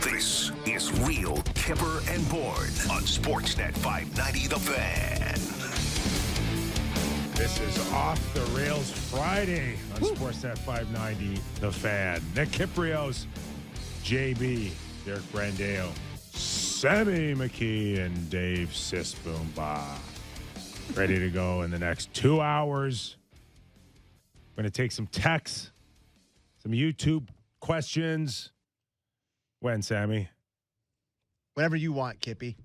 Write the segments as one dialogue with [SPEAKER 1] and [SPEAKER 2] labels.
[SPEAKER 1] This is Real Kyper and Bourne on Sportsnet 590 The Fan.
[SPEAKER 2] This is Off the Rails Friday on Sportsnet 590 The Fan. Nick Kypreos, JB, Derek Brandeo, Sammy McKee, and Dave Sisboomba. Ready to go in the next 2 hours. We're going to take some texts, some YouTube questions. When, Sammy?
[SPEAKER 3] Whenever you want, Kippy.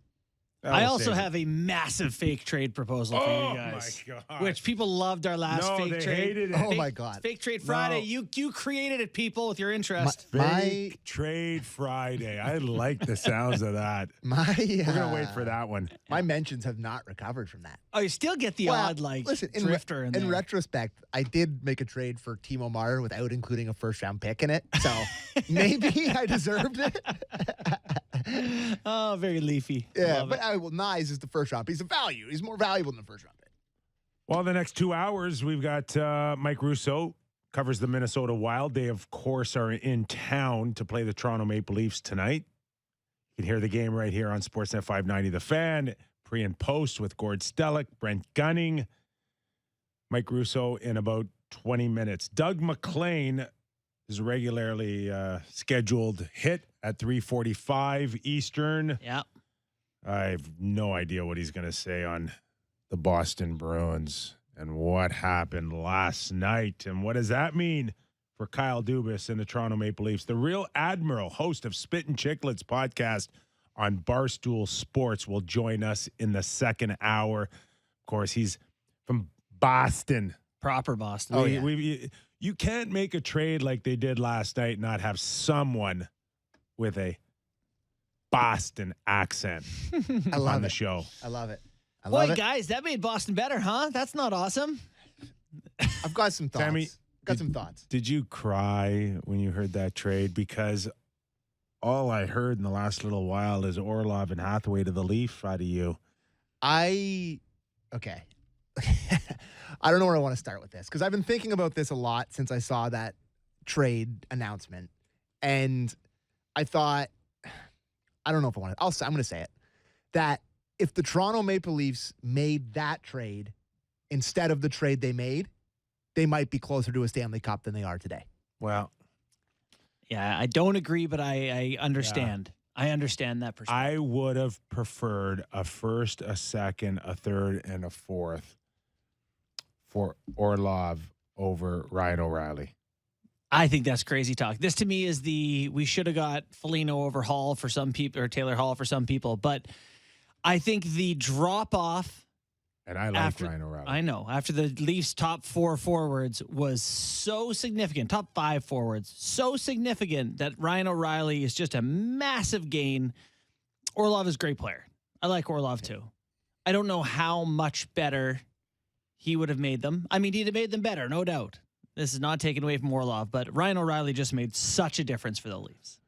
[SPEAKER 4] I also have a massive fake trade proposal for you guys.
[SPEAKER 2] Oh, my God.
[SPEAKER 4] Which people loved our last
[SPEAKER 2] No,
[SPEAKER 4] fake
[SPEAKER 2] they
[SPEAKER 4] trade.
[SPEAKER 2] hated it.
[SPEAKER 3] Oh,
[SPEAKER 4] Fake-
[SPEAKER 3] my God.
[SPEAKER 4] Fake Trade Friday.
[SPEAKER 2] No.
[SPEAKER 4] You created it, people, with your interest.
[SPEAKER 2] Fake Trade Friday. I like the sounds of that. We're going to wait for that one.
[SPEAKER 3] My mentions have not recovered from that.
[SPEAKER 4] Oh, you still get the odd,
[SPEAKER 3] listen,
[SPEAKER 4] drifter in there.
[SPEAKER 3] In retrospect, I did make a trade for Timo Meier without including a first-round pick in it, so maybe I deserved it.
[SPEAKER 4] Oh, very leafy.
[SPEAKER 3] Yeah, but Nyes is the first-round piece of value. He's more valuable than the first-round pick.
[SPEAKER 2] Well, the next 2 hours, we've got Mike Russo covers the Minnesota Wild. They, of course, are in town to play the Toronto Maple Leafs tonight. You can hear the game right here on Sportsnet 590 The Fan, pre and post with Gord Stellick, Brent Gunning, Mike Russo in about 20 minutes. Doug McLean is a regularly scheduled hit at 3:45 Eastern.
[SPEAKER 4] Yeah.
[SPEAKER 2] I have no idea what he's going to say on the Boston Bruins and what happened last night. And what does that mean for Kyle Dubas and the Toronto Maple Leafs? The Real Admiral, host of Spit and Chicklets podcast on Barstool Sports, will join us in the second hour. Of course, he's from Boston.
[SPEAKER 4] Proper Boston.
[SPEAKER 3] Oh, yeah.
[SPEAKER 2] You can't make a trade like they did last night and not have someone with a Boston accent
[SPEAKER 3] I love
[SPEAKER 2] on the
[SPEAKER 3] it.
[SPEAKER 2] show.
[SPEAKER 3] I love it. I love
[SPEAKER 4] Boy,
[SPEAKER 3] it.
[SPEAKER 4] guys, that made Boston better, huh? That's not awesome.
[SPEAKER 3] I've got some thoughts.
[SPEAKER 2] Sammy,
[SPEAKER 3] got some thoughts.
[SPEAKER 2] Did you cry when you heard that trade? Because all I heard in the last little while is Orlov and Hathaway to the Leaf out of you.
[SPEAKER 3] Okay. I don't know where I want to start with this because I've been thinking about this a lot since I saw that trade announcement. And I thought, I don't know if I want to, I'm going to say it, that if the Toronto Maple Leafs made that trade instead of the trade they made, they might be closer to a Stanley Cup than they are today.
[SPEAKER 2] Well,
[SPEAKER 4] Yeah, I don't agree, but I understand. I understand that perspective.
[SPEAKER 2] I would have preferred a first, a second, a third, and a fourth for Orlov over Ryan O'Reilly.
[SPEAKER 4] I think that's crazy talk. This to me is we should have got Foligno over Hall for some people, or Taylor Hall for some people, but I think the drop off.
[SPEAKER 2] And I like Ryan O'Reilly.
[SPEAKER 4] I know. After the Leafs' top four forwards was so significant, top five forwards, so significant that Ryan O'Reilly is just a massive gain. Orlov is a great player. I like Orlov too. I don't know how much better he would have made them. I mean, he'd have made them better, no doubt. This is not taken away from Orlov, but Ryan O'Reilly just made such a difference for the Leafs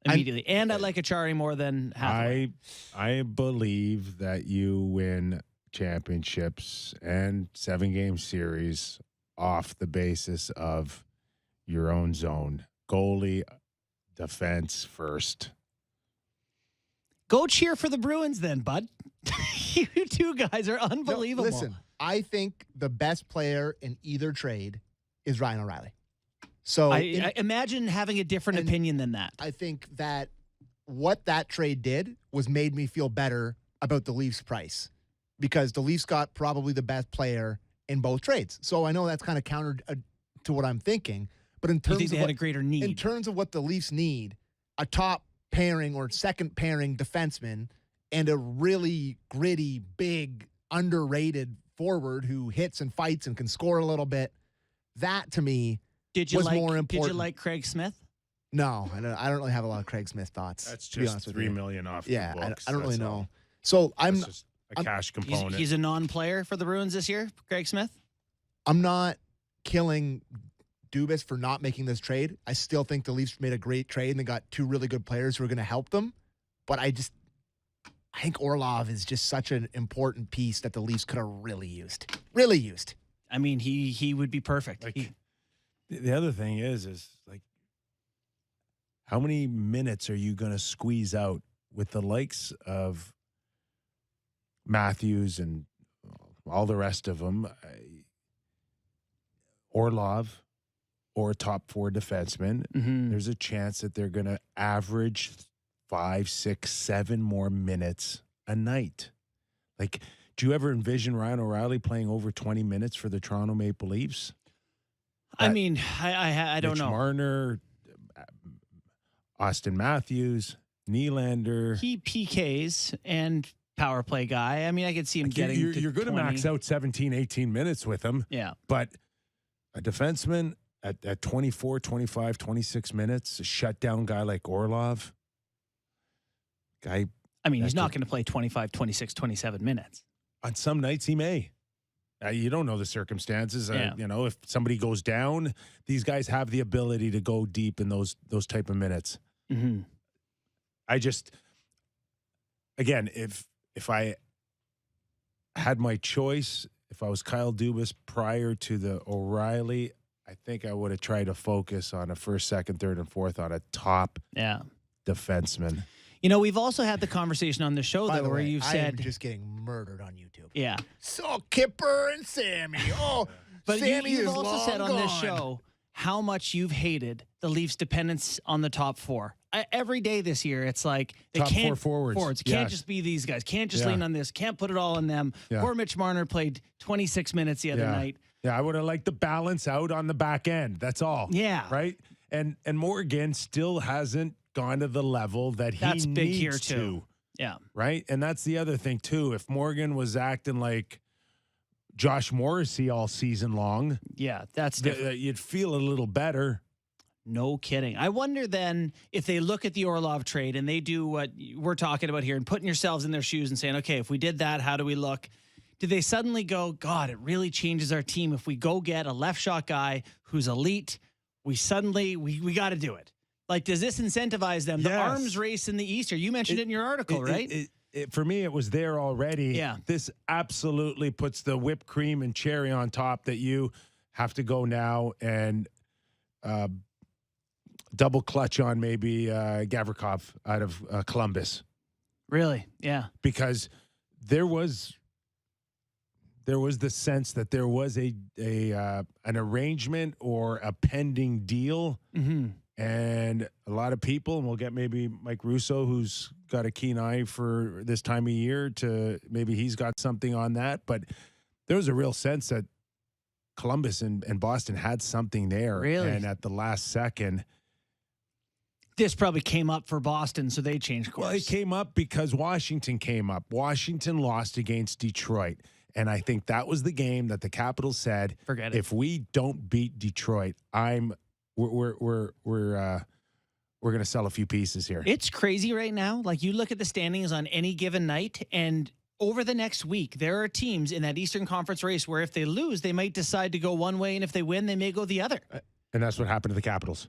[SPEAKER 4] immediately. And I like Achari more than Hathaway.
[SPEAKER 2] I believe that you win championships and 7-game series off the basis of your own zone. Goalie, defense first.
[SPEAKER 4] Go cheer for the Bruins then, bud. You two guys are unbelievable.
[SPEAKER 3] No, listen, I think the best player in either trade is Ryan O'Reilly. So
[SPEAKER 4] I imagine having a different opinion than that.
[SPEAKER 3] I think that what that trade did was made me feel better about the Leafs' price because the Leafs got probably the best player in both trades. So I know that's kind of counter to what I'm thinking, but in terms
[SPEAKER 4] think they
[SPEAKER 3] of
[SPEAKER 4] had a greater need?
[SPEAKER 3] in terms of what the Leafs need, a top pairing or second pairing defenseman and a really gritty, big, underrated forward who hits and fights and can score a little bit. That to me was more important.
[SPEAKER 4] Did you like Craig Smith?
[SPEAKER 3] No, I don't really have a lot of Craig Smith thoughts.
[SPEAKER 2] That's
[SPEAKER 3] to be
[SPEAKER 2] just
[SPEAKER 3] honest with
[SPEAKER 2] $3
[SPEAKER 3] you.
[SPEAKER 2] million off
[SPEAKER 3] Yeah,
[SPEAKER 2] the books.
[SPEAKER 3] I don't really
[SPEAKER 2] That's
[SPEAKER 3] know.
[SPEAKER 2] all.
[SPEAKER 3] So I'm
[SPEAKER 2] That's just a cash component.
[SPEAKER 4] He's a non-player for the Bruins this year, Craig Smith?
[SPEAKER 3] I'm not killing Dubas for not making this trade. I still think the Leafs made a great trade and they got two really good players who are going to help them. But I think Orlov is just such an important piece that the Leafs could have really used. Really used.
[SPEAKER 4] I mean, he would be perfect.
[SPEAKER 2] Like, the other thing is like how many minutes are you going to squeeze out with the likes of Matthews and all the rest of them, Orlov or top 4 defenseman? There's a chance that they're going to average 5, 6, 7 more minutes a night. Like, do you ever envision Ryan O'Reilly playing over 20 minutes for the Toronto Maple Leafs?
[SPEAKER 4] I mean, I don't know.
[SPEAKER 2] Marner, Austin Matthews, Nylander.
[SPEAKER 4] He PKs and power play guy. I mean, I could see him getting
[SPEAKER 2] You're going to max out 17, 18 minutes with him.
[SPEAKER 4] Yeah.
[SPEAKER 2] But a defenseman at 24, 25, 26 minutes, a shutdown guy like Orlov, I mean,
[SPEAKER 4] he's not going to play 25, 26, 27 minutes.
[SPEAKER 2] On some nights he may. You don't know the circumstances. You know, if somebody goes down, these guys have the ability to go deep in those type of minutes. I just, again, if I had my choice, if I was Kyle Dubas prior to the O'Reilly, I think I would have tried to focus on a first, second, third, and fourth on a top defenseman.
[SPEAKER 4] You know, we've also had the conversation on the show, though, where you've said...
[SPEAKER 3] I am just getting murdered on YouTube.
[SPEAKER 4] Yeah.
[SPEAKER 3] So, Kyper and Sammy. Oh,
[SPEAKER 4] but
[SPEAKER 3] Sammy
[SPEAKER 4] you've
[SPEAKER 3] is
[SPEAKER 4] also
[SPEAKER 3] long
[SPEAKER 4] said on
[SPEAKER 3] gone.
[SPEAKER 4] this show how much you've hated the Leafs' dependence on the top 4. Every day this year, it's like they
[SPEAKER 2] Top
[SPEAKER 4] can't
[SPEAKER 2] 4 forwards.
[SPEAKER 4] Can't just be these guys. Can't just lean on this. Can't put it all on them. Poor Mitch Marner played 26 minutes the other night.
[SPEAKER 2] Yeah, I would have liked the balance out on the back end. That's all.
[SPEAKER 4] Yeah.
[SPEAKER 2] Right? And Morgan still hasn't gone to the level that he
[SPEAKER 4] That's
[SPEAKER 2] needs
[SPEAKER 4] big here,
[SPEAKER 2] to.
[SPEAKER 4] too. Yeah.
[SPEAKER 2] Right? And that's the other thing, too. If Morgan was acting like Josh Morrissey all season long,
[SPEAKER 4] that's different.
[SPEAKER 2] You'd feel a little better.
[SPEAKER 4] No kidding. I wonder then if they look at the Orlov trade and they do what we're talking about here and putting yourselves in their shoes and saying, okay, if we did that, how do we look? Do they suddenly go, God, it really changes our team if we go get a left shot guy who's elite? We got to do it. Like, does this incentivize them? The arms race in the East, you mentioned it in your article, right?
[SPEAKER 2] For me, it was there already.
[SPEAKER 4] Yeah.
[SPEAKER 2] This absolutely puts the whipped cream and cherry on top that you have to go now and double clutch on maybe Gavrikov out of Columbus.
[SPEAKER 4] Really? Yeah.
[SPEAKER 2] Because there was the sense that there was an arrangement or a pending deal. And a lot of people, and we'll get maybe Mike Russo, who's got a keen eye for this time of year, to maybe he's got something on that. But there was a real sense that Columbus and Boston had something there.
[SPEAKER 4] Really?
[SPEAKER 2] And at the last second,
[SPEAKER 4] this probably came up for Boston, so they changed course.
[SPEAKER 2] Well, it came up because Washington came up. Washington lost against Detroit. And I think that was the game that the Capitals said,
[SPEAKER 4] forget it.
[SPEAKER 2] If we don't beat Detroit, we're going to sell a few pieces here.
[SPEAKER 4] It's crazy right now. Like, you look at the standings on any given night, and over the next week, there are teams in that Eastern Conference race where if they lose, they might decide to go one way, and if they win, they may go the other.
[SPEAKER 2] And that's what happened to the Capitals.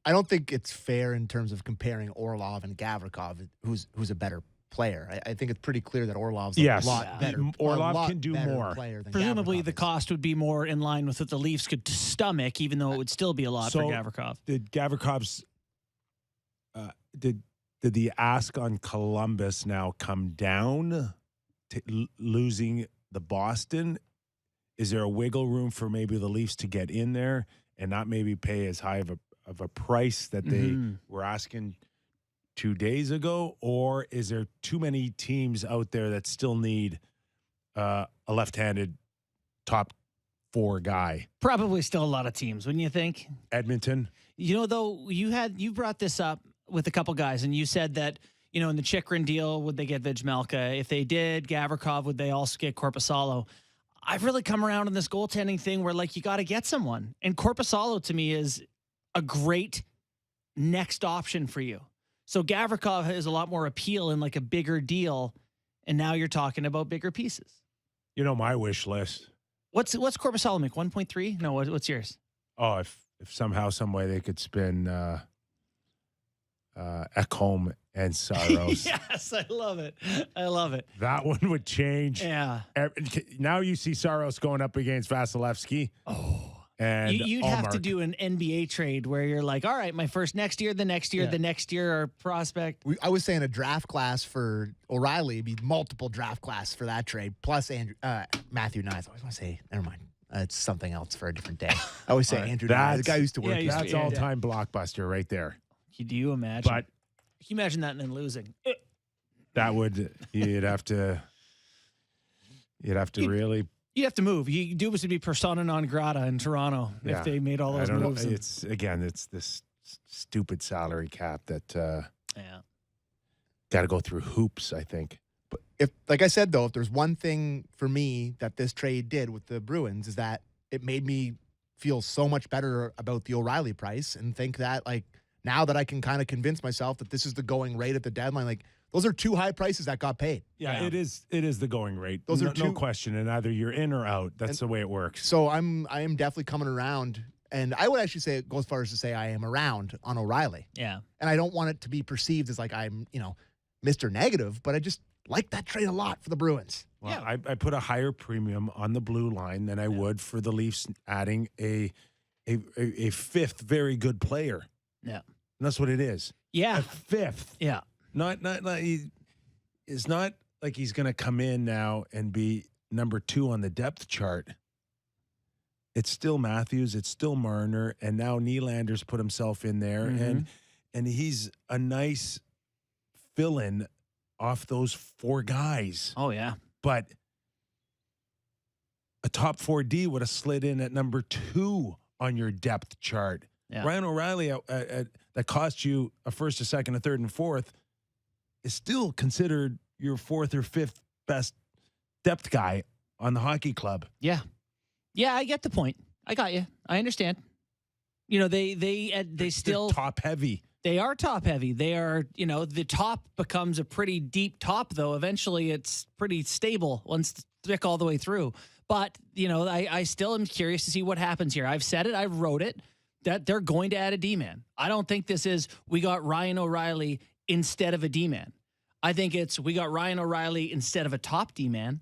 [SPEAKER 3] I don't think it's fair in terms of comparing Orlov and Gavrikov, who's a better player. I think it's pretty clear that Orlov's a lot better.
[SPEAKER 2] Orlov can do more.
[SPEAKER 4] Presumably,
[SPEAKER 3] Gavrikov
[SPEAKER 4] the cost would be more in line with what the Leafs could stomach, even though it would still be a lot for Gavrikov.
[SPEAKER 2] Did Gavrikov's did the ask on Columbus now come down to losing the Boston? Is there a wiggle room for maybe the Leafs to get in there and not maybe pay as high of a price that they were asking 2 days ago? Or is there too many teams out there that still need a left-handed top 4 guy?
[SPEAKER 4] Probably still a lot of teams, wouldn't you think?
[SPEAKER 2] Edmonton.
[SPEAKER 4] You know, though, you brought this up with a couple guys, and you said that, you know, in the Chychrun deal, would they get Vijmelka? If they did, Gavrikov, would they also get Korpisalo? I've really come around on this goaltending thing where, like, you got to get someone. And Korpisalo, to me, is a great next option for you. So Gavrikov has a lot more appeal in, like, a bigger deal, and now you're talking about bigger pieces.
[SPEAKER 2] You know my wish list.
[SPEAKER 4] What's Korpisalo make? 1.3? No, what's yours?
[SPEAKER 2] Oh, if somehow, some way they could spin Ekholm and Saros.
[SPEAKER 4] Yes, I love it. I love it.
[SPEAKER 2] That one would change.
[SPEAKER 4] Yeah.
[SPEAKER 2] Now you see Saros going up against Vasilevsky.
[SPEAKER 4] Oh,
[SPEAKER 2] And
[SPEAKER 4] You'd have to
[SPEAKER 2] Allmark.
[SPEAKER 4] do an NBA trade where you're like, all right, my first next year, the next year,
[SPEAKER 3] Yeah.
[SPEAKER 4] the next year, or prospect.
[SPEAKER 3] I was saying a draft class for O'Reilly would be multiple draft class for that trade, plus Matthew Nyes. I always want to say, never mind. It's something else for a different day. I always say Andrew Nyes. The guy who used to work
[SPEAKER 4] Yeah,
[SPEAKER 3] here.
[SPEAKER 4] used to-
[SPEAKER 2] That's all-time blockbuster right there.
[SPEAKER 4] Do you imagine?
[SPEAKER 2] But
[SPEAKER 4] Can you imagine that and then losing?
[SPEAKER 2] that would you'd have to really.
[SPEAKER 4] You'd have to move. You do would be persona non grata in Toronto
[SPEAKER 2] Yeah.
[SPEAKER 4] if they made all those
[SPEAKER 2] I don't know.
[SPEAKER 4] moves.
[SPEAKER 2] It's this stupid salary cap that
[SPEAKER 4] Yeah.
[SPEAKER 2] got to go through hoops. I think.
[SPEAKER 3] But if, like I said, though, if there's one thing for me that this trade did with the Bruins is that it made me feel so much better about the O'Reilly price and think that, like, now that I can kind of convince myself that this is the going rate at the deadline, like, those are two high prices that got paid.
[SPEAKER 2] Yeah,
[SPEAKER 4] Yeah.
[SPEAKER 2] it is. It is the going rate.
[SPEAKER 3] Those are
[SPEAKER 2] no
[SPEAKER 3] two-
[SPEAKER 2] question. And either you're in or out. That's the way it works.
[SPEAKER 3] So I am definitely coming around, and I would actually say go as far as to say I am around on O'Reilly,
[SPEAKER 4] Yeah.
[SPEAKER 3] and I don't want it to be perceived as like I'm Mr. Negative, but I just like that trade a lot for the Bruins.
[SPEAKER 2] Well, I put a higher premium on the blue line than I would for the Leafs adding a fifth very good player.
[SPEAKER 4] Yeah.
[SPEAKER 2] And that's what it is.
[SPEAKER 4] Yeah.
[SPEAKER 2] A fifth.
[SPEAKER 4] Yeah.
[SPEAKER 2] It's not like he's going to come in now and be number 2 on the depth chart. It's still Matthews. It's still Marner. And now Nylander's put himself in there.
[SPEAKER 4] Mhm.
[SPEAKER 2] And he's a nice fill-in off those 4 guys.
[SPEAKER 4] Oh, yeah.
[SPEAKER 2] But a top 4D would have slid in at number 2 on your depth chart.
[SPEAKER 4] Yeah.
[SPEAKER 2] Ryan O'Reilly, that cost you a first, a second, a third, and fourth, is still considered your 4th or 5th best depth guy on the hockey club.
[SPEAKER 4] Yeah. Yeah, I get the point. I got you. I understand. They still
[SPEAKER 2] They're top heavy.
[SPEAKER 4] They are top heavy. They are, the top becomes a pretty deep top, though. Eventually, it's pretty stable once it's thick all the way through. But, I still am curious to see what happens here. I've said it. I wrote it, that they're going to add a D-man. I don't think this is we got Ryan O'Reilly instead of a D-man. I think it's we got Ryan O'Reilly instead of a top D-man.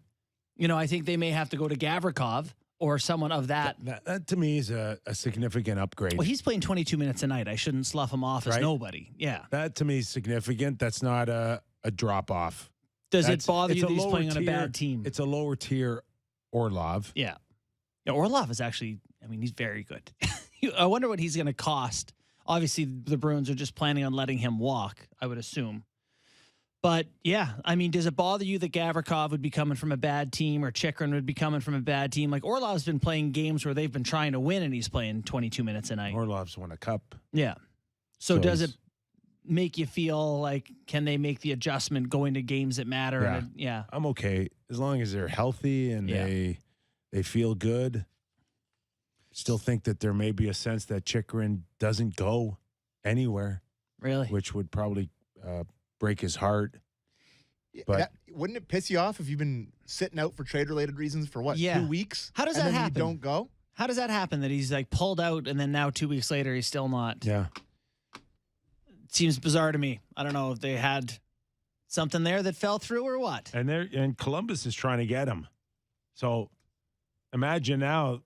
[SPEAKER 4] I think they may have to go to Gavrikov or someone of that.
[SPEAKER 2] That to me is a significant upgrade.
[SPEAKER 4] Well, he's playing 22 minutes a night. I shouldn't slough him off as
[SPEAKER 2] Right.
[SPEAKER 4] nobody. Yeah.
[SPEAKER 2] That to me is significant. That's not a drop off.
[SPEAKER 4] Does it bother you
[SPEAKER 2] it's
[SPEAKER 4] that he's
[SPEAKER 2] lower
[SPEAKER 4] playing on a
[SPEAKER 2] tier-
[SPEAKER 4] bad team?
[SPEAKER 2] It's a lower tier Orlov.
[SPEAKER 4] Yeah. Orlov is actually, he's very good. I wonder what he's going to cost. Obviously, the Bruins are just planning on letting him walk, I would assume. But, yeah, does it bother you that Gavrikov would be coming from a bad team or Chychrun would be coming from a bad team? Like, Orlov's been playing games where they've been trying to win and he's playing 22 minutes a night.
[SPEAKER 2] Orlov's won a cup.
[SPEAKER 4] Yeah. So
[SPEAKER 2] So
[SPEAKER 4] does
[SPEAKER 2] he's-
[SPEAKER 4] it make you feel like, can they make the adjustment going to games that matter?
[SPEAKER 2] Yeah.
[SPEAKER 4] And yeah.
[SPEAKER 2] I'm okay as long as they're healthy and
[SPEAKER 4] Yeah.
[SPEAKER 2] they feel good. Still think that there may be a sense that Chychrun doesn't go anywhere,
[SPEAKER 4] Really?
[SPEAKER 2] which would probably break his heart. But-
[SPEAKER 3] Wouldn't it piss you off if you've been sitting out for trade-related reasons for what,
[SPEAKER 4] Yeah.
[SPEAKER 3] 2 weeks?
[SPEAKER 4] How does
[SPEAKER 3] and
[SPEAKER 4] that
[SPEAKER 3] then
[SPEAKER 4] happen?
[SPEAKER 3] You don't go?
[SPEAKER 4] How does that happen that he's like pulled out and then now 2 weeks later he's still not?
[SPEAKER 2] Yeah.
[SPEAKER 4] It seems bizarre to me. I don't know if they had something there that fell through or what.
[SPEAKER 2] And Columbus is trying to get him. So imagine now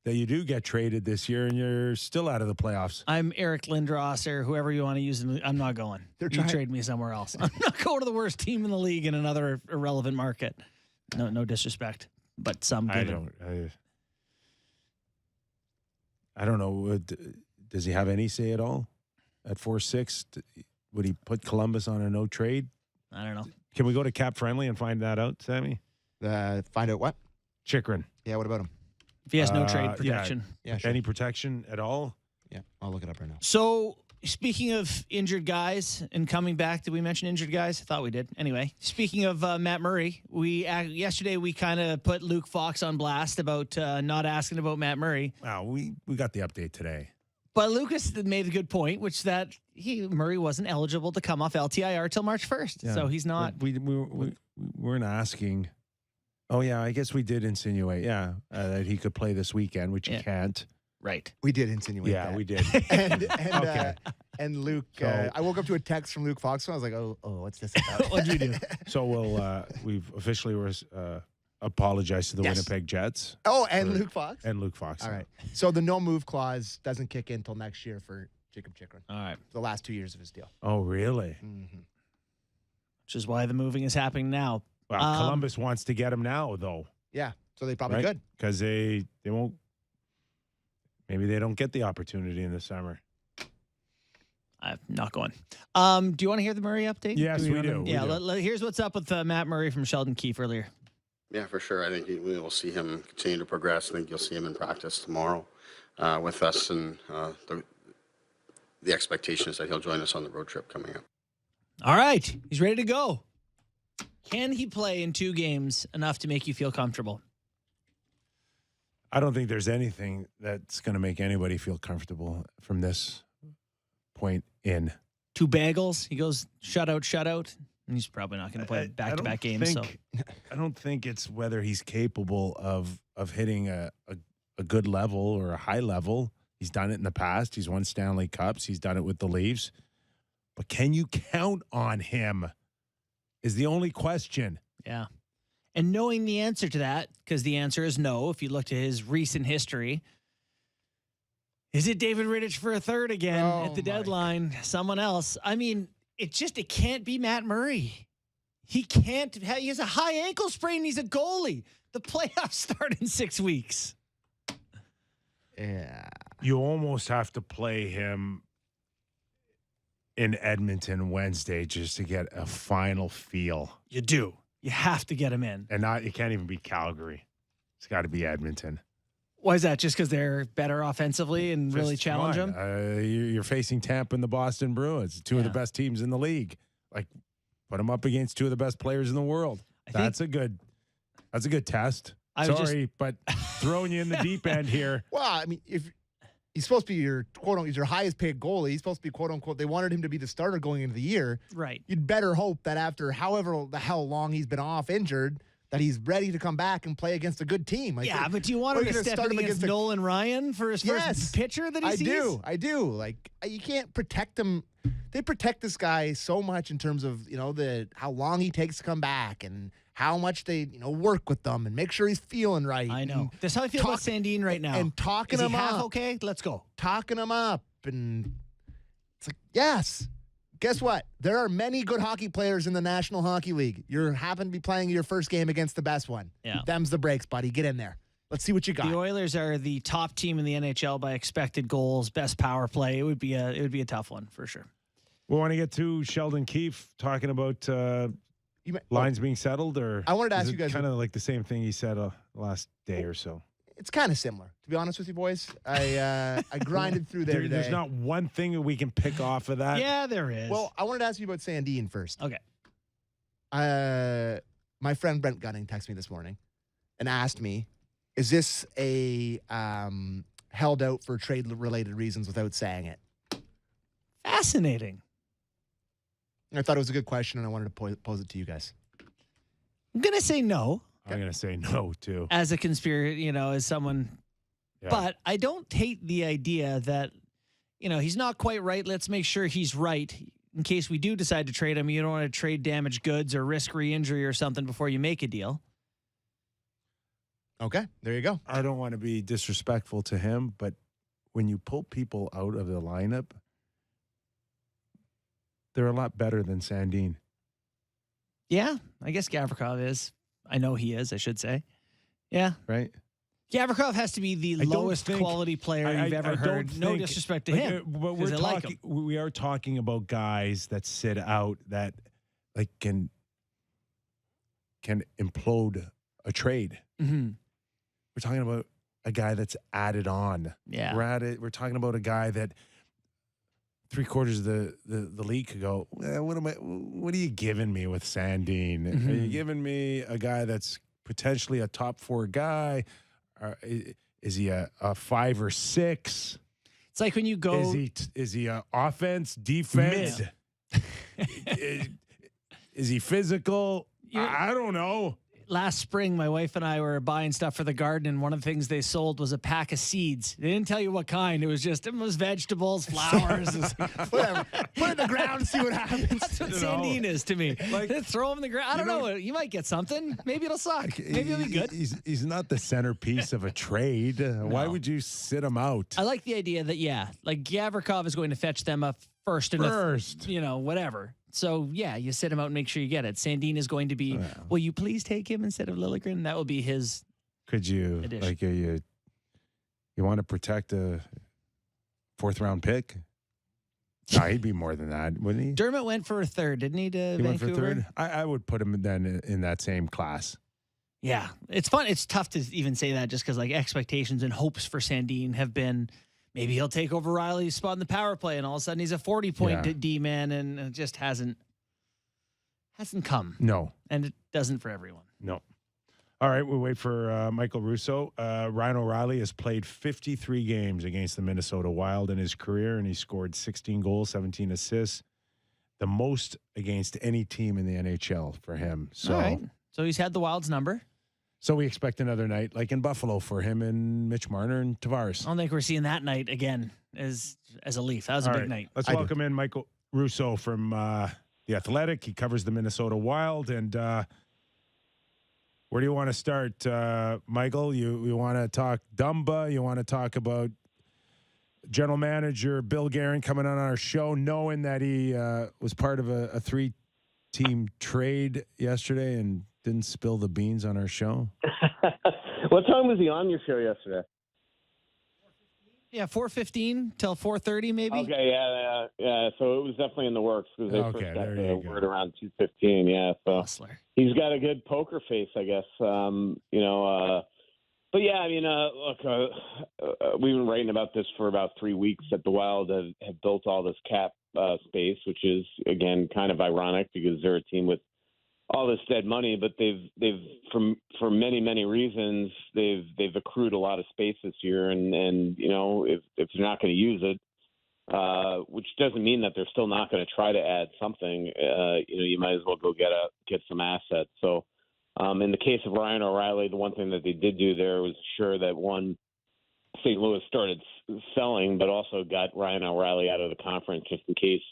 [SPEAKER 2] that you do get traded this year and you're still out of the playoffs.
[SPEAKER 4] I'm Eric Lindros or whoever you want to use. I'm not going.
[SPEAKER 3] They're
[SPEAKER 4] You
[SPEAKER 3] trying-
[SPEAKER 4] trade me somewhere else. I'm not going to the worst team in the league in another irrelevant market. No disrespect, but some
[SPEAKER 2] I
[SPEAKER 4] given.
[SPEAKER 2] don't know. Does he have any say at all at 4-6? Would he put Columbus on a no trade?
[SPEAKER 4] I don't know.
[SPEAKER 2] Can we go to Cap Friendly and find that out, Sammy?
[SPEAKER 3] Find out what?
[SPEAKER 2] Chychrun.
[SPEAKER 3] Yeah, what about him?
[SPEAKER 4] If he has no
[SPEAKER 2] yeah.
[SPEAKER 4] trade protection.
[SPEAKER 3] Yeah, sure.
[SPEAKER 2] Any protection at all?
[SPEAKER 3] Yeah, I'll look it up right now.
[SPEAKER 4] So, speaking of injured guys and coming back, did we mention injured guys? I thought we did. Anyway, speaking of Matt Murray, yesterday we kind of put Luke Fox on blast about not asking about Matt Murray.
[SPEAKER 2] Wow, we got the update today.
[SPEAKER 4] But Lucas made a good point, which that Murray wasn't eligible to come off LTIR till March 1st.
[SPEAKER 2] Yeah.
[SPEAKER 4] So he's not.
[SPEAKER 2] We weren't asking. Oh, yeah, I guess we did insinuate, that he could play this weekend, which he
[SPEAKER 4] Yeah.
[SPEAKER 2] can't.
[SPEAKER 4] Right.
[SPEAKER 3] We did insinuate that.
[SPEAKER 2] Yeah, we did.
[SPEAKER 3] And Luke,
[SPEAKER 2] So-
[SPEAKER 3] I woke up to a text from Luke Fox, and I was like, oh, what's this about?
[SPEAKER 4] What'd you do?
[SPEAKER 2] So we've officially apologize to the
[SPEAKER 3] Yes.
[SPEAKER 2] Winnipeg Jets
[SPEAKER 3] Oh, and Luke Fox.
[SPEAKER 2] and Luke Fox.
[SPEAKER 3] All right. So the no move clause doesn't kick in until next year for Jacob Chikrin.
[SPEAKER 4] All right.
[SPEAKER 3] The last 2 years of his deal.
[SPEAKER 2] Oh, really?
[SPEAKER 3] Mm-hmm.
[SPEAKER 4] Which is why the moving is happening now.
[SPEAKER 2] Well, Columbus wants to get him now, though.
[SPEAKER 3] Yeah. So they probably
[SPEAKER 2] Right?
[SPEAKER 3] could.
[SPEAKER 2] Because they won't. Maybe they don't get the opportunity in the summer.
[SPEAKER 4] I'm not going. Do you want to hear the Murray update?
[SPEAKER 2] Yes, we
[SPEAKER 4] wanna-
[SPEAKER 2] do. We
[SPEAKER 4] Yeah,
[SPEAKER 2] do.
[SPEAKER 4] here's what's up with Matt Murray from Sheldon Keefe earlier.
[SPEAKER 5] Yeah, for sure. I think we will see him continue to progress. I think you'll see him in practice tomorrow with us, and the expectation is that he'll join us on the road trip coming up.
[SPEAKER 4] All right. He's ready to go. Can he play in 2 games enough to make you feel comfortable?
[SPEAKER 2] I don't think there's anything that's going to make anybody feel comfortable from this point in.
[SPEAKER 4] 2 bagels. He goes shutout. And he's probably not going to play
[SPEAKER 2] I
[SPEAKER 4] back-to-back
[SPEAKER 2] don't
[SPEAKER 4] games. So
[SPEAKER 2] think- I don't think it's whether he's capable of hitting a good level or a high level. He's done it in the past. He's won Stanley Cups. He's done it with the Leafs. But can you count on him is the only question.
[SPEAKER 4] yeah. And knowing the answer to that, because the answer is no, if you look to his recent history, is it David Rittich for a third again at the
[SPEAKER 3] my
[SPEAKER 4] deadline? Someone else. I mean, it can't be Matt Murray. He can't. He has a high ankle sprain. He's a goalie. The playoffs start in 6 weeks.
[SPEAKER 3] Yeah.
[SPEAKER 2] You almost have to play him in Edmonton Wednesday just to get a final feel.
[SPEAKER 4] You do. You have to get him in.
[SPEAKER 2] And it can't even be Calgary. It's got to be Edmonton.
[SPEAKER 4] Why is that? Just because they're better offensively and really
[SPEAKER 2] Just
[SPEAKER 4] challenge
[SPEAKER 2] fine.
[SPEAKER 4] him?
[SPEAKER 2] You're facing Tampa and the Boston Bruins, 2 of the
[SPEAKER 4] Yeah.
[SPEAKER 2] best teams in the league. Like, put them up against 2 of the best players in the world. That's a good test.
[SPEAKER 4] I was
[SPEAKER 2] Sorry, but throwing you in the deep end here.
[SPEAKER 3] Well, I mean, if he's supposed to be your he's your highest paid goalie. He's supposed to be quote unquote. They wanted him to be the starter going into the year.
[SPEAKER 4] Right.
[SPEAKER 3] You'd better hope that after however the hell long he's been off injured, that he's ready to come back and play against a good team. Like,
[SPEAKER 4] Yeah, but do you want
[SPEAKER 3] or
[SPEAKER 4] him
[SPEAKER 3] you're
[SPEAKER 4] to
[SPEAKER 3] gonna
[SPEAKER 4] step
[SPEAKER 3] start
[SPEAKER 4] in
[SPEAKER 3] him
[SPEAKER 4] against
[SPEAKER 3] against
[SPEAKER 4] Nolan Ryan for his
[SPEAKER 3] Yes.
[SPEAKER 4] first pitcher that he sees?
[SPEAKER 3] I do. Like, you can't protect him. They protect this guy so much in terms of how long he takes to come back and how much they work with them and make sure he's feeling right.
[SPEAKER 4] I know.
[SPEAKER 3] and
[SPEAKER 4] That's how I feel about Sandin right now.
[SPEAKER 3] and talking
[SPEAKER 4] Is he
[SPEAKER 3] him
[SPEAKER 4] half
[SPEAKER 3] up.
[SPEAKER 4] okay? Let's go.
[SPEAKER 3] Talking him up, and it's like, yes. Guess what? There are many good hockey players in the National Hockey League. You happen to be playing your first game against the best one.
[SPEAKER 4] Yeah.
[SPEAKER 3] Them's the breaks, buddy. Get in there. Let's see what you got.
[SPEAKER 4] The Oilers are the top team in the NHL by expected goals, best power play. It would be a tough one for sure.
[SPEAKER 2] We want to get to Sheldon Keefe talking about lines being settled, or
[SPEAKER 3] I wanted to
[SPEAKER 2] is
[SPEAKER 3] ask
[SPEAKER 2] it
[SPEAKER 3] you guys-
[SPEAKER 2] kind of like the same thing he said last day or so.
[SPEAKER 3] It's kind of similar, to be honest with you, boys. I grinded through there today.
[SPEAKER 2] There's not one thing that we can pick off of that.
[SPEAKER 4] Yeah, there is.
[SPEAKER 3] Well, I wanted to ask you about Sandin first.
[SPEAKER 4] Okay.
[SPEAKER 3] My friend Brent Gunning texted me this morning and asked me, is this a held out for trade-related reasons without saying it?
[SPEAKER 4] Fascinating.
[SPEAKER 3] And I thought it was a good question, and I wanted to pose it to you guys.
[SPEAKER 4] I'm going to say no
[SPEAKER 2] I'm going to say no, too.
[SPEAKER 4] as a conspiracy, as someone.
[SPEAKER 2] Yeah.
[SPEAKER 4] But I don't hate the idea that, he's not quite right. Let's make sure he's right. In case we do decide to trade him, you don't want to trade damaged goods or risk re-injury or something before you make a deal.
[SPEAKER 3] Okay, there you go.
[SPEAKER 2] I don't want to be disrespectful to him, but when you pull people out of the lineup, they're a lot better than Sandin.
[SPEAKER 4] Yeah, I guess Gavrikov is. I know he is, I should say. Yeah.
[SPEAKER 2] Right?
[SPEAKER 4] Gavrikov has to be the
[SPEAKER 2] I don't
[SPEAKER 4] lowest
[SPEAKER 2] think-
[SPEAKER 4] quality player you've ever
[SPEAKER 2] I
[SPEAKER 4] heard.
[SPEAKER 2] don't
[SPEAKER 4] No
[SPEAKER 2] think-
[SPEAKER 4] disrespect to
[SPEAKER 2] like,
[SPEAKER 4] him.
[SPEAKER 2] but
[SPEAKER 4] 'cause I like him.
[SPEAKER 2] we are talking about guys that sit out that like can implode a trade.
[SPEAKER 4] Mm-hmm.
[SPEAKER 2] We're talking about a guy that's added on.
[SPEAKER 4] Yeah.
[SPEAKER 2] We're talking about a guy that 3/4 of the league could go, well, what are you giving me with Sandin?
[SPEAKER 4] Mm-hmm.
[SPEAKER 2] Are you giving me a guy that's potentially a top 4 guy? Is he a 5 or 6?
[SPEAKER 4] It's like when you go.
[SPEAKER 2] Is he a offense, defense?
[SPEAKER 4] Mid.
[SPEAKER 2] is he physical? I don't know.
[SPEAKER 4] last spring, my wife and I were buying stuff for the garden, and one of the things they sold was a pack of seeds. They didn't tell you what kind. It was vegetables, flowers.
[SPEAKER 3] Whatever. Put it in the ground and see what happens.
[SPEAKER 4] That's what Sandine is to me.
[SPEAKER 2] Like,
[SPEAKER 4] throw them in the ground. I don't know. You might get something. Maybe it'll suck. Maybe it'll be good.
[SPEAKER 2] He's not the centerpiece of a trade. Why would you sit him out?
[SPEAKER 4] I like the idea that, like Gavrikov is going to fetch them up first. Whatever. So, you sit him out and make sure you get it. Sandine is going to be, will you please take him instead of Liljegren? That will be his
[SPEAKER 2] Could you,
[SPEAKER 4] addition.
[SPEAKER 2] like, you want to protect a 4th-round pick? No, he'd be more than that, wouldn't he?
[SPEAKER 4] Dermott went for a third, didn't he, to
[SPEAKER 2] He went
[SPEAKER 4] Vancouver?
[SPEAKER 2] for 3rd? I would put him then in that same class.
[SPEAKER 4] Yeah. It's fun. It's tough to even say that just because, like, expectations and hopes for Sandine have been maybe he'll take over Riley's spot in the power play, and all of a sudden he's a 40-point D-man, and it just hasn't come.
[SPEAKER 2] No.
[SPEAKER 4] And it doesn't for everyone.
[SPEAKER 2] No. All right, we'll wait for Michael Russo. Ryan O'Reilly has played 53 games against the Minnesota Wild in his career, and he scored 16 goals, 17 assists, the most against any team in the NHL for him. So,
[SPEAKER 4] all right. So he's had the Wild's number.
[SPEAKER 2] So we expect another night like in Buffalo for him and Mitch Marner and Tavares.
[SPEAKER 4] I don't think we're seeing that night again as a Leaf. That was a big night.
[SPEAKER 2] Let's welcome in Michael Russo from The Athletic. He covers the Minnesota Wild. And where do you want to start, Michael? You want to talk Dumba? You want to talk about general manager Bill Guerin coming on our show, knowing that he was part of a 3-team trade yesterday and didn't spill the beans on our show?
[SPEAKER 6] What time was he on your show yesterday?
[SPEAKER 4] Yeah, 4:15 till 4:30 maybe.
[SPEAKER 6] Okay, yeah. So it was definitely in the works because they first got the word around 2:15. Yeah, so
[SPEAKER 4] Hustler.
[SPEAKER 6] He's got a good poker face, I guess. But yeah, I mean, look, we've been writing about this for about 3 weeks. That the Wild have built all this cap space, which is again kind of ironic because they're a team with all this dead money, but they've for many reasons they've accrued a lot of space this year, and if they're not going to use it, which doesn't mean that they're still not going to try to add something. You might as well go get some assets. So in the case of Ryan O'Reilly, the one thing that they did do there was ensure that St. Louis started selling, but also got Ryan O'Reilly out of the conference just in case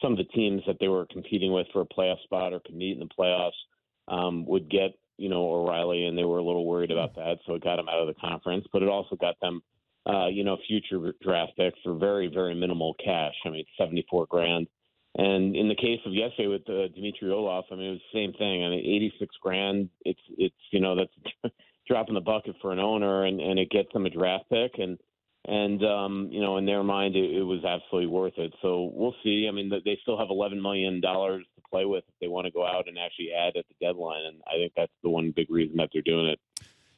[SPEAKER 6] some of the teams that they were competing with for a playoff spot or could meet in the playoffs would get, O'Reilly, and they were a little worried about that. So it got them out of the conference, but it also got them, future draft picks for very, very minimal cash. I mean, $74,000. And in the case of yesterday with Dmitry Orlov, I mean, it was the same thing. I mean, $86,000. It's that's a drop in the bucket for an owner, and it gets them a draft pick. And in their mind, it was absolutely worth it. So we'll see. I mean, they still have $11 million to play with if they want to go out and actually add at the deadline. And I think that's the one big reason that they're doing it.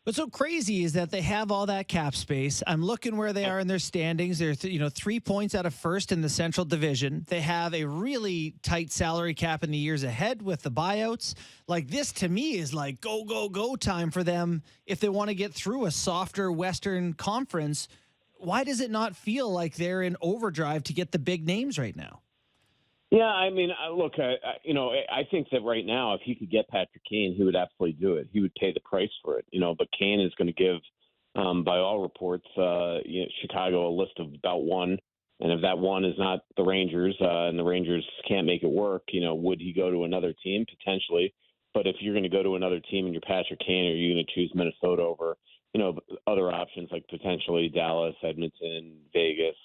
[SPEAKER 4] What's so crazy is that they have all that cap space. I'm looking where they are in their standings. They're 3 points out of first in the Central Division. They have a really tight salary cap in the years ahead with the buyouts. Like, this to me is like go time for them if they want to get through a softer Western Conference. Why does it not feel like they're in overdrive to get the big names right now?
[SPEAKER 6] Yeah, I mean, look, I think that right now, if he could get Patrick Kane, he would absolutely do it. He would pay the price for it, but Kane is going to give, by all reports, Chicago a list of about one. And if that one is not the Rangers and the Rangers can't make it work, would he go to another team? Potentially. But if you're going to go to another team and you're Patrick Kane, are you going to choose Minnesota over other options like potentially Dallas, Edmonton, Vegas?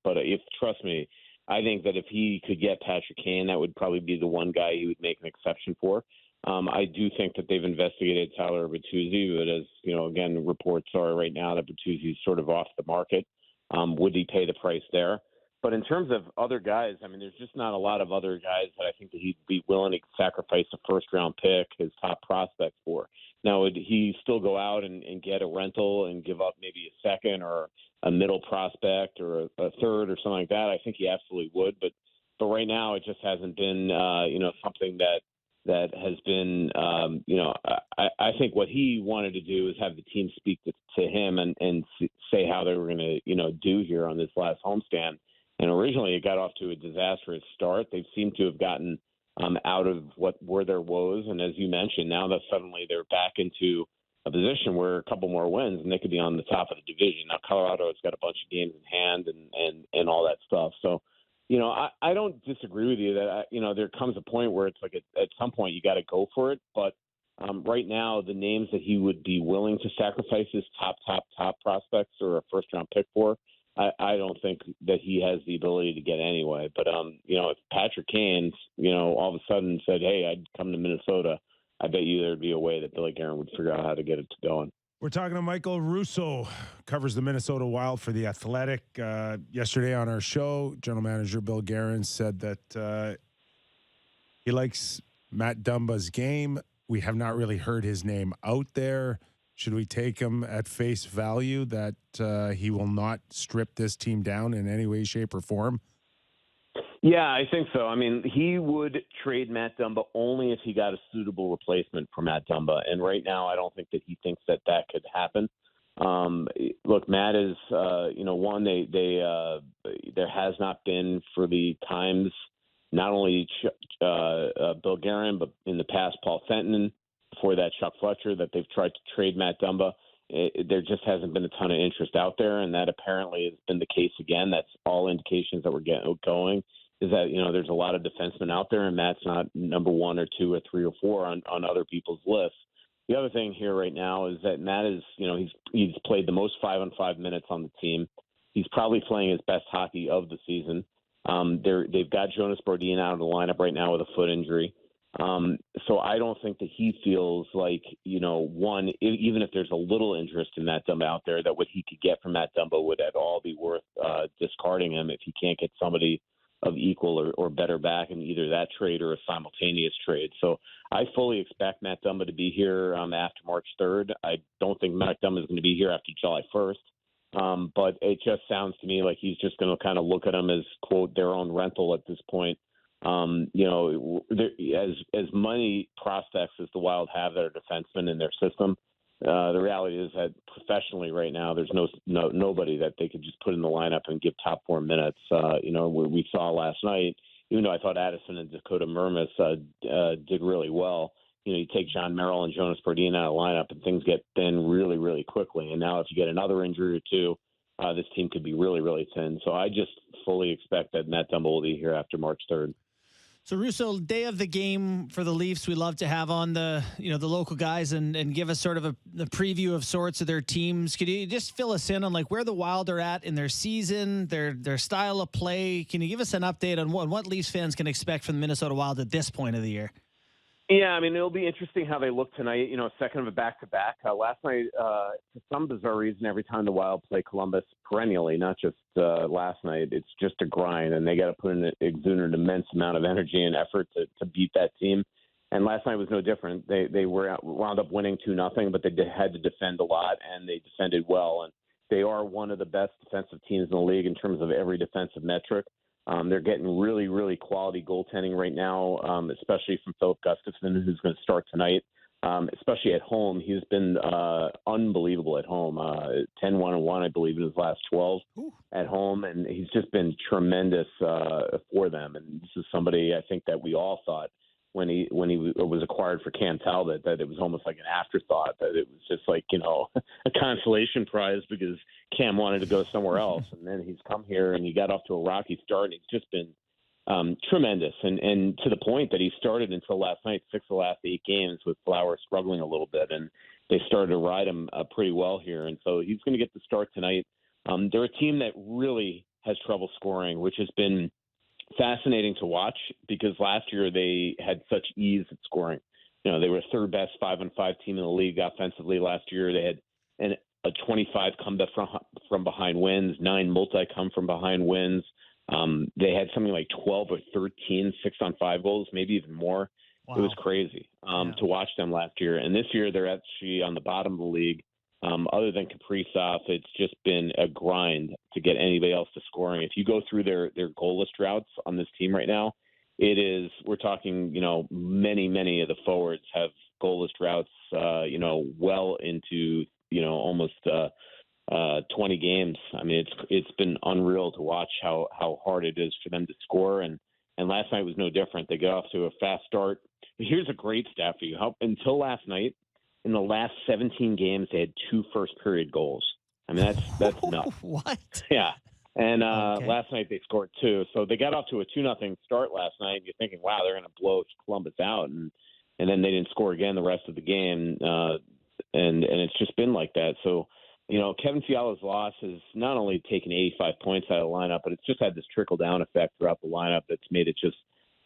[SPEAKER 6] But trust me, I think that if he could get Patrick Kane, that would probably be the one guy he would make an exception for. I do think that they've investigated Tyler Bertuzzi, but as again, reports are right now that Bertuzzi's sort of off the market. Would he pay the price there? But in terms of other guys, I mean, there's just not a lot of other guys that I think that he'd be willing to sacrifice a first-round pick, his top prospect, for. Now, would he still go out and get a rental and give up maybe a second or a middle prospect or a third or something like that? I think he absolutely would. But right now, it just hasn't been, something that has been, I think what he wanted to do is have the team speak to him and say how they were going to, do here on this last homestand. And originally, it got off to a disastrous start. They seem to have gotten out of what were their woes. And as you mentioned, now that suddenly they're back into a position where a couple more wins and they could be on the top of the division. Now Colorado has got a bunch of games in hand and all that stuff. So, I don't disagree with you that, there comes a point where it's like at some point you got to go for it. But right now, the names that he would be willing to sacrifice his top prospects or a first-round pick for, I don't think that he has the ability to get anyway. But, if Patrick Kane, all of a sudden said, hey, I'd come to Minnesota, I bet you there'd be a way that Billy Guerin would figure out how to get it going.
[SPEAKER 2] We're talking to Michael Russo, covers the Minnesota Wild for The Athletic. Yesterday on our show, General Manager Bill Guerin said that he likes Matt Dumba's game. We have not really heard his name out there. Should we take him at face value that he will not strip this team down in any way, shape, or form?
[SPEAKER 6] Yeah, I think so. I mean, he would trade Matt Dumba only if he got a suitable replacement for Matt Dumba. And right now, I don't think that he thinks that could happen. Look, Matt is, one, there has not been for the times, not only Bill Guerin, but in the past, Paul Fenton, before that, Chuck Fletcher, that they've tried to trade Matt Dumba. There just hasn't been a ton of interest out there, and that apparently has been the case again. That's all indications that we're getting going. Is that, there's a lot of defensemen out there, and Matt's not number 1 or 2 or 3 or 4 on other people's lists. The other thing here right now is that Matt is, he's played the most 5-on-5 minutes on the team. He's probably playing his best hockey of the season. They've got Jonas Brodin out of the lineup right now with a foot injury. So I don't think that he feels like, one, even if there's a little interest in Matt Dumba out there, that what he could get from Matt Dumba would at all be worth discarding him if he can't get somebody of equal or better back in either that trade or a simultaneous trade. So I fully expect Matt Dumba to be here after March 3rd. I don't think Matt Dumba is going to be here after July 1st. But it just sounds to me like he's just going to kind of look at them as, quote, their own rental at this point. As many prospects as the Wild have that are defensemen in their system, the reality is that professionally right now, there's nobody that they could just put in the lineup and give top 4 minutes. We saw last night, even though I thought Addison and Dakota Mermis did really well, you take John Merrill and Jonas Brodin out of the lineup and things get thin really, really quickly. And now if you get another injury or two, this team could be really, really thin. So I just fully expect that Matt Dumba will be here after March 3rd.
[SPEAKER 4] So Russo, day of the game for the Leafs, we love to have on the local guys and give us sort of a preview of sorts of their teams. Could you just fill us in on like where the Wild are at in their season, their style of play? Can you give us an update on what Leafs fans can expect from the Minnesota Wild at this point of the year?
[SPEAKER 6] Yeah, I mean, it'll be interesting how they look tonight, second of a back-to-back. Last night, for some bizarre reason, every time the Wild play Columbus perennially, not just last night, it's just a grind, and they got to exude an immense amount of energy and effort to beat that team. And last night was no different. They wound up winning 2-0, but they had to defend a lot, and they defended well. And they are one of the best defensive teams in the league in terms of every defensive metric. They're getting really, really quality goaltending right now, especially from Philip Gustafson, who's going to start tonight. Especially at home, he's been unbelievable at home. 10-1-1, I believe, in his last 12 at home, and he's just been tremendous for them. And this is somebody I think that we all thought when he was acquired for Cam Talbot that it was almost like an afterthought, that it was just like, a consolation prize because Cam wanted to go somewhere else. And then he's come here and he got off to a rocky start, and he's just been tremendous. And to the point that he started until last night, 6 of the last 8 games with Flowers struggling a little bit, and they started to ride him pretty well here. And so he's going to get the start tonight. They're a team that really has trouble scoring, which has been fascinating to watch because last year they had such ease at scoring. They were third best 5-on-5 team in the league offensively last year. They had a 25 comeback from behind wins, 9 multi come from behind wins. They had something like 12 or 13 6-on-5 goals, maybe even more. Wow. It was crazy to watch them last year. And this year they're actually on the bottom of the league. Other than Kaprizov, it's just been a grind to get anybody else to scoring. If you go through their goalless droughts on this team right now, we're talking, many of the forwards have goalless droughts, well into, almost 20 games. I mean, it's been unreal to watch how hard it is for them to score. And and last night was no different. They got off to a fast start. Here's a great stat for you. Until last night, in the last 17 games, they had 2 first-period goals. I mean, that's nuts.
[SPEAKER 4] What?
[SPEAKER 6] Yeah. And
[SPEAKER 4] Okay.
[SPEAKER 6] last night they scored 2. So they got off to a 2-0 start last night. And you're thinking, wow, they're going to blow Columbus out. And then they didn't score again the rest of the game. And it's just been like that. So, Kevin Fiala's loss has not only taken 85 points out of the lineup, but it's just had this trickle-down effect throughout the lineup that's made it just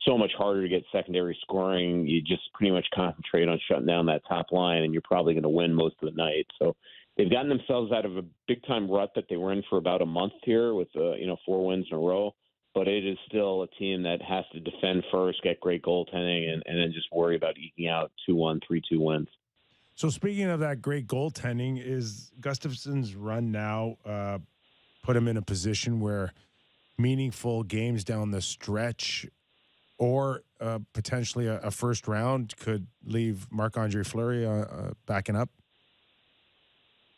[SPEAKER 6] so much harder to get secondary scoring. You just pretty much concentrate on shutting down that top line, and you're probably going to win most of the night. So they've gotten themselves out of a big-time rut that they were in for about a month here with 4 wins in a row. But it is still a team that has to defend first, get great goaltending, and then just worry about eking out 2-1, 3-2 wins.
[SPEAKER 2] So speaking of that great goaltending, is Gustafsson's run now put him in a position where meaningful games down the stretch or potentially a first round could leave Marc-Andre Fleury backing up?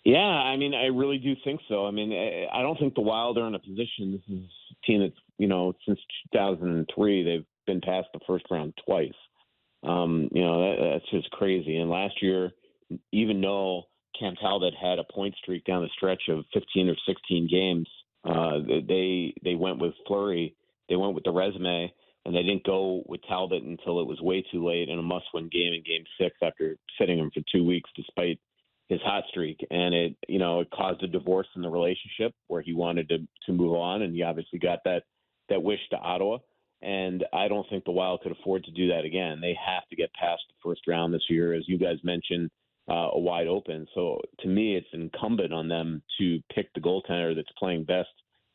[SPEAKER 6] Yeah, I mean, I really do think so. I mean, I don't think the Wild are in a position. This is a team that's, since 2003, they've been past the first round twice. That's just crazy. And last year, even though Cam Talbot had a point streak down the stretch of 15 or 16 games, they went with Fleury. They went with the resume, and they didn't go with Talbot until it was way too late in a must-win game in Game 6 after sitting him for 2 weeks despite his hot streak. And it caused a divorce in the relationship where he wanted to move on, and he obviously got that wish to Ottawa. And I don't think the Wild could afford to do that again. They have to get past the first round this year, as you guys mentioned, a wide open. So to me, it's incumbent on them to pick the goaltender that's playing best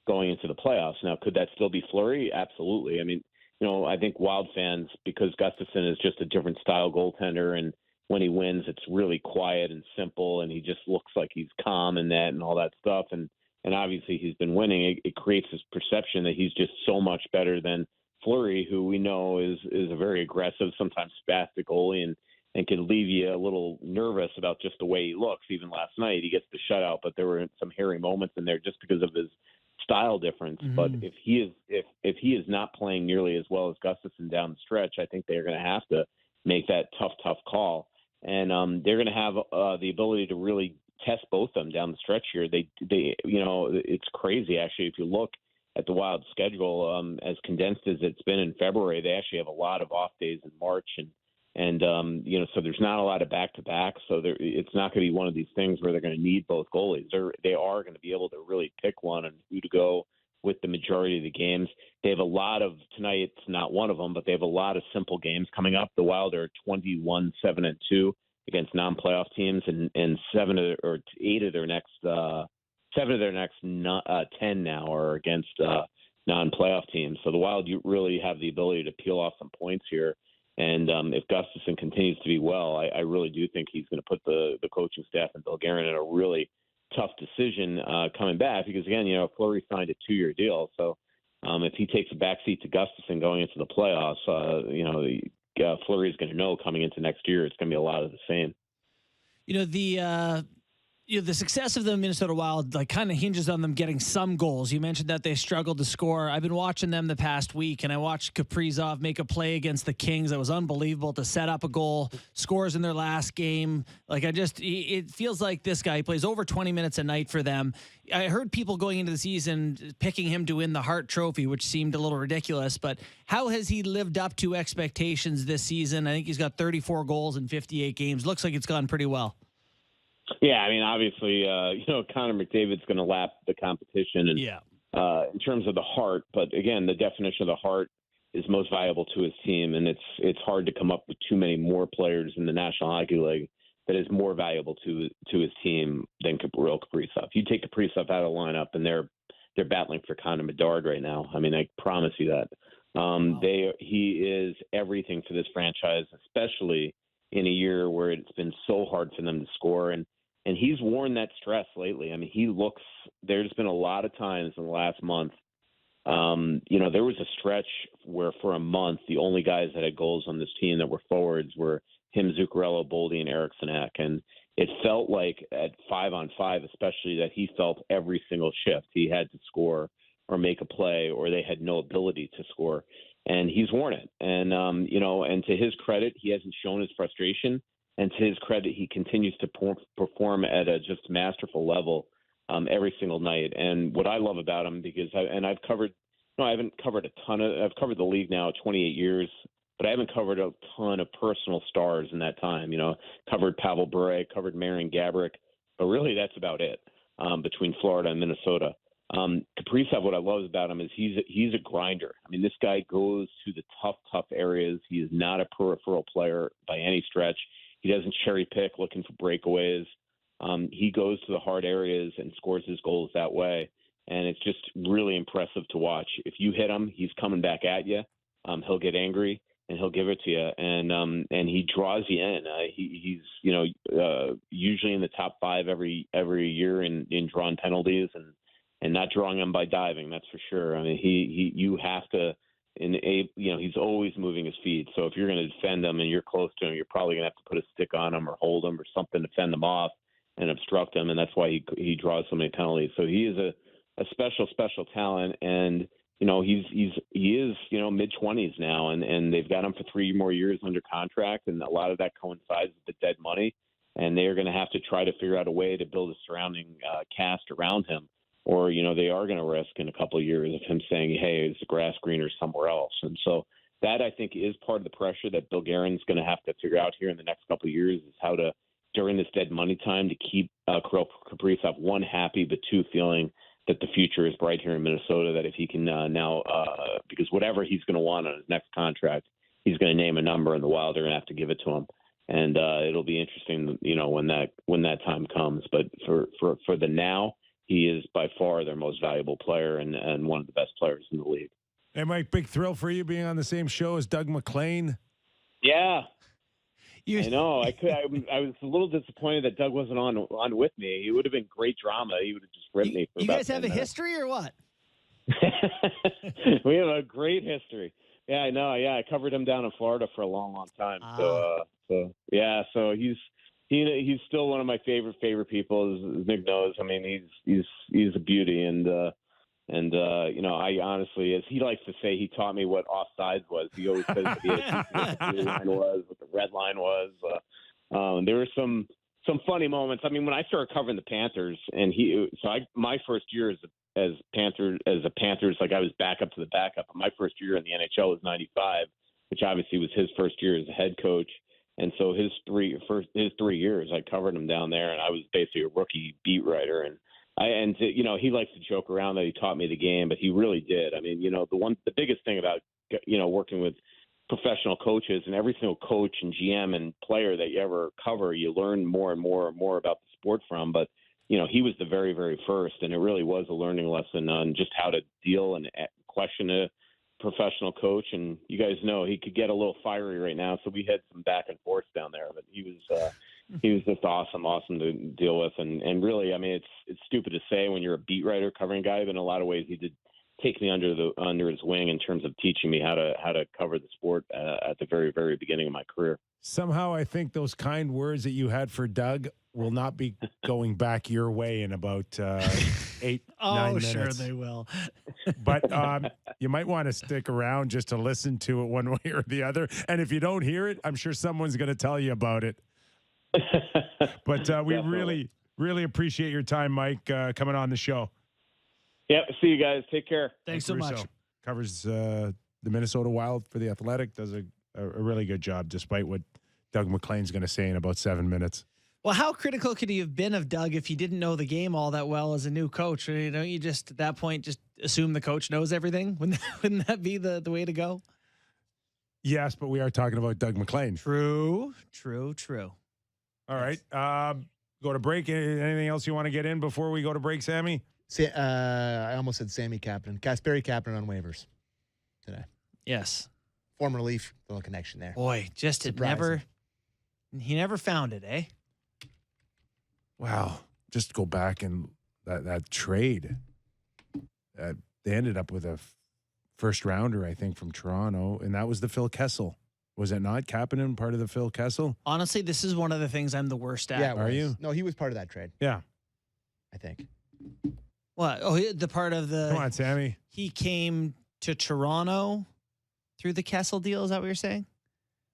[SPEAKER 6] going into the playoffs. Now, could that still be Fleury? Absolutely. I mean, I think Wild fans, because Gustafsson is just a different style goaltender, and when he wins, it's really quiet and simple, and he just looks like he's calm in that and all that stuff. And obviously he's been winning. It creates this perception that he's just so much better than Fleury, who we know is a very aggressive, sometimes spastic goalie, and can leave you a little nervous about just the way he looks. Even last night, he gets the shutout, but there were some hairy moments in there just because of his style difference. Mm-hmm. But if he is not playing nearly as well as Gustafsson down the stretch, I think they're going to have to make that tough call. And they're going to have the ability to really test both of them down the stretch here. They it's crazy actually. If you look at the Wild schedule, as condensed as it's been in February, they actually have a lot of off days in March, and so there's not a lot of back-to-back. So it's not going to be one of these things where they're going to need both goalies. They are going to be able to really pick one and who to go with the majority of the games. They have a lot of, tonight it's not one of them, but they have a lot of simple games coming up. The Wild are 21-7-2 against non-playoff teams, and 7 or 8 of their next 7 of their next 10 now are against non-playoff teams. So the Wild, you really have the ability to peel off some points here. And if Gustafsson continues to be well, I really do think he's going to put the coaching staff and Bill Guerin in a really tough decision coming back, because again, Fleury signed a 2-year deal. So if he takes a backseat to Gustafsson going into the playoffs, Fleury is going to know coming into next year it's going to be a lot of the same.
[SPEAKER 4] The success of the Minnesota Wild kind of hinges on them getting some goals. You mentioned that they struggled to score. I've been watching them the past week, and I watched Kaprizov make a play against the Kings that was unbelievable to set up a goal, scores in their last game. It feels like this guy plays over 20 minutes a night for them. I heard people going into the season picking him to win the Hart Trophy, which seemed a little ridiculous, but how has he lived up to expectations this season? I think he's got 34 goals in 58 games. Looks like it's gone pretty well.
[SPEAKER 6] Yeah, I mean, obviously, Connor McDavid's going to lap the competition in terms of the Hart. But again, the definition of the Hart is most valuable to his team, and it's hard to come up with too many more players in the National Hockey League that is more valuable to his team than Kaprizov. You take Kaprizov out of the lineup, and they're battling for Connor Bedard right now. I mean, I promise you that. He is everything for this franchise, especially in a year where it's been so hard for them to score. And he's worn that stress lately. I mean, there's been a lot of times in the last month, there was a stretch where for a month, the only guys that had goals on this team that were forwards were him, Zuccarello, Boldy, and Eriksson Ek. And it felt like at 5-on-5, especially, that he felt every single shift he had to score or make a play, or they had no ability to score. and he's worn it. And and to his credit, he hasn't shown his frustration. And to his credit, he continues to perform at a just masterful level every single night. And what I love about him, because I've covered, I haven't covered a ton of, I've covered the league now 28 years, but I haven't covered a ton of personal stars in that time. Covered Pavel Bure, covered Marian Gaborik, but really that's about it between Florida and Minnesota. Kaprizov, what I love about him is he's a grinder. I mean, this guy goes to the tough areas. He is not a peripheral player by any stretch. He doesn't cherry pick looking for breakaways. He goes to the hard areas and scores his goals that way. And it's just really impressive to watch. If you hit him, he's coming back at you. He'll get angry and he'll give it to you. And he draws you in. He's usually in the top 5 every year in drawn penalties and not drawing them by diving. That's for sure. I mean, you have to. He's always moving his feet. So if you're going to defend him and you're close to him, you're probably going to have to put a stick on him or hold him or something to fend him off and obstruct him. And that's why he draws so many penalties. So he is a special talent. And, he is mid-20s now and they've got him for 3 more years under contract. And a lot of that coincides with the dead money. And they're going to have to try to figure out a way to build a surrounding cast around him. Or, they are going to risk in a couple of years of him saying, hey, is the grass greener somewhere else? And so that, I think, is part of the pressure that Bill Guerin's going to have to figure out here in the next couple of years is how to, during this dead money time, to keep Kaprizov, 1, happy, but 2, feeling that the future is bright here in Minnesota, that if he can because whatever he's going to want on his next contract, he's going to name a number and the Wild are going to have to give it to him. And it'll be interesting, when that time comes. But for the now, he is by far their most valuable player and one of the best players in the league.
[SPEAKER 2] Hey, Mike, big thrill for you being on the same show as Doug MacLean.
[SPEAKER 6] Yeah, I know. I was a little disappointed that Doug wasn't on with me. He would have been great drama. He would have just ripped me.
[SPEAKER 4] You guys have a history or what?
[SPEAKER 6] We have a great history. Yeah, I know. Yeah, I covered him down in Florida for a long time. So he's still one of my favorite people, as Nick knows. I mean, he's a beauty, and I honestly, as he likes to say, he taught me what offsides was. He always says what the blue line was, what the red line was. There were some funny moments. I mean, when I started covering the Panthers, my first year as a Panthers, like I was backup to the backup. My first year in the NHL was '95, which obviously was his first year as a head coach. And so his 3 years, I covered him down there, and I was basically a rookie beat writer. And he likes to joke around that he taught me the game, but he really did. I mean, the biggest thing about working with professional coaches, and every single coach and GM and player that you ever cover, you learn more and more and more about the sport from. But he was the very, very first, and it really was a learning lesson on just how to deal and question a professional coach. And you guys know he could get a little fiery right now, so we had some back and forth down there, but he was just awesome to deal with. And really, I mean, it's stupid to say when you're a beat writer covering a guy, but in a lot of ways he did take me under his wing in terms of teaching me how to cover the sport at the very, very beginning of my career.
[SPEAKER 2] Somehow I think those kind words that you had for Doug will not be going back your way in about 8-9 minutes.
[SPEAKER 4] Oh, sure they will.
[SPEAKER 2] But you might want to stick around just to listen to it one way or the other. And if you don't hear it, I'm sure someone's going to tell you about it. But we really, really appreciate your time, Mike, coming on the show.
[SPEAKER 6] Yep. See you guys. Take care.
[SPEAKER 4] Thanks so much.
[SPEAKER 2] Covers the Minnesota Wild for The Athletic. Does a really good job, despite what Doug MacLean's going to say in about 7 minutes.
[SPEAKER 4] Well, how critical could he have been of Doug if he didn't know the game all that well as a new coach? Don't you just at that point just assume the coach knows everything? Wouldn't that be the way to go?
[SPEAKER 2] Yes, but we are talking about Doug MacLean.
[SPEAKER 4] True.
[SPEAKER 2] All right. Go to break. Anything else you want to get in before we go to break, Sammy?
[SPEAKER 3] I almost said Sammy Kapanen. Kasperi Kapanen on waivers today.
[SPEAKER 4] Yes.
[SPEAKER 3] Former Leaf, little connection there.
[SPEAKER 4] Boy, just he never found it, eh?
[SPEAKER 2] Wow. Just go back and that trade. They ended up with a first rounder, I think, from Toronto, and that was the Phil Kessel. Was it not Kapanen part of the Phil Kessel?
[SPEAKER 4] Honestly, this is one of the things I'm the worst at.
[SPEAKER 3] Yeah,
[SPEAKER 2] are you?
[SPEAKER 3] No, he was part of that trade.
[SPEAKER 2] Yeah.
[SPEAKER 3] I think.
[SPEAKER 4] What? Oh, the part of the.
[SPEAKER 2] Come on, Sammy.
[SPEAKER 4] He came to Toronto through the Kessel deal? Is that what you're saying?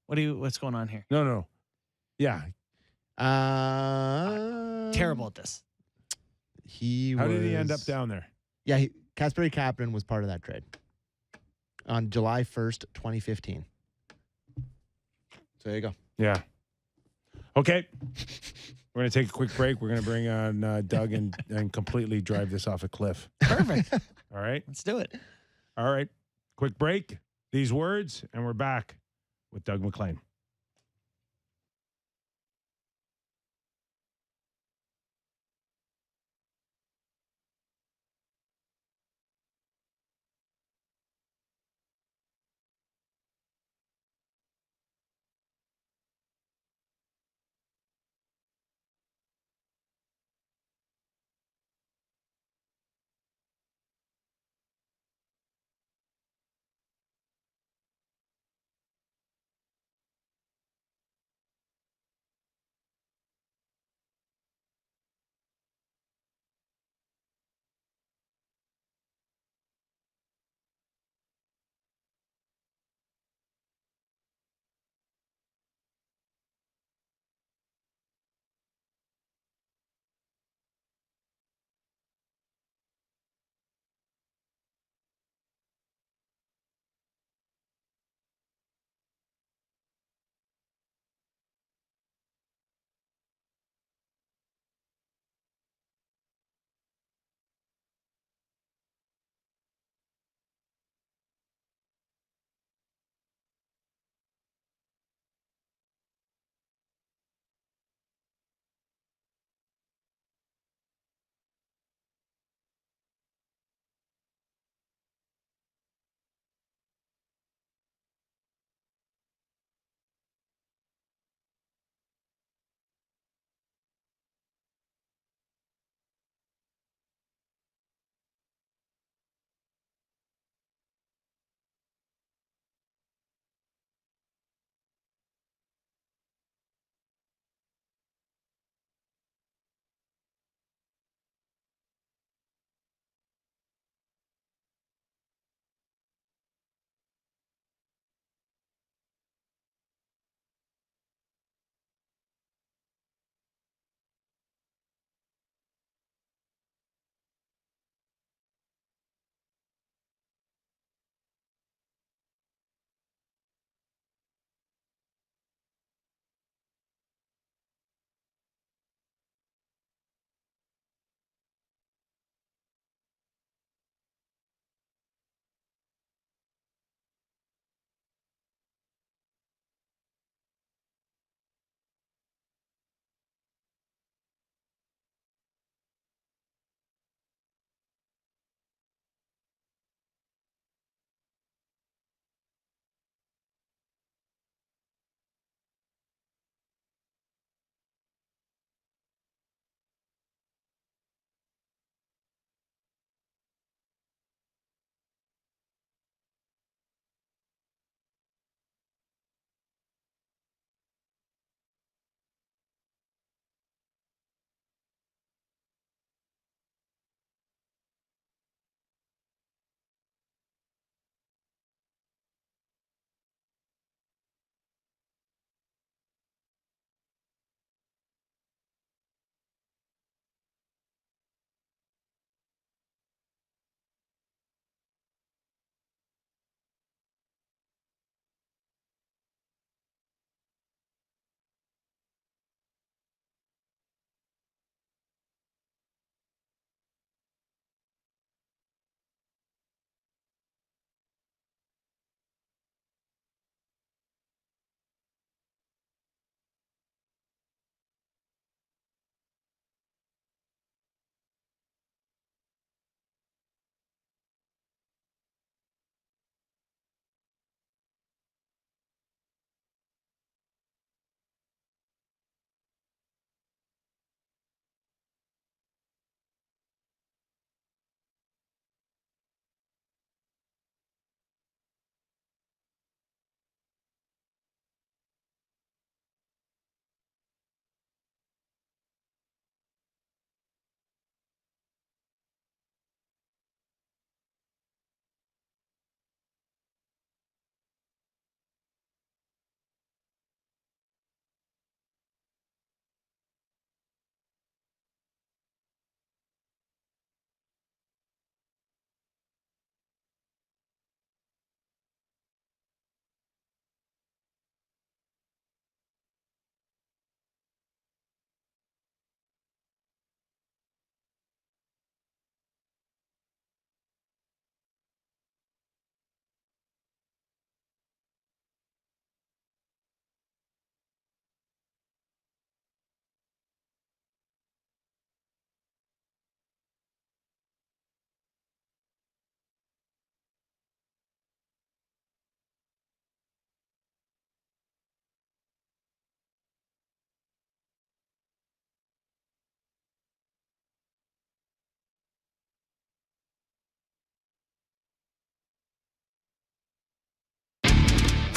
[SPEAKER 4] What's going on here?
[SPEAKER 2] No. Yeah.
[SPEAKER 4] Terrible at this.
[SPEAKER 2] How did he end up down there?
[SPEAKER 3] Yeah, Kasperi Kapanen was part of that trade on July 1st, 2015. So there you go.
[SPEAKER 2] Yeah. Okay. We're going to take a quick break. We're going to bring on Doug and completely drive this off a cliff.
[SPEAKER 4] Perfect.
[SPEAKER 2] All right.
[SPEAKER 4] Let's do it.
[SPEAKER 2] All right. Quick break. These words, and we're back with Doug McLean.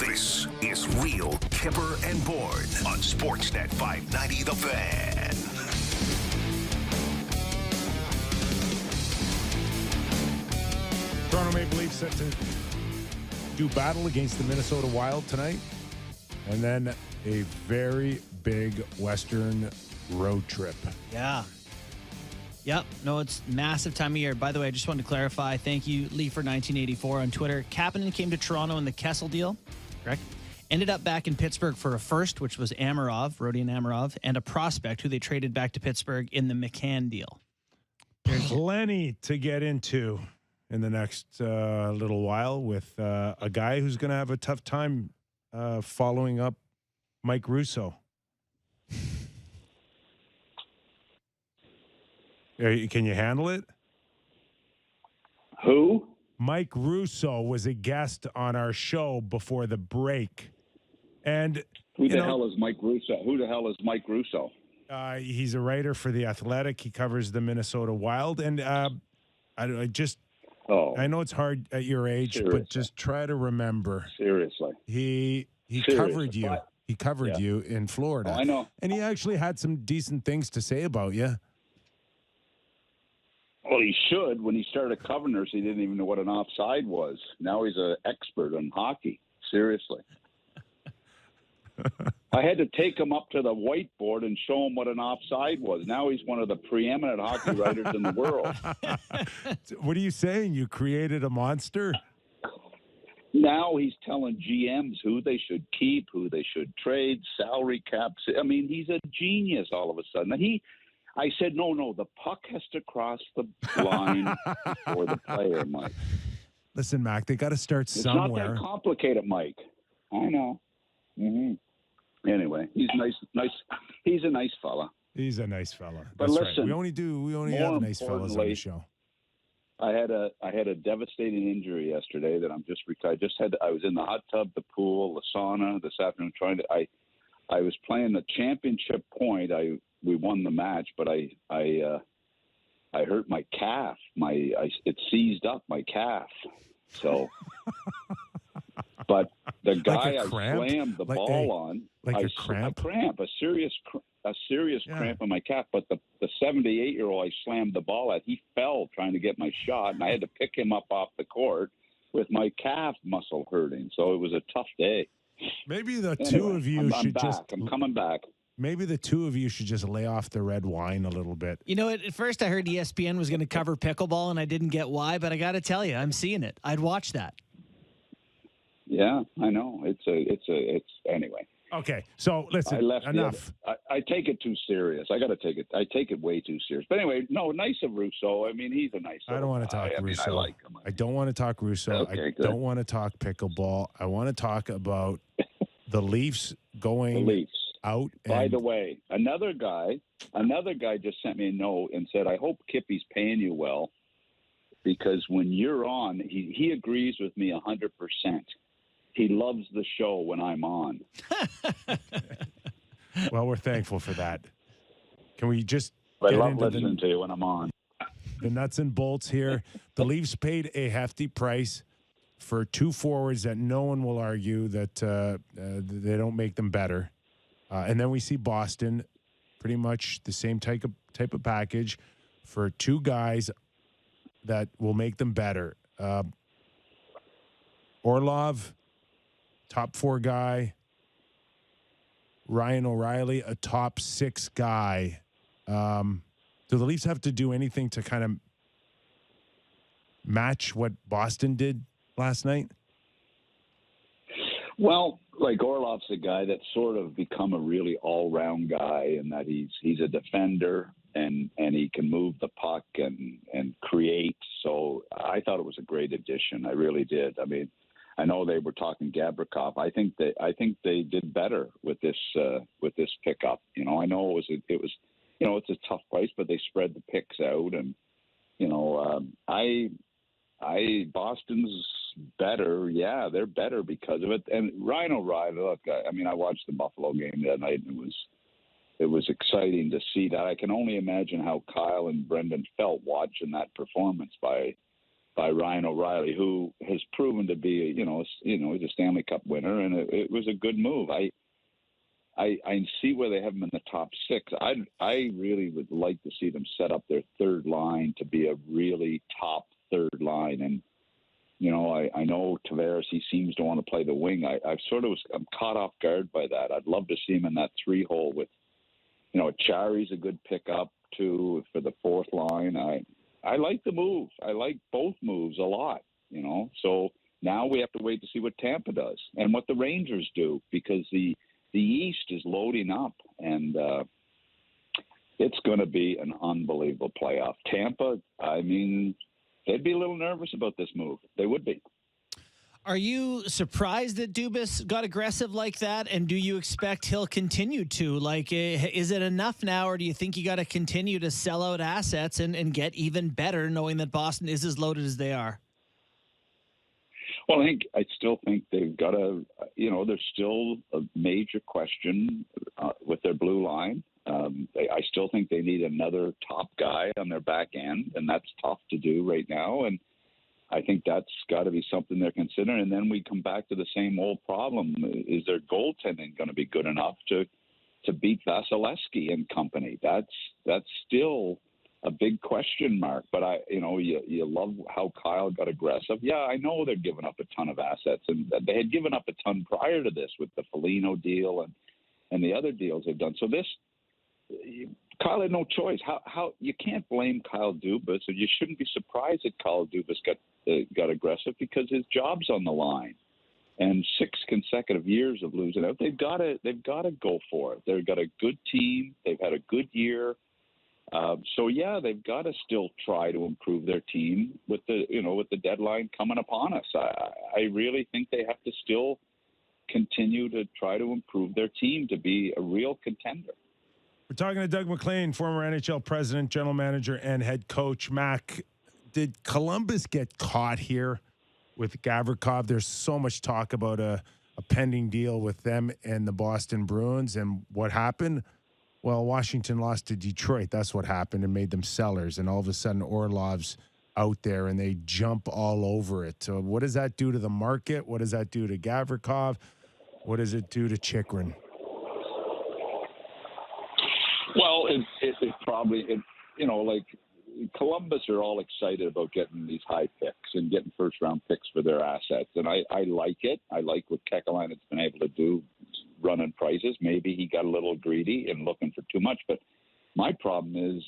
[SPEAKER 1] This is Real Kyper and Bourne on Sportsnet 590 The Fan.
[SPEAKER 2] Toronto Maple Leafs set to do battle against the Minnesota Wild tonight. And then a very big Western road trip.
[SPEAKER 4] Yeah. Yep. No, it's massive time of year. By the way, I just wanted to clarify. Thank you, Leafer1984 on Twitter. Kapanen came to Toronto in the Kessel deal, correct? Ended up back in Pittsburgh for a first, which was Rodion Amarov, and a prospect who they traded back to Pittsburgh in the McCann deal.
[SPEAKER 2] Plenty to get into in the next little while with a guy who's going to have a tough time following up Mike Russo. Can you handle it?
[SPEAKER 7] Who?
[SPEAKER 2] Mike Russo was a guest on our show before the break. And
[SPEAKER 7] Who the hell is Mike Russo?
[SPEAKER 2] He's a writer for The Athletic. He covers the Minnesota Wild. And I know it's hard at your age,
[SPEAKER 7] Seriously.
[SPEAKER 2] but just try to remember.
[SPEAKER 7] Seriously.
[SPEAKER 2] He
[SPEAKER 7] Seriously.
[SPEAKER 2] covered you. He covered you in Florida.
[SPEAKER 7] Oh, I know.
[SPEAKER 2] And he actually had some decent things to say about you.
[SPEAKER 7] Well, he should. When he started covering us, he didn't even know what an offside was. Now he's an expert on hockey. Seriously. I had to take him up to the whiteboard and show him what an offside was. Now he's one of the preeminent hockey writers in the world.
[SPEAKER 2] What are you saying? You created a monster?
[SPEAKER 7] Now he's telling GMs who they should keep, who they should trade, salary caps. I mean, he's a genius all of a sudden. I said, no, the puck has to cross the line for the player, Mike.
[SPEAKER 2] Listen, Mac, they got to start somewhere.
[SPEAKER 7] It's not that complicated, Mike. I know. Mm-hmm. Anyway, he's nice. He's a nice fella.
[SPEAKER 2] He's a nice fella.
[SPEAKER 7] But
[SPEAKER 2] That's
[SPEAKER 7] listen,
[SPEAKER 2] right. We only have nice fellas on the show.
[SPEAKER 7] I had a devastating injury yesterday that I was in the hot tub, the pool, the sauna this afternoon I was playing the championship point. We won the match, but I hurt my calf. It seized up my calf. So, but the guy I slammed the ball on,
[SPEAKER 2] a cramp,
[SPEAKER 7] a serious cramp in my calf. But the 78-year-old I slammed the ball at, he fell trying to get my shot, and I had to pick him up off the court with my calf muscle hurting. So it was a tough day.
[SPEAKER 2] Maybe two of you should
[SPEAKER 7] I'm coming back.
[SPEAKER 2] Maybe the two of you should just lay off the red wine a little bit.
[SPEAKER 4] You know, at first I heard ESPN was going to cover pickleball, and I didn't get why, but I got to tell you, I'm seeing it. I'd watch that.
[SPEAKER 7] Yeah, I know. It's anyway.
[SPEAKER 2] Okay, so listen, enough.
[SPEAKER 7] I take it too serious. I take it way too serious. But anyway, no, nice of Russo. I mean, he's a nice guy.
[SPEAKER 2] I don't want to talk Russo.
[SPEAKER 7] I like him.
[SPEAKER 2] I don't want to talk Russo.
[SPEAKER 7] Okay,
[SPEAKER 2] I
[SPEAKER 7] good.
[SPEAKER 2] don't want to talk pickleball. I want to talk about the Leafs going out.
[SPEAKER 7] By the way, another guy just sent me a note and said, I hope Kippy's paying you well, because when you're on, he agrees with me 100%. He loves the show when I'm on.
[SPEAKER 2] Well, we're thankful for that. Can we just
[SPEAKER 7] I
[SPEAKER 2] get
[SPEAKER 7] love
[SPEAKER 2] into
[SPEAKER 7] listening to you when I'm on.
[SPEAKER 2] the nuts and bolts here? The Leafs paid a hefty price for two forwards that no one will argue that they don't make them better. And then we see Boston, pretty much the same type of package for two guys that will make them better. Orlov, top 4 guy. Ryan O'Reilly, a top 6 guy. Do the Leafs have to do anything to kind of match what Boston did last night?
[SPEAKER 7] Well, like Orlov's a guy that's sort of become a really all-round guy, in that he's a defender and he can move the puck and create. So I thought it was a great addition. I really did. I mean, I know they were talking Gavrikov. I think they did better with this pickup. You know, I know it was it's a tough price, but they spread the picks out, and Boston's better. Yeah, they're better because of it. And Ryan O'Reilly, look, I mean, I watched the Buffalo game that night, and it was exciting to see that. I can only imagine how Kyle and Brendan felt watching that performance by Ryan O'Reilly, who has proven to be, he's a Stanley Cup winner, and it was a good move. I see where they have him in the top six. I really would like to see them set up their third line to be a really top third line. And, I know Tavares, he seems to want to play the wing. I'm caught off guard by that. I'd love to see him in that 3-hole with, Chari's a good pickup too for the fourth line. I like the move. I like both moves a lot, So now we have to wait to see what Tampa does and what the Rangers do, because the East is loading up, and it's going to be an unbelievable playoff. Tampa, they'd be a little nervous about this move. They would be.
[SPEAKER 4] Are you surprised that Dubas got aggressive like that, and do you expect he'll continue to? Is it enough now, or do you think you got to continue to sell out assets and get even better, knowing that Boston is as loaded as they are?
[SPEAKER 7] Well, I still think they've got there's still a major question with their blue line. I still think they need another top guy on their back end, and that's tough to do right now. And I think that's got to be something they're considering. And then we come back to the same old problem. Is their goaltending going to be good enough to beat Vasilevsky and company? That's still a big question mark. But you love how Kyle got aggressive. Yeah, I know they're giving up a ton of assets, and they had given up a ton prior to this with the Foligno deal and the other deals they've done. So Kyle had no choice. How you can't blame Kyle Dubas, and you shouldn't be surprised that Kyle Dubas got aggressive, because his job's on the line. And 6 consecutive years of losing out, they've got to go for it. They've got a good team. They've had a good year. They've got to still try to improve their team with the deadline coming upon us. I really think they have to still continue to try to improve their team to be a real contender.
[SPEAKER 2] We're talking to Doug MacLean, former NHL president, general manager, and head coach. Mac, did Columbus get caught here with Gavrikov? There's so much talk about a pending deal with them and the Boston Bruins, and what happened? Well, Washington lost to Detroit. That's what happened, and made them sellers. And all of a sudden, Orlov's out there, and they jump all over it. So what does that do to the market? What does that do to Gavrikov? What does it do to Chychrun?
[SPEAKER 7] Well, it probably, Columbus are all excited about getting these high picks and getting first-round picks for their assets. And I like it. I like what Kekalainen's been able to do, running prices. Maybe he got a little greedy and looking for too much. But my problem is,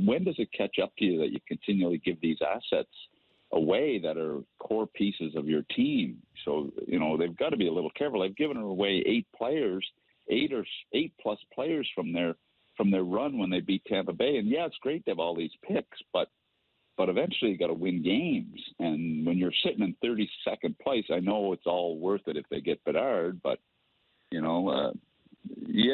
[SPEAKER 7] when does it catch up to you that you continually give these assets away that are core pieces of your team? So, they've got to be a little careful. They've given away 8 plus players from their run when they beat Tampa Bay. And yeah, it's great to have all these picks, but eventually you got to win games. And when you're sitting in 32nd place, I know it's all worth it if they get Bedard, but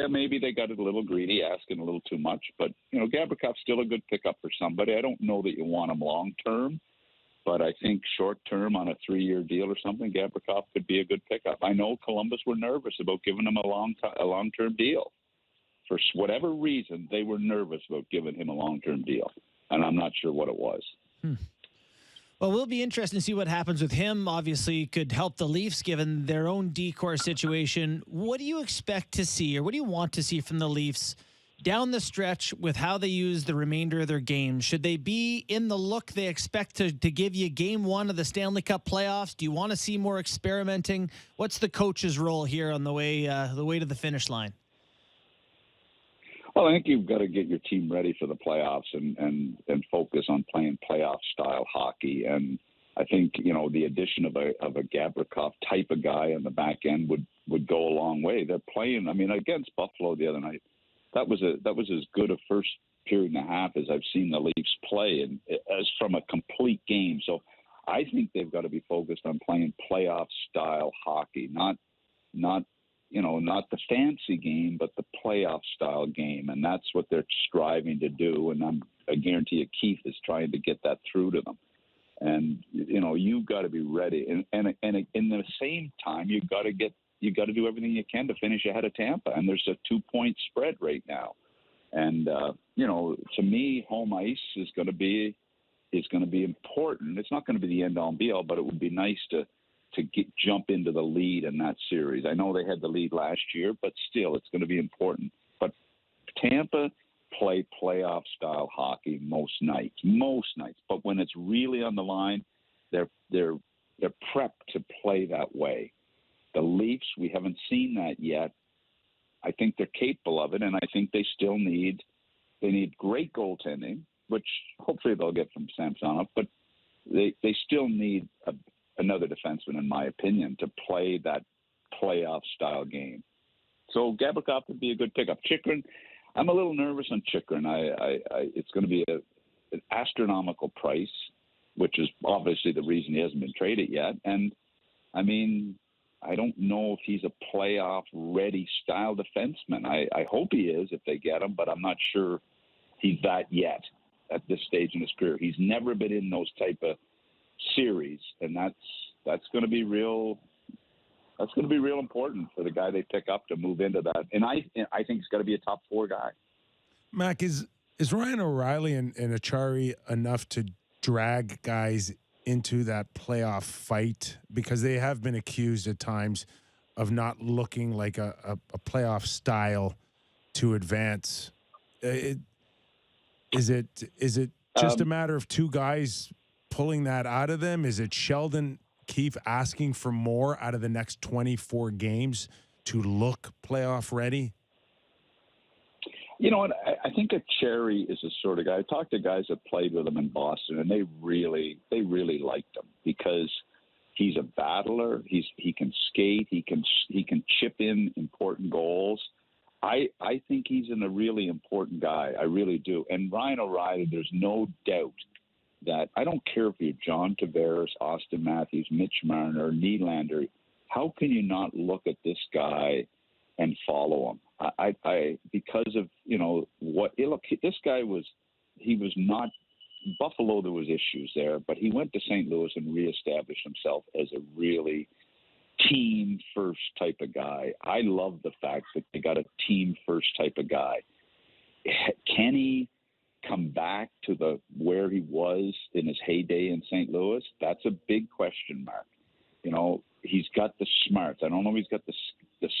[SPEAKER 7] maybe they got a little greedy, asking a little too much. But Gabrikov's still a good pickup for somebody. I don't know that you want him long term, but I think short term on a 3-year deal or something, Gavrikov could be a good pickup. I know Columbus were nervous about giving him a long-term deal. For whatever reason, they were nervous about giving him a long-term deal, and I'm not sure what it was.
[SPEAKER 4] Well, we'll be interested to see what happens with him. Obviously, could help the Leafs given their own decor situation. What do you expect to see, or what do you want to see from the Leafs down the stretch with how they use the remainder of their game? Should they be in the look they expect to give you game 1 of the Stanley Cup playoffs? Do you want to see more experimenting? What's the coach's role here on the way to the finish line?
[SPEAKER 7] Well, I think you've got to get your team ready for the playoffs and focus on playing playoff style hockey. And I think, the addition of a Gavrikov type of guy on the back end would go a long way. They're playing, against Buffalo the other night, that was as good a first period and a half as I've seen the Leafs play, and as from a complete game. So I think they've got to be focused on playing playoff style hockey, not the fancy game, but the playoff style game. And that's what they're striving to do. And I guarantee you Keith is trying to get that through to them. And, you've got to be ready. And in the same time, you got to do everything you can to finish ahead of Tampa. And there's a 2-point spread right now. And, to me, home ice is going to be is going to be important. It's not going to be the end-all and be-all, but it would be nice to jump into the lead in that series. I know they had the lead last year, but still, it's going to be important. But Tampa play playoff-style hockey most nights. But when it's really on the line, they're prepped to play that way. The Leafs, we haven't seen that yet. I think they're capable of it, and I think they still need great goaltending, which hopefully they'll get from Samsonov, but they still need another defenseman, in my opinion, to play that playoff-style game. So Gavrikov would be a good pickup. Chychrun, I'm a little nervous on Chychrun. It's going to be an astronomical price, which is obviously the reason he hasn't been traded yet. And, I mean, I don't know if he's a playoff-ready style defenseman. I hope he is if they get him, but I'm not sure he's that yet at this stage in his career. He's never been in those type of series, and that's going to be real. That's going to be real important for the guy they pick up to move into that. And I think he's got to be a top 4 guy.
[SPEAKER 2] Mac, is Ryan O'Reilly and Achari enough to drag guys into that playoff fight? Because they have been accused at times of not looking like a playoff style to advance. Is it just a matter of 2 guys pulling that out of them? Is it Sheldon Keefe asking for more out of the next 24 games to look playoff ready?
[SPEAKER 7] You know what? I think a Cherry is the sort of guy. I talked to guys that played with him in Boston, and they really liked him because he's a battler. He can skate. He can chip in important goals. I think he's a really important guy. I really do. And Ryan O'Reilly, there's no doubt that I don't care if you're John Tavares, Austin Matthews, Mitch Marner, Nylander. How can you not look at this guy and follow him? I because of this guy was not Buffalo. There was issues there, but he went to St. Louis and reestablished himself as a really team first type of guy. I love the fact that they got a team first type of guy. Can he come back to where he was in his heyday in St. Louis? That's a big question mark. You know, he's got the smarts. I don't know if he's got the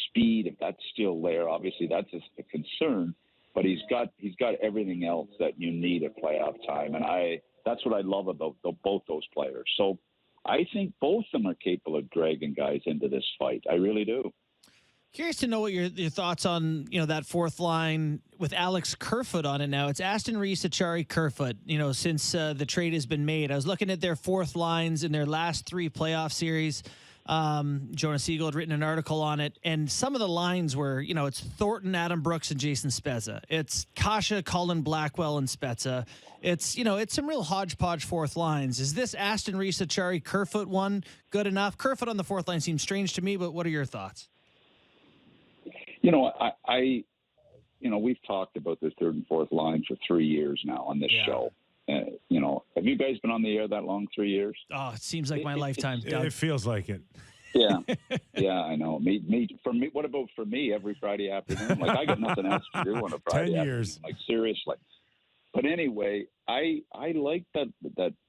[SPEAKER 7] speed, if that's still there. Obviously, that's a concern. But he's got everything else that you need at playoff time, and that's what I love about both those players. So I think both of them are capable of dragging guys into this fight. I really do.
[SPEAKER 4] Curious to know what your thoughts on, that 4th line with Alex Kerfoot on it now. It's Aston Reese, Achari, Kerfoot, since the trade has been made. I was looking at their 4th lines in their last 3 playoff series. Jonas Siegel had written an article on it, and some of the lines were, it's Thornton, Adam Brooks, and Jason Spezza. It's Kasha, Colin Blackwell, and Spezza. It's some real hodgepodge 4th lines. Is this Aston Reese, Achari, Kerfoot one good enough? Kerfoot on the 4th line seems strange to me, but what are your thoughts?
[SPEAKER 7] We've talked about this 3rd and 4th line for 3 years now on this show. Have you guys been on the air that long? 3 years?
[SPEAKER 4] Oh, it seems like my lifetime. Doug.
[SPEAKER 2] It feels like it.
[SPEAKER 7] Yeah, yeah, I know. Me. For me, what about for me? Every Friday afternoon, like I got nothing else to do on a Friday
[SPEAKER 2] 10 years.
[SPEAKER 7] afternoon. Like seriously. But anyway, I like that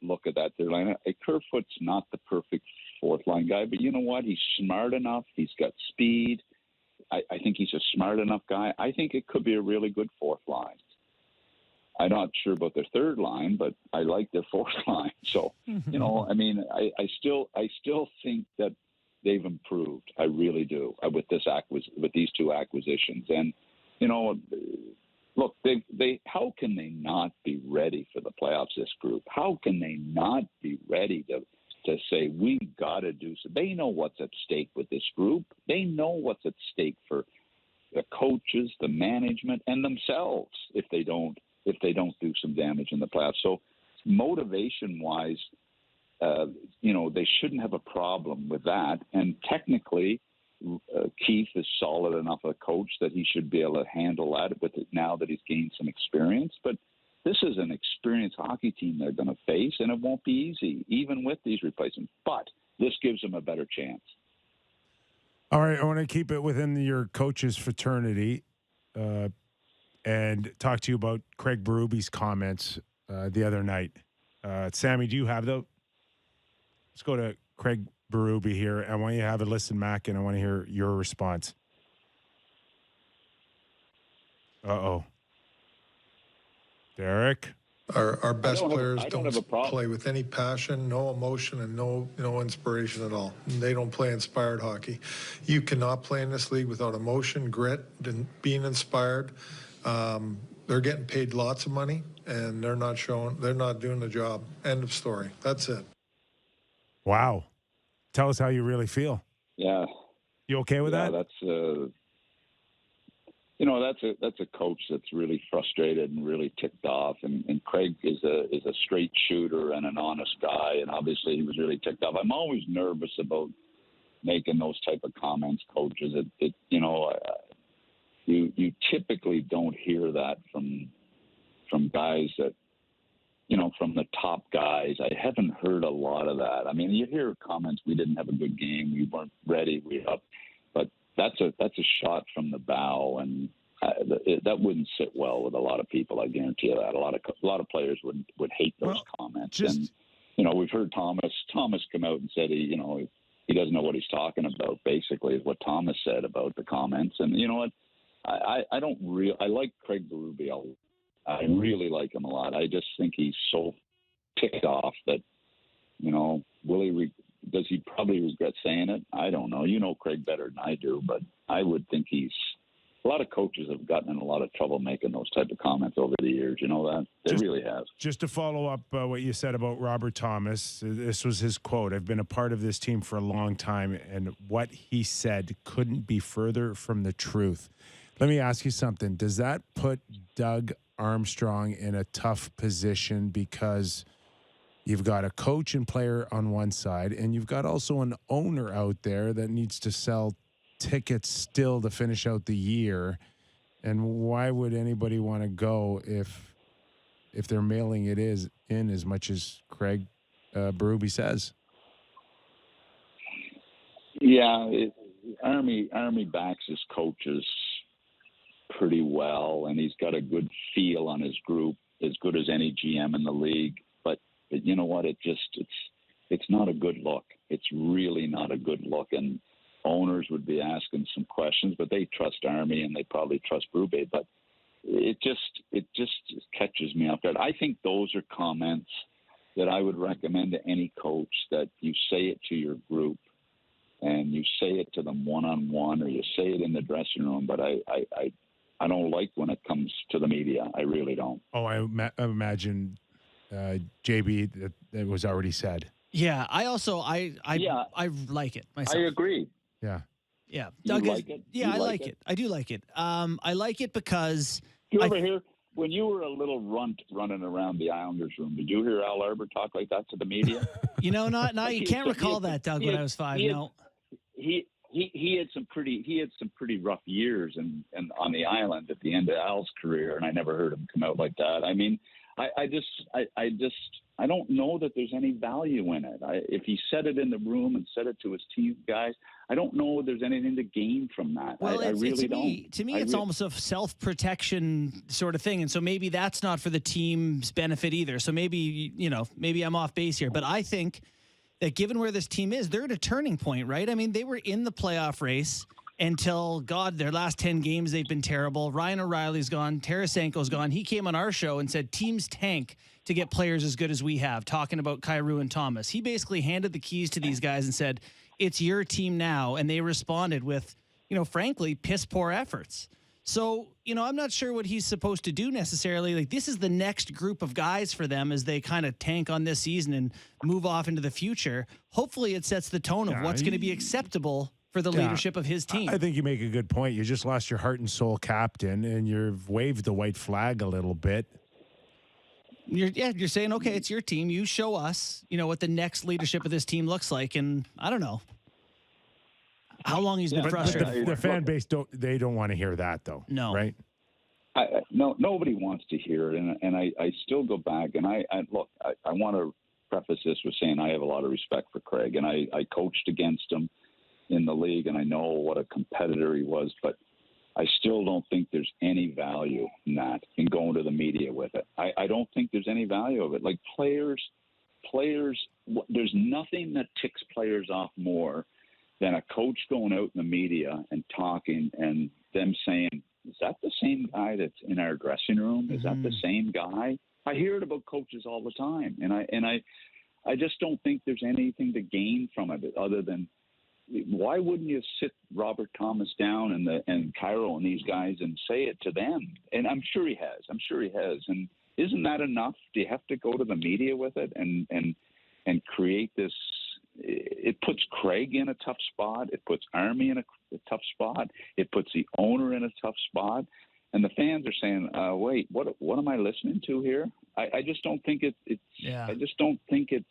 [SPEAKER 7] look at that 3rd line. Kerfoot's not the perfect 4th line guy, but you know what? He's smart enough. He's got speed. I think he's a smart enough guy. I think it could be a really good 4th line. I'm not sure about their 3rd line, but I like their 4th line. So, I still think that they've improved. I really do with these 2 acquisitions. And, look, they how can they not be ready for the playoffs, this group? How can they not be ready to say we got to do so? They know what's at stake with this group. They know what's at stake for the coaches, the management, and themselves if they don't do some damage in the playoffs. So motivation-wise, they shouldn't have a problem with that. And technically, Keefe is solid enough a coach that he should be able to handle that with it now that he's gained some experience. But this is an experienced hockey team they're going to face, and it won't be easy, even with these replacements. But this gives them a better chance.
[SPEAKER 2] All right, I want to keep it within your coaches' fraternity and talk to you about Craig Berube's comments the other night Sammy, do you have the? Let's go to Craig Berube here. I want you to have a listen, Mac, and I want to hear your response. Uh-oh. Derek?
[SPEAKER 8] Our best players
[SPEAKER 7] I don't have a problem.
[SPEAKER 8] play with any passion, no emotion, and no inspiration at all. They don't play inspired hockey. You cannot play in this league without emotion, grit, and being inspired. They're getting paid lots of money, and they're not doing the job. End of story. That's it.
[SPEAKER 2] Wow. Tell us how you really feel.
[SPEAKER 7] Yeah.
[SPEAKER 2] You okay with that?
[SPEAKER 7] That's that's a coach that's really frustrated and really ticked off. And Craig is a straight shooter and an honest guy, and obviously he was really ticked off. I'm always nervous about making those type of comments, coaches. You typically don't hear that from guys that, from the top guys. I haven't heard a lot of that. I mean, you hear comments, we didn't have a good game, we weren't ready, we up. But that's a shot from the bow, and that wouldn't sit well with a lot of people. I guarantee you that. A lot of players would hate those comments. And we've heard Thomas come out and said he doesn't know what he's talking about. Basically, is what Thomas said about the comments. And you know what? I like Craig Berube. I really like him a lot. I just think he's so ticked off that, does he probably regret saying it? I don't know. You know Craig better than I do, but I would think a lot of coaches have gotten in a lot of trouble making those type of comments over the years. You know that? They really have.
[SPEAKER 2] Just to follow up what you said about Robert Thomas, this was his quote. I've been a part of this team for a long time, and what he said couldn't be further from the truth. Let me ask you something. Does that put Doug Armstrong in a tough position, because you've got a coach and player on one side, and you've got also an owner out there that needs to sell tickets still to finish out the year? And why would anybody want to go if they're mailing it in as much as Craig Berube says?
[SPEAKER 7] Yeah, Army backs his coaches pretty well, and he's got a good feel on his group, as good as any GM in the league. But you know what? It's not a good look. It's really not a good look. And owners would be asking some questions, but they trust Army and they probably trust Berube. But it just catches me off guard. I think those are comments that I would recommend to any coach, that you say it to your group and you say it to them one-on-one, or you say it in the dressing room. But I don't like when it comes to the media. I really don't.
[SPEAKER 2] Oh, I imagine, JB, that was already said.
[SPEAKER 4] Yeah, I also I like it myself.
[SPEAKER 7] I agree.
[SPEAKER 2] Yeah.
[SPEAKER 4] Yeah,
[SPEAKER 7] Doug like it?
[SPEAKER 4] Yeah,
[SPEAKER 7] I
[SPEAKER 4] like it. I do like it. I like it because
[SPEAKER 7] you ever hear when you were a little runt running around the Islanders room? Did you hear Al Arbor talk like that to the media?
[SPEAKER 4] Not you can't recall that, Doug. When I was 5, no.
[SPEAKER 7] He had some pretty rough years and on the island at the end of Al's career, and I never heard him come out like that. I mean, I don't know that there's any value in it. If he said it in the room and said it to his team guys, I don't know if there's anything to gain from that.
[SPEAKER 4] Well,
[SPEAKER 7] I really don't.
[SPEAKER 4] To me, it's almost a self-protection sort of thing, and so maybe that's not for the team's benefit either. So maybe I'm off base here, but I think that given where this team is, they're at a turning point, right? I mean, they were in the playoff race until, their last 10 games, they've been terrible. Ryan O'Reilly's gone. Tarasenko's gone. He came on our show and said teams tank to get players as good as we have, talking about Kyrou and Thomas. He basically handed the keys to these guys and said, it's your team now. And they responded with, frankly, piss poor efforts. So, I'm not sure what he's supposed to do necessarily. Like, this is the next group of guys for them as they kind of tank on this season and move off into the future. Hopefully it sets the tone of what's going to be acceptable for the leadership of his team.
[SPEAKER 2] I think you make a good point. You just lost your heart and soul captain, and you've waved the white flag a little bit.
[SPEAKER 4] You're saying, okay, it's your team. You show us, what the next leadership of this team looks like. And I don't know how long he's been frustrated.
[SPEAKER 2] The fan base don't want to hear that, though.
[SPEAKER 4] No.
[SPEAKER 2] Right?
[SPEAKER 7] No, nobody wants to hear it. And I still go back, and I want to preface this with saying I have a lot of respect for Craig, and I coached against him in the league, and I know what a competitor he was. But I still don't think there's any value in that, in going to the media with it. I don't think there's any value of it. Like players, there's nothing that ticks players off more than a coach going out in the media and talking and them saying, is that the same guy that's in our dressing room? Is that the same guy? I hear it about coaches all the time. And I just don't think there's anything to gain from it other than, why wouldn't you sit Robert Thomas down and Cairo and these guys and say it to them? And I'm sure he has. And isn't that enough? Do you have to go to the media with it and create this? It puts Craig in a tough spot. It puts Army in a tough spot. It puts the owner in a tough spot. And the fans are saying, "Wait, what am I listening to here?" I just don't think it's. Yeah. I just don't think it's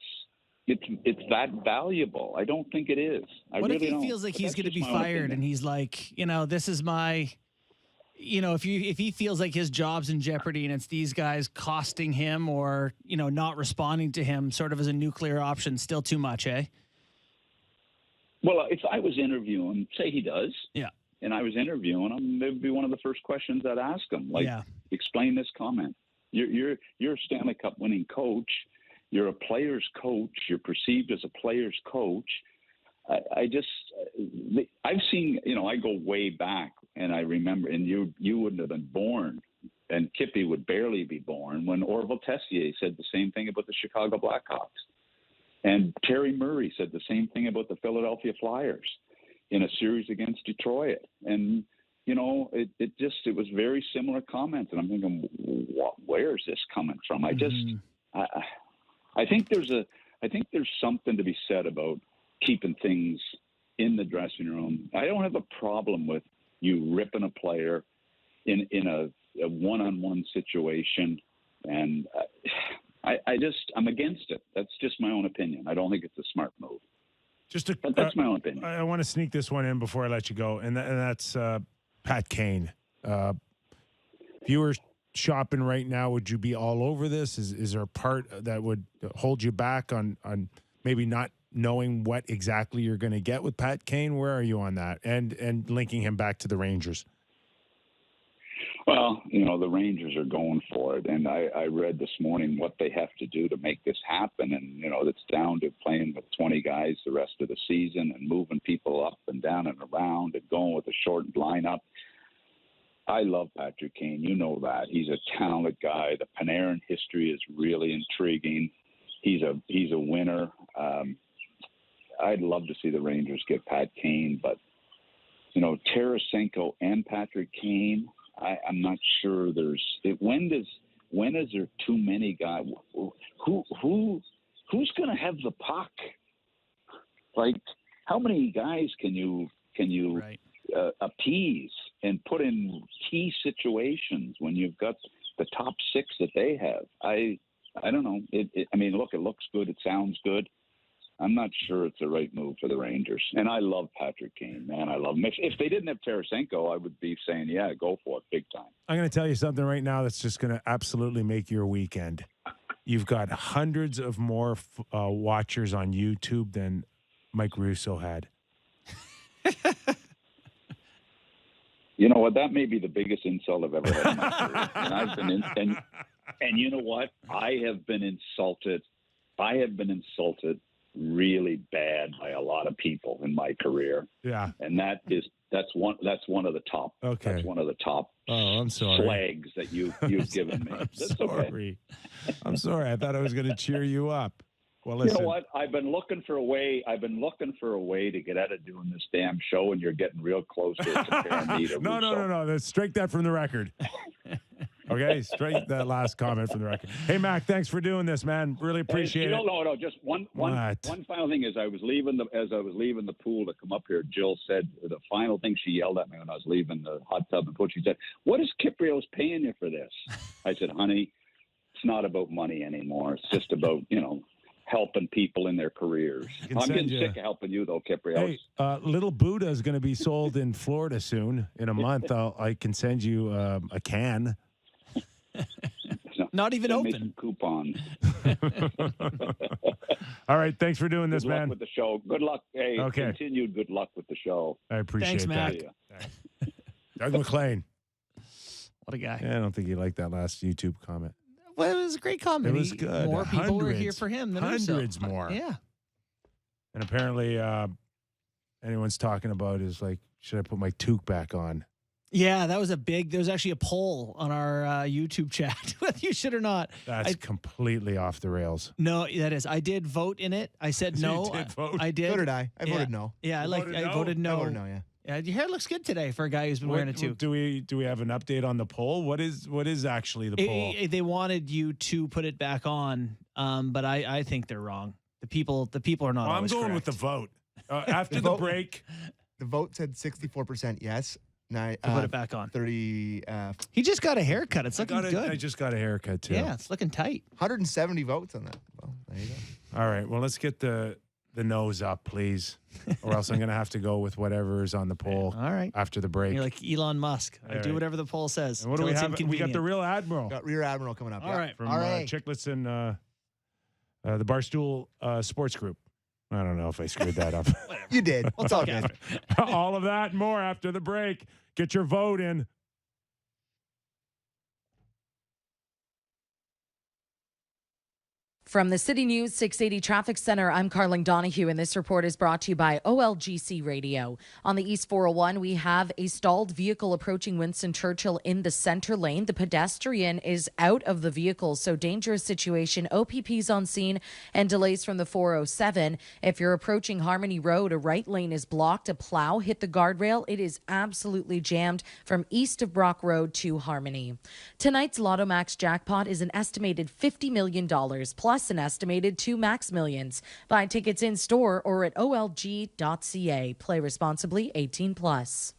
[SPEAKER 7] that valuable. I don't think it is.
[SPEAKER 4] What if he feels like he's going to be fired and he's like, this is my, if he feels like his job's in jeopardy and it's these guys costing him or, not responding to him sort of as a nuclear option, still too much, eh?
[SPEAKER 7] Well, if I was interviewing, say he does.
[SPEAKER 4] Yeah.
[SPEAKER 7] And I was interviewing him, it would be one of the first questions I'd ask him. Explain this comment. You're a Stanley Cup winning coach. You're a player's coach. You're perceived as a player's coach. I've seen, I go way back, and I remember, and you wouldn't have been born, and Kippy would barely be born, when Orville Tessier said the same thing about the Chicago Blackhawks. And Terry Murray said the same thing about the Philadelphia Flyers in a series against Detroit. And, it was very similar comments. And I'm thinking, where is this coming from? I think there's something to be said about keeping things in the dressing room. I don't have a problem with you ripping a player in a one-on-one situation, and I'm against it. That's just my own opinion. I don't think it's a smart move. But that's my own opinion.
[SPEAKER 2] I want to sneak this one in before I let you go, and that's Pat Kane. If you were shopping right now, would you be all over this? Is there a part that would hold you back on maybe not knowing what exactly you're going to get with Pat Kane? Where are you on that? And linking him back to the Rangers?
[SPEAKER 7] Well, the Rangers are going for it, and I read this morning what they have to do to make this happen, and, it's down to playing with 20 guys the rest of the season and moving people up and down and around and going with a shortened lineup. I love Patrick Kane. You know that. He's a talented guy. The Panarin history is really intriguing. He's a winner. I'd love to see the Rangers get Pat Kane, but, Tarasenko and Patrick Kane, I'm not sure when is there too many guys? Who's going to have the puck? Like, how many guys can you right. Appease and put in key situations when you've got the top six that they have? I don't know. Look, it looks good. It sounds good. I'm not sure it's the right move for the Rangers. And I love Patrick Kane, man. I love him. If they didn't have Tarasenko, I would be saying, yeah, go for it big time.
[SPEAKER 2] I'm going to tell you something right now that's just going to absolutely make your weekend. You've got hundreds of more watchers on YouTube than Mike Russo had.
[SPEAKER 7] You know what? That may be the biggest insult I've ever had in my career. And I've been and you know what? I have been insulted really bad by a lot of people in my career.
[SPEAKER 2] Yeah.
[SPEAKER 7] And that's one of the top.
[SPEAKER 2] Okay.
[SPEAKER 7] That's one of the top.
[SPEAKER 2] Oh, I'm sorry.
[SPEAKER 7] Flags that you've given me. That's
[SPEAKER 2] sorry. Okay. I'm sorry. I thought I was going to cheer you up. Well, listen.
[SPEAKER 7] You know what? I've been looking for a way to get out of doing this damn show, and you're getting real close to comparing me to
[SPEAKER 2] No. Let's strike that from the record. Okay, straight that last comment from the record. Hey, Mac, thanks for doing this, man. Really appreciate it.
[SPEAKER 7] No. Just one final thing. As I was leaving the pool to come up here, Jill said the final thing she yelled at me when I was leaving the hot tub and pool. She said, "What is Kypreos paying you for this?" I said, "Honey, it's not about money anymore. It's just about helping people in their careers." I'm getting sick of helping you, though, Kypreos.
[SPEAKER 2] Hey, Little Buddha is going to be sold in Florida soon. In a month, I can send you a can.
[SPEAKER 4] Not even open.
[SPEAKER 7] Coupons.
[SPEAKER 2] All right. Thanks for doing this,
[SPEAKER 7] man. Good luck
[SPEAKER 2] man.
[SPEAKER 7] with the show. Good luck. Hey,
[SPEAKER 2] okay.
[SPEAKER 7] Continued good luck with the show.
[SPEAKER 2] I appreciate
[SPEAKER 4] Thanks, Mac.
[SPEAKER 2] that. Doug McLean.
[SPEAKER 4] What a guy.
[SPEAKER 2] Yeah, I don't think he liked that last YouTube comment.
[SPEAKER 4] Well, it was a great comment.
[SPEAKER 2] It was good.
[SPEAKER 4] More people were here for him than
[SPEAKER 2] hundreds
[SPEAKER 4] Russo.
[SPEAKER 2] more.
[SPEAKER 4] Yeah.
[SPEAKER 2] And apparently, anyone's talking about is like, should I put my toque back on?
[SPEAKER 4] Yeah, that was there was actually a poll on our YouTube chat whether you should or not.
[SPEAKER 2] That's completely off the rails.
[SPEAKER 4] No, that is. I did vote in it. I said no.
[SPEAKER 2] You did vote?
[SPEAKER 4] I did.
[SPEAKER 3] So did I. I voted no.
[SPEAKER 4] Yeah, I voted no.
[SPEAKER 3] I voted no, yeah.
[SPEAKER 4] Yeah, your hair looks good today for a guy who's been wearing a toque.
[SPEAKER 2] Do we have an update on the poll? What is actually the poll?
[SPEAKER 4] They wanted you to put it back on, but I think they're wrong. The people are not.
[SPEAKER 2] I'm going
[SPEAKER 4] correct.
[SPEAKER 2] with the vote. After the break,
[SPEAKER 3] the vote said 64% yes. Now
[SPEAKER 4] put it back on.
[SPEAKER 3] 30.
[SPEAKER 4] He just got a haircut. It's looking good.
[SPEAKER 2] I just got a haircut too.
[SPEAKER 4] Yeah, it's looking tight.
[SPEAKER 3] 170 votes on that. Well, there you go.
[SPEAKER 2] All right. Well, let's get the nose up, please, or else I'm going to have to go with whatever is on the poll.
[SPEAKER 4] All right.
[SPEAKER 2] After the break.
[SPEAKER 4] You're like Elon Musk. I do whatever the poll says.
[SPEAKER 2] And what do we have? We got the Real Admiral.
[SPEAKER 3] Got Rear Admiral coming up.
[SPEAKER 4] All right.
[SPEAKER 2] From Chicklets and the Barstool Sports Group. I don't know if I screwed that up.
[SPEAKER 3] You did. We'll talk after.
[SPEAKER 2] All of that and more after the break. Get your vote in.
[SPEAKER 9] From the City News 680 Traffic Center, I'm Carling Donahue, and this report is brought to you by OLGC Radio. On the East 401, we have a stalled vehicle approaching Winston Churchill in the center lane. The pedestrian is out of the vehicle, so dangerous situation. OPP's on scene and delays from the 407. If you're approaching Harmony Road, a right lane is blocked. A plow hit the guardrail. It is absolutely jammed from east of Brock Road to Harmony. Tonight's Lotto Max jackpot is an estimated $50 million, plus an estimated 2 Max Millions. Buy tickets in store or at olg.ca. Play responsibly, 18 plus.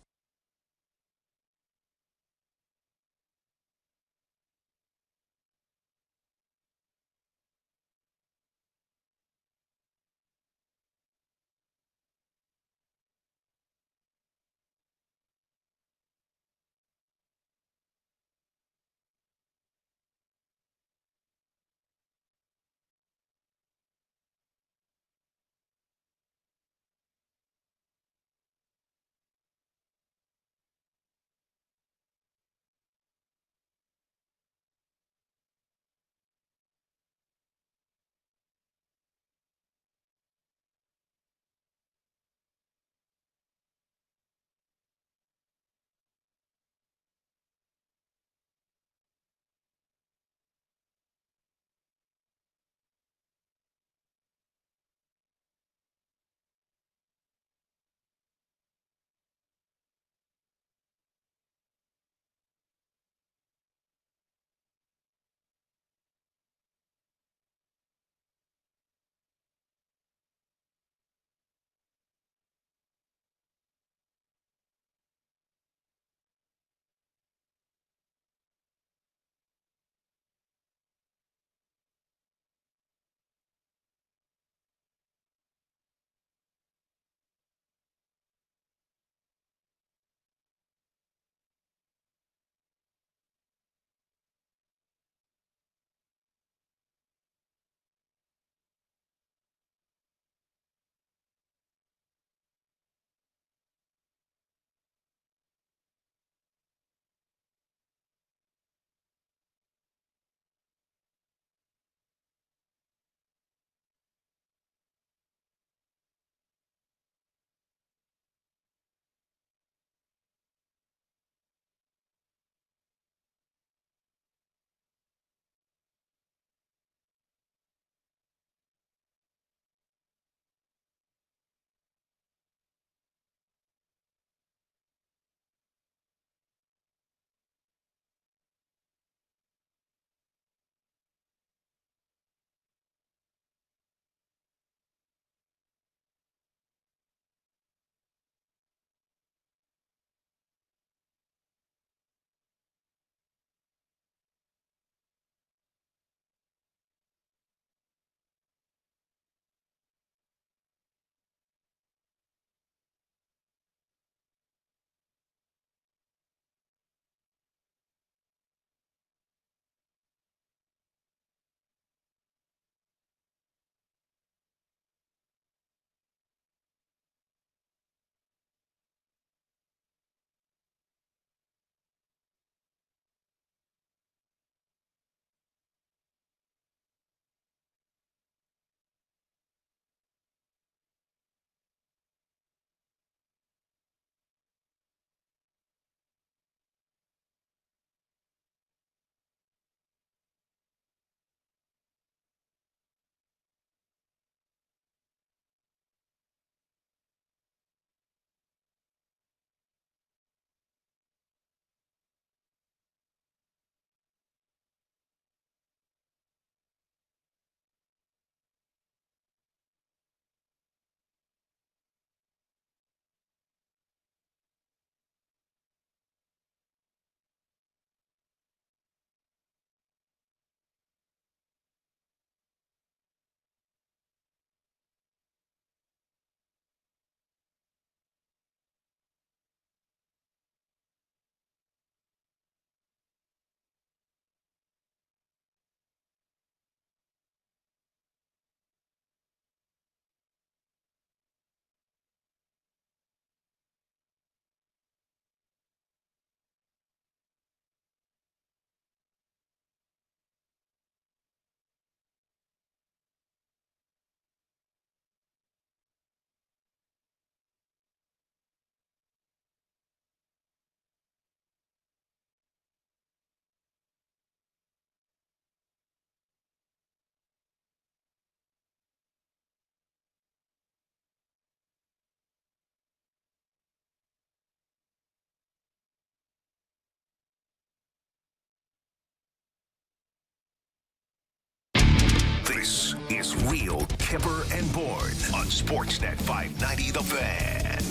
[SPEAKER 1] is Real Kipper and Bourne on Sportsnet 590 The Fan.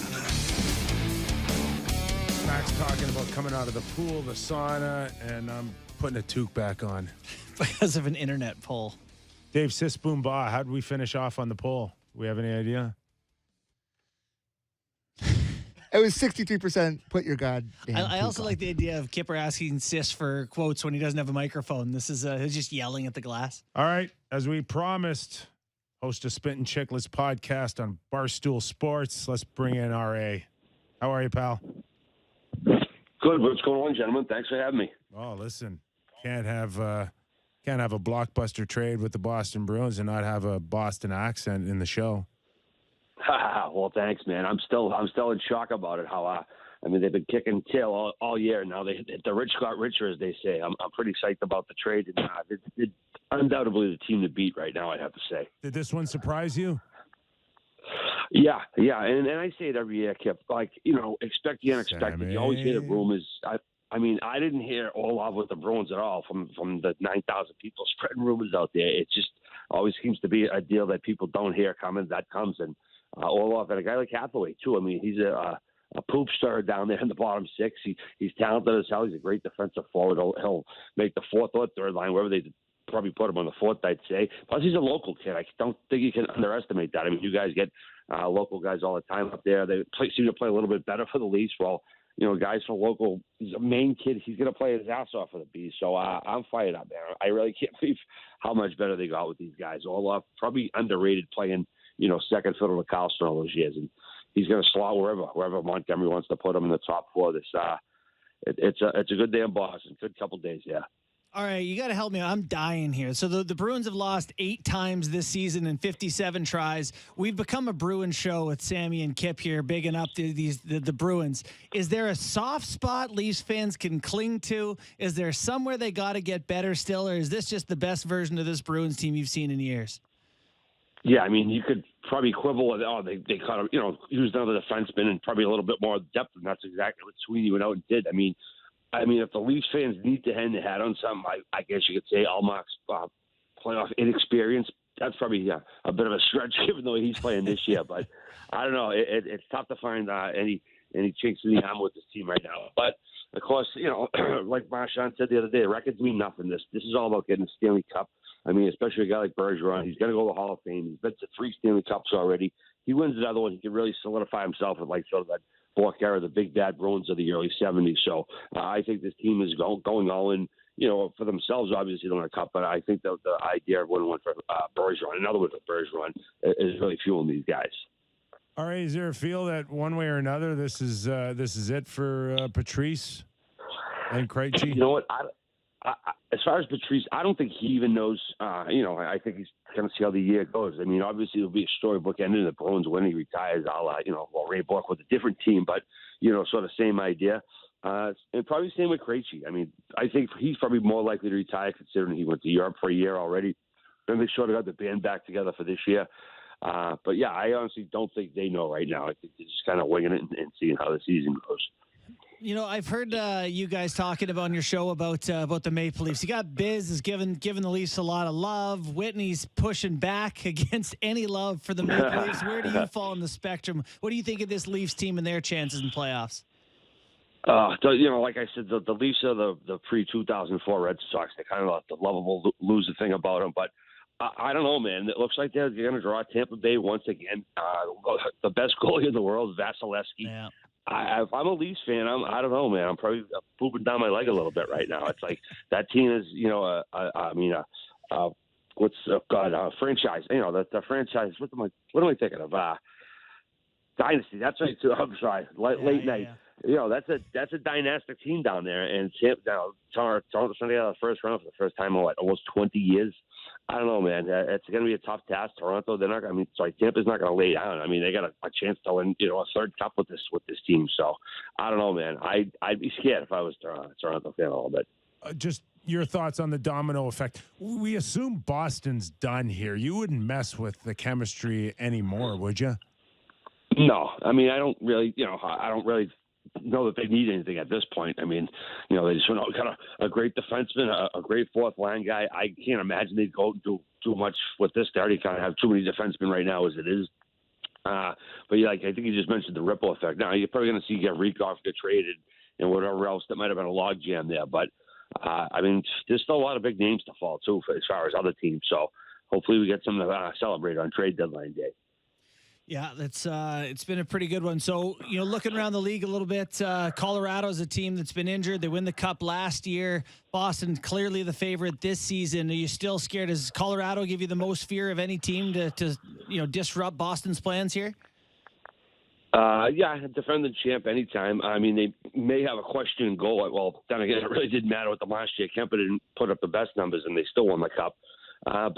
[SPEAKER 2] Max talking about coming out of the pool, the sauna, and I'm putting a toque back on.
[SPEAKER 4] Because of an internet poll.
[SPEAKER 2] Dave Sisboomba, how did we finish off on the poll? Do we have any idea?
[SPEAKER 3] It was 63%. Put your goddamn.
[SPEAKER 4] I also
[SPEAKER 3] toque
[SPEAKER 4] like the idea of Kipper asking Sis for quotes when he doesn't have a microphone. This is he's just yelling at the glass.
[SPEAKER 2] All right, as we promised, host a Spittin' Chicklets podcast on Barstool Sports. Let's bring in RA. How are you, pal?
[SPEAKER 10] Good. What's going on, gentlemen? Thanks for having me.
[SPEAKER 2] Oh, listen, can't have a blockbuster trade with the Boston Bruins and not have a Boston accent in the show.
[SPEAKER 10] Well, thanks, man. I'm still in shock about it. How they've been kicking tail all year now. The rich got richer, as they say. I'm pretty psyched about the trade. And it's undoubtedly the team to beat right now, I'd have to say.
[SPEAKER 2] Did this one surprise you?
[SPEAKER 10] Yeah, and I say it every year, Kip. Like, expect the unexpected.
[SPEAKER 2] Sammy.
[SPEAKER 10] You always hear the rumors. I didn't hear Orlov with the Bruins at all from the 9,000 people spreading rumors out there. It just always seems to be a deal that people don't hear coming. That comes, and Orlov and a guy like Hathaway too. I mean, he's a poop star down there in the bottom six. He's talented as hell. He's a great defensive forward. He'll make the fourth or third line, wherever they probably put him on the fourth, I'd say. Plus, he's a local kid. I don't think you can underestimate that. I mean, you guys get local guys all the time up there. They seem to play a little bit better for the Leafs. Well, guys from local, he's a Maine kid. He's going to play his ass off for the Bees. So I'm fired up, man. I really can't believe how much better they got with these guys. Orlov, probably underrated playing, second fiddle to Carlson all those years. And he's going to slot wherever Montgomery wants to put him in the top four. It's a good day in Boston. Good couple days, yeah.
[SPEAKER 4] All right, you got to help me. I'm dying here. So the Bruins have lost 8 times this season in 57 tries. We've become a Bruins show with Sammy and Kip here, bigging up the Bruins. Is there a soft spot Leafs fans can cling to? Is there somewhere they got to get better still, or is this just the best version of this Bruins team you've seen in years?
[SPEAKER 10] Yeah, I mean, you could probably quibble with, they kind of, used another defenseman and probably a little bit more depth, and that's exactly what Sweeney went out and did. I mean, if the Leafs fans need to hang their hat on something, I guess you could say Almach's playoff inexperience. That's probably a bit of a stretch, given the way he's playing this year. But I don't know. It's tough to find any chinks in the armor with this team right now. But of course, like Marchand said the other day, records mean nothing. This is all about getting the Stanley Cup. I mean, especially a guy like Bergeron, he's going to go to the Hall of Fame. He's been to 3 Stanley Cups already. He wins another one, he can really solidify himself with sort of that Bork era, the big bad Bruins of the early 70s. So I think this team is going all in, for themselves. Obviously, they don't want a cup, but I think the idea of winning one for Bergeron, another one for Bergeron, is really fueling these guys.
[SPEAKER 2] All right, is there a feel that one way or another this is it for Patrice and Krejci?
[SPEAKER 10] You know what? As far as Patrice, I don't think he even knows. I think he's going to see how the year goes. I mean, obviously it'll be a storybook ending. The Bruins when he retires, Ray Bork with a different team, but sort of same idea. And probably same with Krejci. I mean, I think he's probably more likely to retire considering he went to Europe for a year already. And they sort of got the band back together for this year. But yeah, I honestly don't think they know right now. I think they're just kind of winging it and seeing how the season goes.
[SPEAKER 4] I've heard you guys talking about on your show about the Maple Leafs. You got Biz is giving the Leafs a lot of love. Whitney's pushing back against any love for the Maple Leafs. Where do you fall in the spectrum? What do you think of this Leafs team and their chances in playoffs?
[SPEAKER 10] Like I said, the Leafs are the pre-2004 Red Sox. They kind of the lovable loser thing about them, but I don't know, man. It looks like they're going to draw Tampa Bay once again. The best goalie in the world, Vasilevsky. Yeah. If I'm a Leafs fan, I don't know, man. I'm probably pooping down my leg a little bit right now. It's like that team is, franchise. The franchise. What am I thinking of? Dynasty. That's right. Too. I'm sorry. Late night. Yeah. That's a dynastic team down there, and Toronto's going to get out of the first round for the first time in almost 20 years. I don't know, man. It's going to be a tough task. Toronto, Tampa's not going to lay down. I mean, they got a chance to win, a third cup with this team. So I don't know, man. I'd be scared if I was a Toronto fan a little bit.
[SPEAKER 2] Just your thoughts on the domino effect. We assume Boston's done here. You wouldn't mess with the chemistry anymore, would you?
[SPEAKER 10] No, I mean, I don't really know that they need anything at this point. I mean, they just got a great defenseman, a great fourth line guy. I can't imagine they'd go do too much with this. They already kind of have too many defensemen right now as it is. But yeah, like I think you just mentioned the ripple effect. Now you're probably going to see Rikoff get traded and whatever else that might have been a logjam there. But I mean, there's still a lot of big names to fall too as far as other teams. So hopefully we get something to celebrate on trade deadline day.
[SPEAKER 4] Yeah, that's it's been a pretty good one. So, looking around the league a little bit, Colorado's a team that's been injured. They win the Cup last year. Boston clearly the favorite this season. Are you still scared? Does Colorado give you the most fear of any team to disrupt Boston's plans here?
[SPEAKER 10] Yeah, defending champ anytime. I mean, they may have a question in goal. Well, then again, it really didn't matter with them last year. Kemper didn't put up the best numbers, and they still won the Cup. But,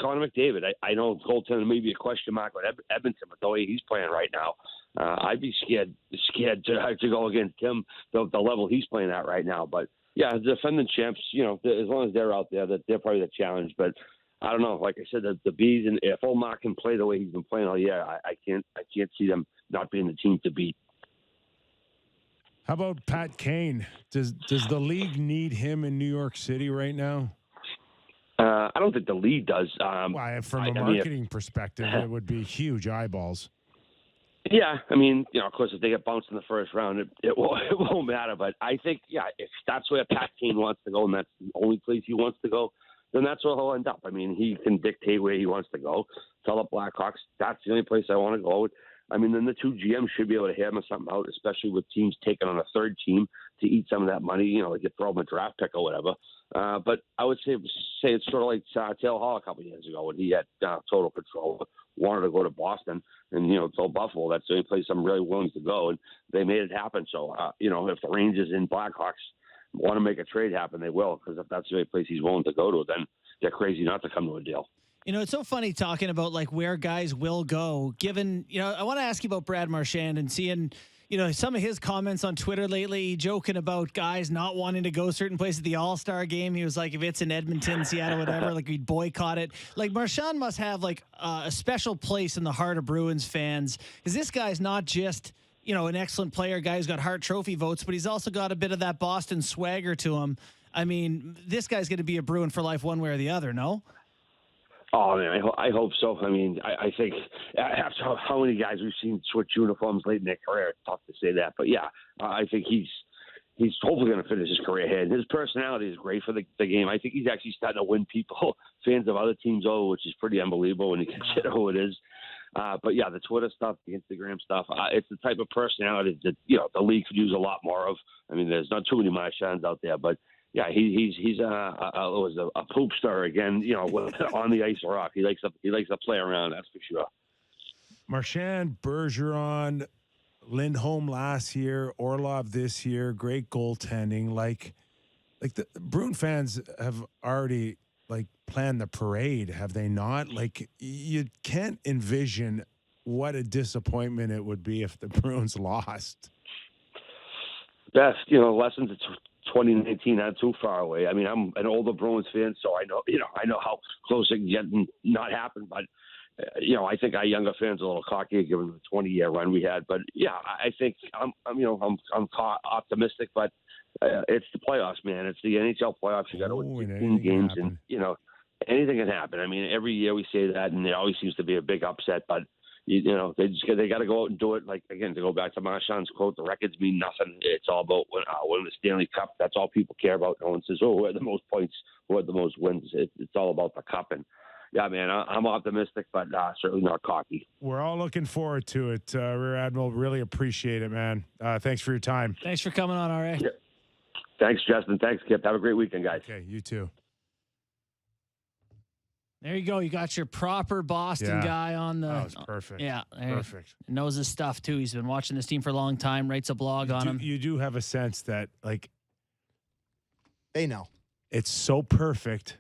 [SPEAKER 10] Connor McDavid, I know goaltender may be a question mark with Edmonton, but the way he's playing right now, I'd be scared to go against him, the level he's playing at right now. But, yeah, the defending champs, as long as they're out there, they're probably the challenge. But I don't know. Like I said, the Bees, and if Omar can play the way he's been playing all year, I can't see them not being the team to beat.
[SPEAKER 2] How about Pat Kane? Does the league need him in New York City right now?
[SPEAKER 10] I don't think the league does.
[SPEAKER 2] From a marketing perspective, it would be huge eyeballs.
[SPEAKER 10] Yeah, I mean, of course, if they get bounced in the first round, it won't matter. But I think, if that's where Pat Kane wants to go and that's the only place he wants to go, then that's where he'll end up. I mean, he can dictate where he wants to go. Tell the Blackhawks, that's the only place I want to go. I mean, then the two GMs should be able to hammer something out, especially with teams taking on a third team to eat some of that money, like you throw them a draft pick or whatever. But I would say it's sort of like Taylor Hall a couple of years ago when he had total control, wanted to go to Boston and, told Buffalo that's the only place I'm really willing to go. And they made it happen. So, if the Rangers and Blackhawks want to make a trade happen, they will, because if that's the only place he's willing to go to, then they're crazy not to come to a deal.
[SPEAKER 4] It's so funny talking about like where guys will go, given, I want to ask you about Brad Marchand and seeing, some of his comments on Twitter lately, joking about guys not wanting to go certain places. The All-Star game, he was like, if it's in Edmonton, Seattle, whatever, like we'd boycott it. Like Marchand must have like a special place in the heart of Bruins fans, because this guy's not just, an excellent player, guy who's got Hart Trophy votes, but he's also got a bit of that Boston swagger to him. I mean, this guy's going to be a Bruin for life one way or the other, no?
[SPEAKER 10] Oh, man, I hope so. I mean, I think after how many guys we've seen switch uniforms late in their career, it's tough to say that. But, yeah, I think he's hopefully going to finish his career ahead. His personality is great for the game. I think he's actually starting to win people, fans of other teams over, which is pretty unbelievable when you consider who it is. But, yeah, the Twitter stuff, the Instagram stuff, it's the type of personality that, the league could use a lot more of. I mean, there's not too many Marchands out there, but yeah, he's a poop star again. On the ice or off, he likes to play around. That's for sure.
[SPEAKER 2] Marchand, Bergeron, Lindholm last year, Orlov this year. Great goaltending. Like the Bruin fans have already planned the parade, have they not? Like you can't envision what a disappointment it would be if the Bruins lost.
[SPEAKER 10] Best, lessons. 2019 not too far away. I mean, I'm an older Bruins fan, so I know how close it can get and not happen. But I think our younger fans are a little cocky given the 20-year run we had. But yeah, I think I'm optimistic. But it's the playoffs, man. It's the NHL playoffs. You got to win 16 games, and anything can happen. I mean, every year we say that, and there always seems to be a big upset. But they got to go out and do it. Like, again, to go back to Marchand's quote, the records mean nothing. It's all about winning the Stanley Cup. That's all people care about. No one says, who had the most points, who had the most wins. It's all about the cup. And yeah, man, I'm optimistic, but certainly not cocky.
[SPEAKER 2] We're all looking forward to it. Rear Admiral, really appreciate it, man. Thanks for your time.
[SPEAKER 4] Thanks for coming on, RA.
[SPEAKER 10] Yeah. Thanks, Justin. Thanks, Kip. Have a great weekend, guys.
[SPEAKER 2] Okay, you too.
[SPEAKER 4] There you go. You got your proper Boston guy on the.
[SPEAKER 2] That was perfect.
[SPEAKER 4] Yeah,
[SPEAKER 2] perfect.
[SPEAKER 4] Knows his stuff too. He's been watching this team for a long time. Writes a blog on him.
[SPEAKER 2] You do have a sense that
[SPEAKER 3] they know
[SPEAKER 2] it's so perfect.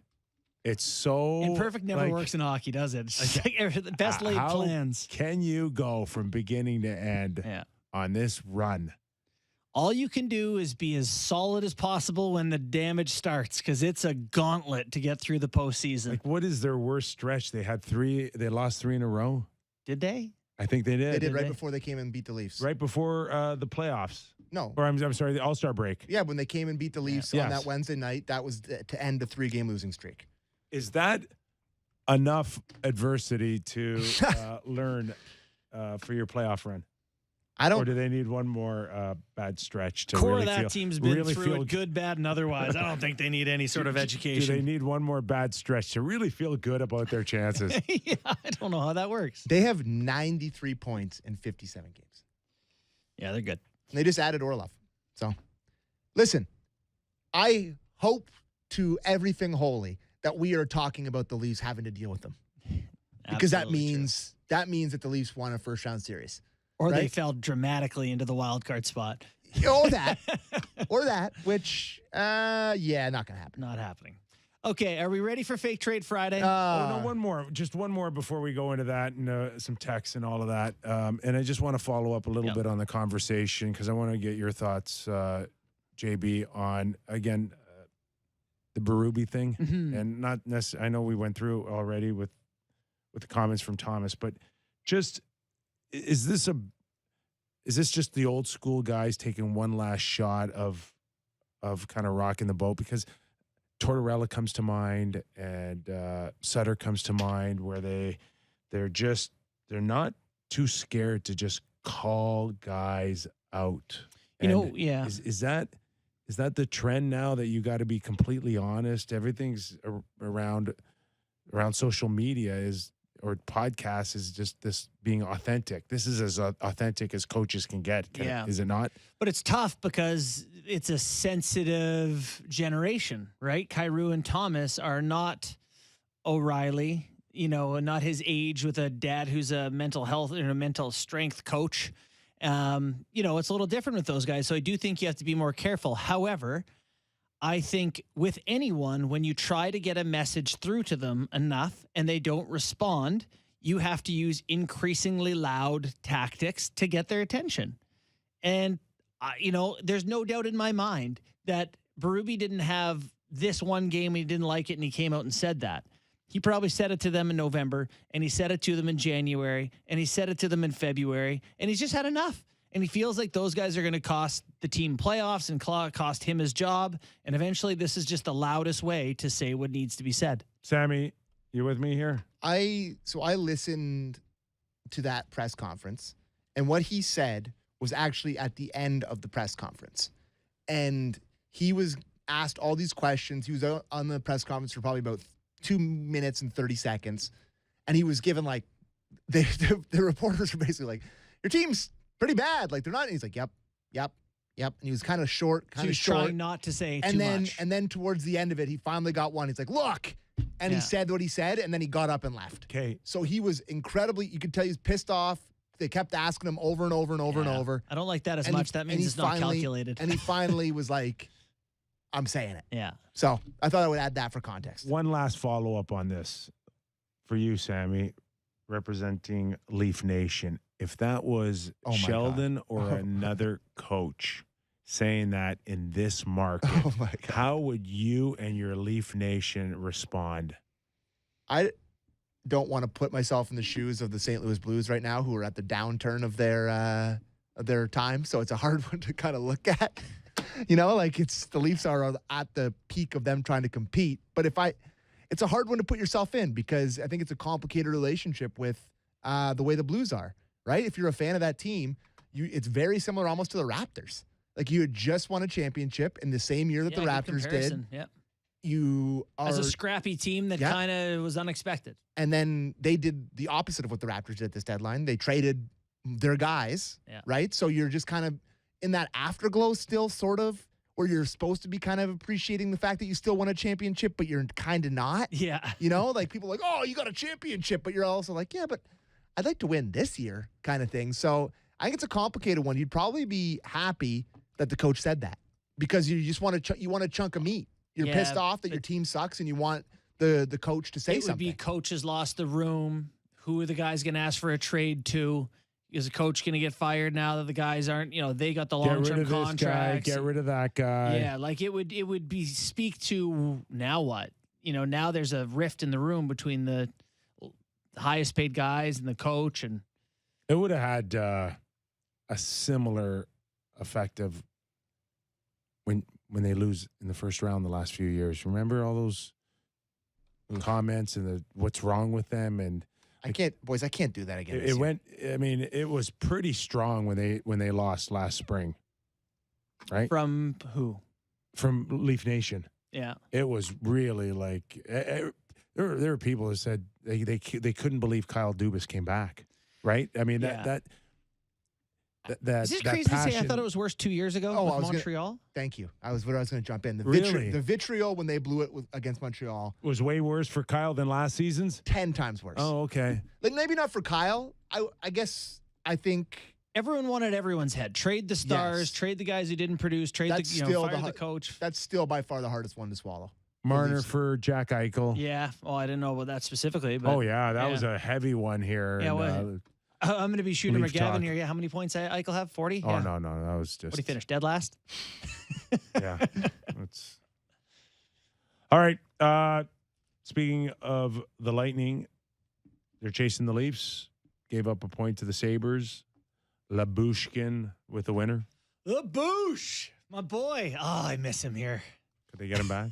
[SPEAKER 2] It's so
[SPEAKER 4] imperfect. Never works in hockey, does it? It's the best laid plans.
[SPEAKER 2] Can you go from beginning to end on this run?
[SPEAKER 4] All you can do is be as solid as possible when the damage starts, because it's a gauntlet to get through the postseason.
[SPEAKER 2] What is their worst stretch? They had 3. They lost 3 in a row.
[SPEAKER 4] Did they?
[SPEAKER 2] I think they did.
[SPEAKER 3] They did right before they came and beat the Leafs.
[SPEAKER 2] Right before the playoffs.
[SPEAKER 3] No.
[SPEAKER 2] Or I'm sorry, the All-Star break.
[SPEAKER 3] Yeah, when they came and beat the Leafs on that Wednesday night, that was to end the 3-game losing streak.
[SPEAKER 2] Is that enough adversity to learn for your playoff run?
[SPEAKER 3] I don't.
[SPEAKER 2] Or do they need one more bad stretch to
[SPEAKER 4] Core
[SPEAKER 2] really
[SPEAKER 4] of that
[SPEAKER 2] feel,
[SPEAKER 4] team's been
[SPEAKER 2] really
[SPEAKER 4] through
[SPEAKER 2] feel
[SPEAKER 4] it, good, bad, and otherwise. I don't think they need any sort of education.
[SPEAKER 2] Do they need one more bad stretch to really feel good about their chances?
[SPEAKER 4] Yeah, I don't know how that works.
[SPEAKER 3] They have 93 points in 57 games.
[SPEAKER 4] Yeah, they're good.
[SPEAKER 3] And they just added Orlov. So, listen, I hope to everything holy that we are talking about the Leafs having to deal with them. Because that means that the Leafs won a first-round series.
[SPEAKER 4] Or
[SPEAKER 3] right?
[SPEAKER 4] they fell dramatically into the wild card spot.
[SPEAKER 3] Or that. Which, not going to happen.
[SPEAKER 4] Not happening. Okay, are we ready for Fake Trade Friday?
[SPEAKER 2] No, one more. Just one more before we go into that and some texts and all of that. And I just want to follow up a little bit on the conversation because I want to get your thoughts, JB, on, again, the Berube thing.
[SPEAKER 4] Mm-hmm.
[SPEAKER 2] And not necessarily, I know we went through already with the comments from Thomas, but just is this just the old school guys taking one last shot of kind of rocking the boat? Because Tortorella comes to mind and Sutter comes to mind, where they're not too scared to just call guys out. Is that the trend now, that you got to be completely honest? Everything's around social media or podcasts is just this being authentic. This is as authentic as coaches can get. Is it not?
[SPEAKER 4] But it's tough because it's a sensitive generation, right? Kyrou and Thomas are not O'Reilly, not his age with a dad who's a mental health and a mental strength coach. It's a little different with those guys. So I do think you have to be more careful. However, I think with anyone, when you try to get a message through to them enough and they don't respond, you have to use increasingly loud tactics to get their attention. And, there's no doubt in my mind that Berube didn't have this one game he didn't like it and he came out and said that. He probably said it to them in November, and he said it to them in January, and he said it to them in February, and he's just had enough. And he feels like those guys are going to cost the team playoffs and cost him his job. And eventually this is just the loudest way to say what needs to be said.
[SPEAKER 2] Sammy, you with me here?
[SPEAKER 3] I listened to that press conference, and what he said was actually at the end of the press conference. And he was asked all these questions. He was on the press conference for probably about 2 minutes and 30 seconds. And he was given the reporters were basically like, your team's pretty bad. Like, they're not. And he's like, yep. And he was kind of short,
[SPEAKER 4] trying not to say too much.
[SPEAKER 3] And then towards the end of it, he finally got one. He's like, look. And he said what he said, and then he got up and left.
[SPEAKER 2] Okay.
[SPEAKER 3] So he was incredibly, you could tell he was pissed off. They kept asking him over and over and over and over.
[SPEAKER 4] I don't like that as much. That means it's not calculated.
[SPEAKER 3] And he finally was like, I'm saying it.
[SPEAKER 4] Yeah.
[SPEAKER 3] So I thought I would add that for context.
[SPEAKER 2] One last follow-up on this for you, Sammy, representing Leaf Nation. If that was Sheldon or another coach saying that in this market, how would you and your Leaf Nation respond?
[SPEAKER 3] I don't want to put myself in the shoes of the St. Louis Blues right now, who are at the downturn of their time. So it's a hard one to kind of look at. It's the Leafs are at the peak of them trying to compete. But it's a hard one to put yourself in, because I think it's a complicated relationship with the way the Blues are, right? If you're a fan of that team, it's very similar almost to the Raptors. Like, you had just won a championship in the same year that the Raptors did.
[SPEAKER 4] Yep.
[SPEAKER 3] You are
[SPEAKER 4] as a scrappy team that kind of was unexpected.
[SPEAKER 3] And then they did the opposite of what the Raptors did at this deadline. They traded their guys, right? So you're just kind of in that afterglow still, sort of, where you're supposed to be kind of appreciating the fact that you still won a championship, but you're kind of not.
[SPEAKER 4] Yeah.
[SPEAKER 3] Like, people are like, oh, you got a championship, but you're also like, yeah, but I'd like to win this year, kind of thing. So I think it's a complicated one. You'd probably be happy that the coach said that, because you just want a chunk of meat. You're pissed off that your team sucks, and you want the coach to say something.
[SPEAKER 4] It would be coach has lost the room. Who are the guys going to ask for a trade to? Is the coach going to get fired now that the guys aren't, they got the long-term contracts?
[SPEAKER 2] Get rid of that guy.
[SPEAKER 4] Yeah, like it would be speak to now what? Now there's a rift in the room between the highest paid guys and the coach, and
[SPEAKER 2] it would have had a similar effect of when they lose in the first round the last few years. Remember all those comments and what's wrong with them, and
[SPEAKER 3] I can't do that again.
[SPEAKER 2] it went. I mean, it was pretty strong when they lost last spring, right?
[SPEAKER 4] From who?
[SPEAKER 2] From Leaf Nation.
[SPEAKER 4] Yeah.
[SPEAKER 2] It was really like there were people who said they couldn't believe Kyle Dubas came back, right? I mean that
[SPEAKER 4] Is this crazy to say? I thought it was worse 2 years ago with Montreal.
[SPEAKER 3] Thank you. I was going to jump in.
[SPEAKER 2] Really?
[SPEAKER 3] The vitriol when they blew it against Montreal
[SPEAKER 2] was way worse for Kyle than last season's.
[SPEAKER 3] 10 times worse.
[SPEAKER 2] Oh, okay.
[SPEAKER 3] Like maybe not for Kyle. I think
[SPEAKER 4] everyone wanted everyone's head. Trade the stars. Trade the guys who didn't produce. Fire the coach.
[SPEAKER 3] That's still by far the hardest one to swallow.
[SPEAKER 2] Marner for Jack Eichel.
[SPEAKER 4] Yeah. Oh, I didn't know about that specifically. But
[SPEAKER 2] that was a heavy one here.
[SPEAKER 4] Yeah. I'm going to be shooting
[SPEAKER 2] Leaf
[SPEAKER 4] McGavin
[SPEAKER 2] talk.
[SPEAKER 4] here. Yeah. How many points Eichel have? 40?
[SPEAKER 2] Oh, no. That was just.
[SPEAKER 4] What did he finish? Dead last?
[SPEAKER 2] Yeah. All right. Speaking of the Lightning, they're chasing the Leafs. Gave up a point to the Sabres. Labushkin with the winner.
[SPEAKER 4] Labouche, my boy. Oh, I miss him here.
[SPEAKER 2] Could they get him back?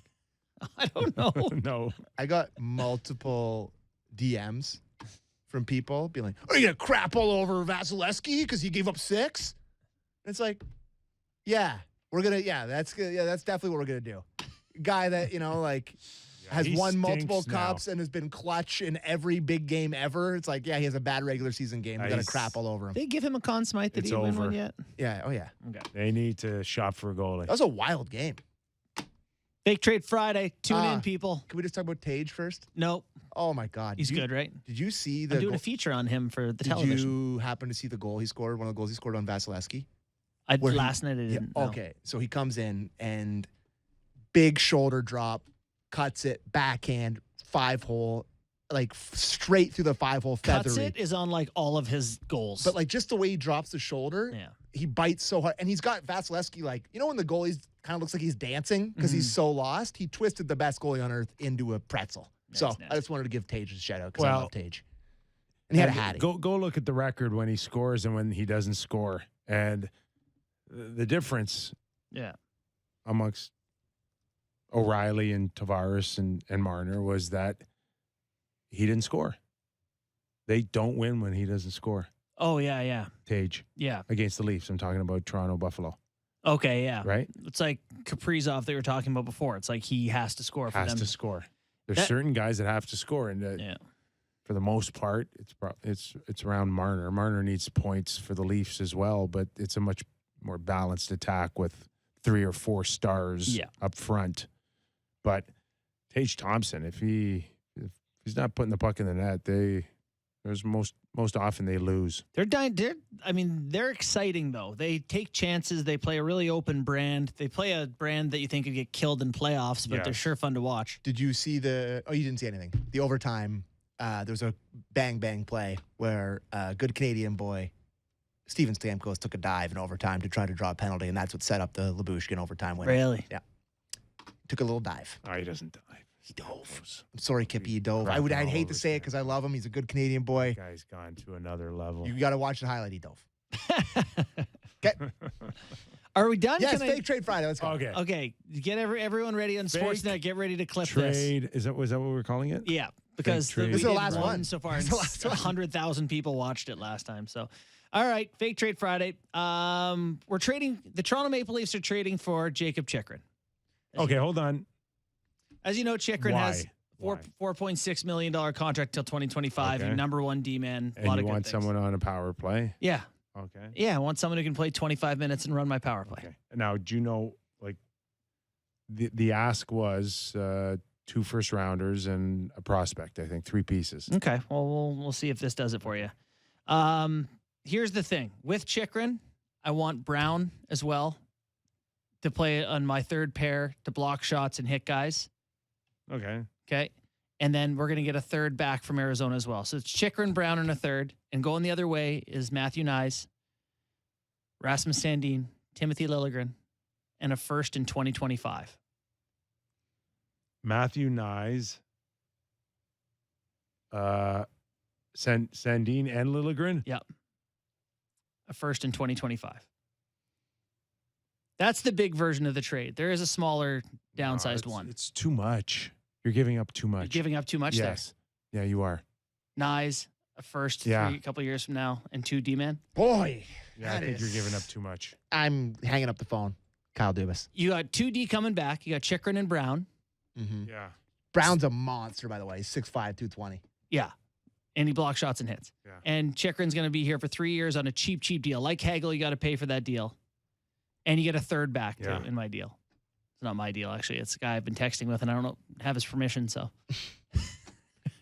[SPEAKER 4] I don't know.
[SPEAKER 2] No.
[SPEAKER 3] I got multiple DMs from people being like, "Are you gonna crap all over Vasilevsky because he gave up 6?" And it's like, that's definitely what we're gonna do. Guy that has won multiple cups and has been clutch in every big game ever. It's like, he has a bad regular season game. We're gonna crap all over him.
[SPEAKER 4] They give him a Conn Smythe. Did he win one yet?
[SPEAKER 3] Yeah. Oh yeah.
[SPEAKER 4] Okay.
[SPEAKER 2] They need to shop for a goalie.
[SPEAKER 3] That was a wild game.
[SPEAKER 4] Fake Trade Friday. Tune in, people.
[SPEAKER 3] Can we just talk about Tage first?
[SPEAKER 4] Nope.
[SPEAKER 3] Oh my God,
[SPEAKER 4] he's good, right?
[SPEAKER 3] Did you see
[SPEAKER 4] I'm doing a feature on him for the television.
[SPEAKER 3] Did you happen to see the goal he scored? One of the goals he scored on Vasilevsky.
[SPEAKER 4] Last night I didn't. No.
[SPEAKER 3] Okay, so he comes in and big shoulder drop, cuts it, backhand, 5-hole, straight through the 5-hole feathery.
[SPEAKER 4] Cuts it is on all of his goals.
[SPEAKER 3] But just the way he drops the shoulder, he bites so hard. And he's got Vasilevsky when the goalie's kind of looks like he's dancing because he's so lost, he twisted the best goalie on earth into a pretzel. So I just wanted to give Tage a shout out because I love Tage. And he had a hattie.
[SPEAKER 2] Go look at the record when he scores and when he doesn't score. And the difference amongst O'Reilly and Tavares and Marner was that he didn't score. They don't win when he doesn't score.
[SPEAKER 4] Oh, yeah.
[SPEAKER 2] Tage.
[SPEAKER 4] Yeah.
[SPEAKER 2] Against the Leafs. I'm talking about Toronto, Buffalo.
[SPEAKER 4] Okay, yeah.
[SPEAKER 2] Right?
[SPEAKER 4] It's like Kaprizov they were talking about before. It's like he has to score for them.
[SPEAKER 2] Has to score. There's certain guys that have to score, and for the most part, it's around Marner. Marner needs points for the Leafs as well, but it's a much more balanced attack with 3 or 4 stars up front. But Tage Thompson, if he's not putting the puck in the net, there's most often they lose.
[SPEAKER 4] They're exciting though. They take chances. They play a really open brand. They play a brand that you think could get killed in playoffs, but they're sure fun to watch.
[SPEAKER 3] Did you see you didn't see anything. The overtime, there was a bang play where a good Canadian boy, Steven Stamkos, took a dive in overtime to try to draw a penalty, and that's what set up the Labushkin overtime win.
[SPEAKER 4] Really?
[SPEAKER 3] Yeah. Took a little dive.
[SPEAKER 2] Oh, he doesn't dive.
[SPEAKER 3] He dove. I'm sorry, Kippy, he dove. I'd hate to say it because I love him. He's a good Canadian boy.
[SPEAKER 2] That guy's gone to another level.
[SPEAKER 3] You got to watch the highlight. He dove. Okay.
[SPEAKER 4] Are we done?
[SPEAKER 3] Yes, Fake Trade Friday. Let's go.
[SPEAKER 4] Okay. Get everyone ready on Sportsnet. Get ready to clip
[SPEAKER 2] trade. Was that what we're calling it?
[SPEAKER 4] Yeah, because
[SPEAKER 3] this is the last one
[SPEAKER 4] so far. 100,000 people watched it last time. So, all right, Fake Trade Friday. We're trading. The Toronto Maple Leafs are trading for Jacob Chychrun.
[SPEAKER 2] Okay, hold on.
[SPEAKER 4] As you know, Chychrun has $4.6 million contract till 2025.
[SPEAKER 2] Okay.
[SPEAKER 4] Your number one D-man.
[SPEAKER 2] And you want someone on a power play?
[SPEAKER 4] Yeah.
[SPEAKER 2] Okay.
[SPEAKER 4] Yeah, I want someone who can play 25 minutes and run my power play.
[SPEAKER 2] Okay. Now, do you know, the ask was 2 first-rounders and a prospect, I think, 3 pieces.
[SPEAKER 4] Okay. Well, we'll see if this does it for you. Here's the thing. With Chychrun, I want Brown as well to play on my third pair to block shots and hit guys. Okay. And then we're going to get a third back from Arizona as well. So it's Chychrun, Brown, and a third. And going the other way is Matthew Nyes, Rasmus Sandin, Timothy Liljegren, and a first in 2025.
[SPEAKER 2] Matthew Nyes, Sandin and Liljegren?
[SPEAKER 4] Yep. A first in 2025. That's the big version of the trade. There is a smaller, downsized one.
[SPEAKER 2] It's too much. You're giving up too
[SPEAKER 4] You're
[SPEAKER 2] much.
[SPEAKER 4] giving up too much
[SPEAKER 2] Yes. Yeah, you are.
[SPEAKER 4] there. Nyes, a first, a couple years from now, and 2 D-men.
[SPEAKER 3] Boy.
[SPEAKER 2] Yeah, I think you're giving up too much.
[SPEAKER 3] I'm hanging up the phone. Kyle Dubas.
[SPEAKER 4] You got 2D coming back. You got Chychrun and Brown.
[SPEAKER 3] Mm-hmm.
[SPEAKER 2] Yeah.
[SPEAKER 3] Brown's a monster, by the way. He's 6'5", 220.
[SPEAKER 4] Yeah. And he blocks shots and hits.
[SPEAKER 2] Yeah.
[SPEAKER 4] And Chychrun's going to be here for 3 years on a cheap deal. Like Hagel, you got to pay for that deal. And you get a third back, too, in my deal. It's not my deal, actually. It's a guy I've been texting with, and I don't have his permission, so.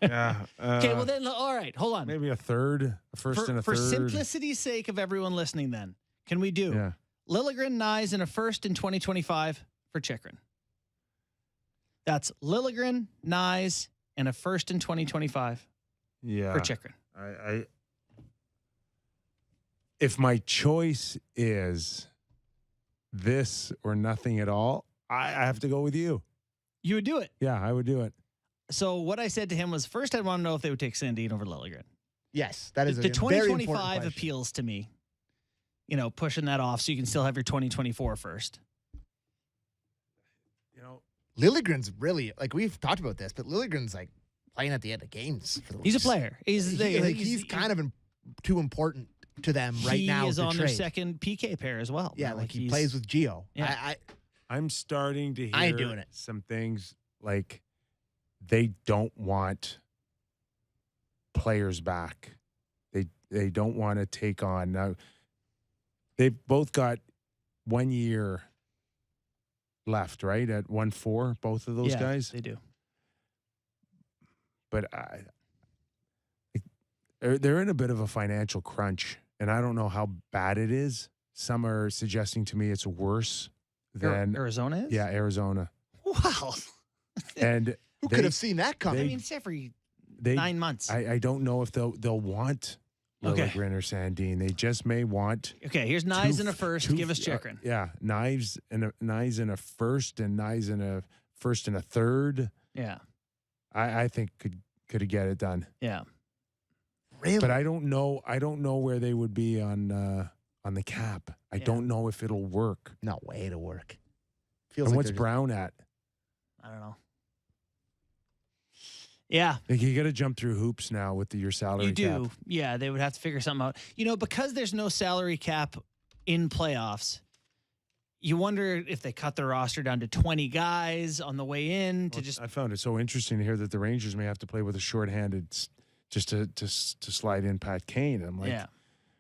[SPEAKER 2] Yeah.
[SPEAKER 4] Okay, well then, all right, hold on.
[SPEAKER 2] Maybe a third, a first and a
[SPEAKER 4] For
[SPEAKER 2] third.
[SPEAKER 4] simplicity's sake of everyone listening, then, can we do Liljegren, Nyes, and a first in 2025 for Chychrun? That's Liljegren, Nyes, and a first in 2025 for Chychrun.
[SPEAKER 2] I if my choice is this or nothing at all, I have to go with you.
[SPEAKER 4] You would do it.
[SPEAKER 2] Yeah, I would do it.
[SPEAKER 4] So what I said to him was, first, I'd want to know if they would take Sandin over Liljegren.
[SPEAKER 3] Yes, that is
[SPEAKER 4] the
[SPEAKER 3] a very important
[SPEAKER 4] 2025
[SPEAKER 3] question.
[SPEAKER 4] appeals to me. You know, pushing that off so you can still have your 2024 first.
[SPEAKER 2] You know,
[SPEAKER 3] Liljegren's really, like, we've talked about this, but Liljegren's like playing at the end of games for the
[SPEAKER 4] He's a
[SPEAKER 3] Leafs.
[SPEAKER 4] player.
[SPEAKER 3] He's kind of too important to them right now.
[SPEAKER 4] He is
[SPEAKER 3] to
[SPEAKER 4] on
[SPEAKER 3] trade.
[SPEAKER 4] their second PK pair as well.
[SPEAKER 3] Yeah,
[SPEAKER 4] You know,
[SPEAKER 3] like he
[SPEAKER 4] he's-
[SPEAKER 3] plays with Gio.
[SPEAKER 4] Yeah.
[SPEAKER 2] I'm starting to hear
[SPEAKER 3] I ain't doing it.
[SPEAKER 2] some things like they don't want players back. They don't want to take on now. They've both got 1 year left, right? At 1-4, both of those guys.
[SPEAKER 4] They do.
[SPEAKER 2] But they're in a bit of a financial crunch, and I don't know how bad it is. Some are suggesting to me it's worse than
[SPEAKER 4] Arizona is?
[SPEAKER 2] Yeah, Arizona.
[SPEAKER 4] Wow.
[SPEAKER 2] And
[SPEAKER 3] Who could have seen that coming?
[SPEAKER 4] I mean, it's every
[SPEAKER 2] they
[SPEAKER 4] 9 months.
[SPEAKER 2] I don't know if they'll want Liljegren or Sandin. They just may want.
[SPEAKER 4] Okay, here's Nyes and a first. Give us Chychrun.
[SPEAKER 2] Yeah, Nyes and a first, and Nyes and a first and a third.
[SPEAKER 4] Yeah.
[SPEAKER 2] I think could get it done.
[SPEAKER 4] Yeah.
[SPEAKER 3] Really?
[SPEAKER 2] But I don't know where they would be on the cap. I don't know if it'll work.
[SPEAKER 3] No way to work. Feels
[SPEAKER 2] And
[SPEAKER 3] like
[SPEAKER 2] what's
[SPEAKER 3] they're just-
[SPEAKER 2] Brown at?
[SPEAKER 4] I don't know. Yeah.
[SPEAKER 2] Like you got to jump through hoops now with your salary
[SPEAKER 4] You do.
[SPEAKER 2] cap.
[SPEAKER 4] Yeah, they would have to figure something out. You know, because there's no salary cap in playoffs, you wonder if they cut their roster down to 20 guys on the way in to just.
[SPEAKER 2] I found it so interesting to hear that the Rangers may have to play with a shorthanded just to slide in Pat Kane. I'm like,
[SPEAKER 4] Yeah.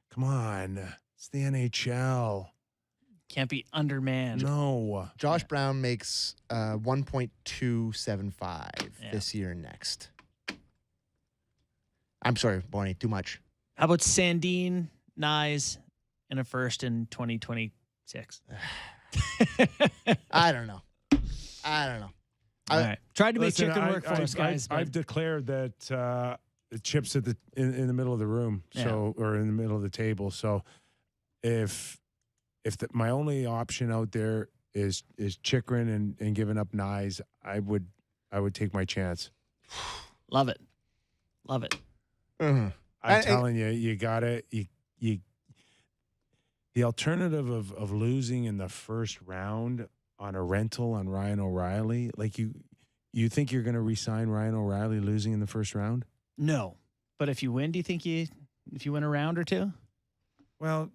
[SPEAKER 2] come on, it's the NHL.
[SPEAKER 4] Can't be undermanned.
[SPEAKER 2] No.
[SPEAKER 3] Josh Brown makes 1.275
[SPEAKER 4] Yeah.
[SPEAKER 3] this year and next. I'm sorry, Bourne, too much.
[SPEAKER 4] How about Sandin, Nyes, and a first in 2026?
[SPEAKER 3] I don't know.
[SPEAKER 4] All right. Tried to make
[SPEAKER 2] Listen,
[SPEAKER 4] chicken work for us, guys. but-
[SPEAKER 2] I've declared that the chips at in the middle of the room, or in the middle of the table. So if my only option out there is Chychrun and giving up Nyes, I would take my chance.
[SPEAKER 4] Love it. Love it.
[SPEAKER 3] Mhm.
[SPEAKER 2] I'm telling you, you gotta you. The alternative of losing in the first round on a rental on Ryan O'Reilly, like you think you're going to re-sign Ryan O'Reilly losing in the first round?
[SPEAKER 4] No. But if you win, do you think if you win a round or two?
[SPEAKER 2] Well,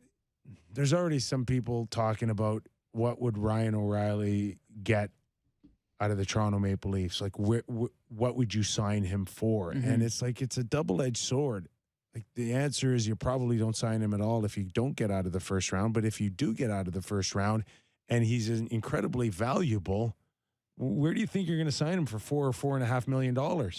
[SPEAKER 2] there's already some people talking about what would Ryan O'Reilly get out of the Toronto Maple Leafs. Like, what would you sign him for?
[SPEAKER 4] Mm-hmm.
[SPEAKER 2] And it's like it's a double-edged sword. Like the answer is you probably don't sign him at all if you don't get out of the first round. But if you do get out of the first round and he's incredibly valuable, where do you think you're going to sign him for $4.5 million?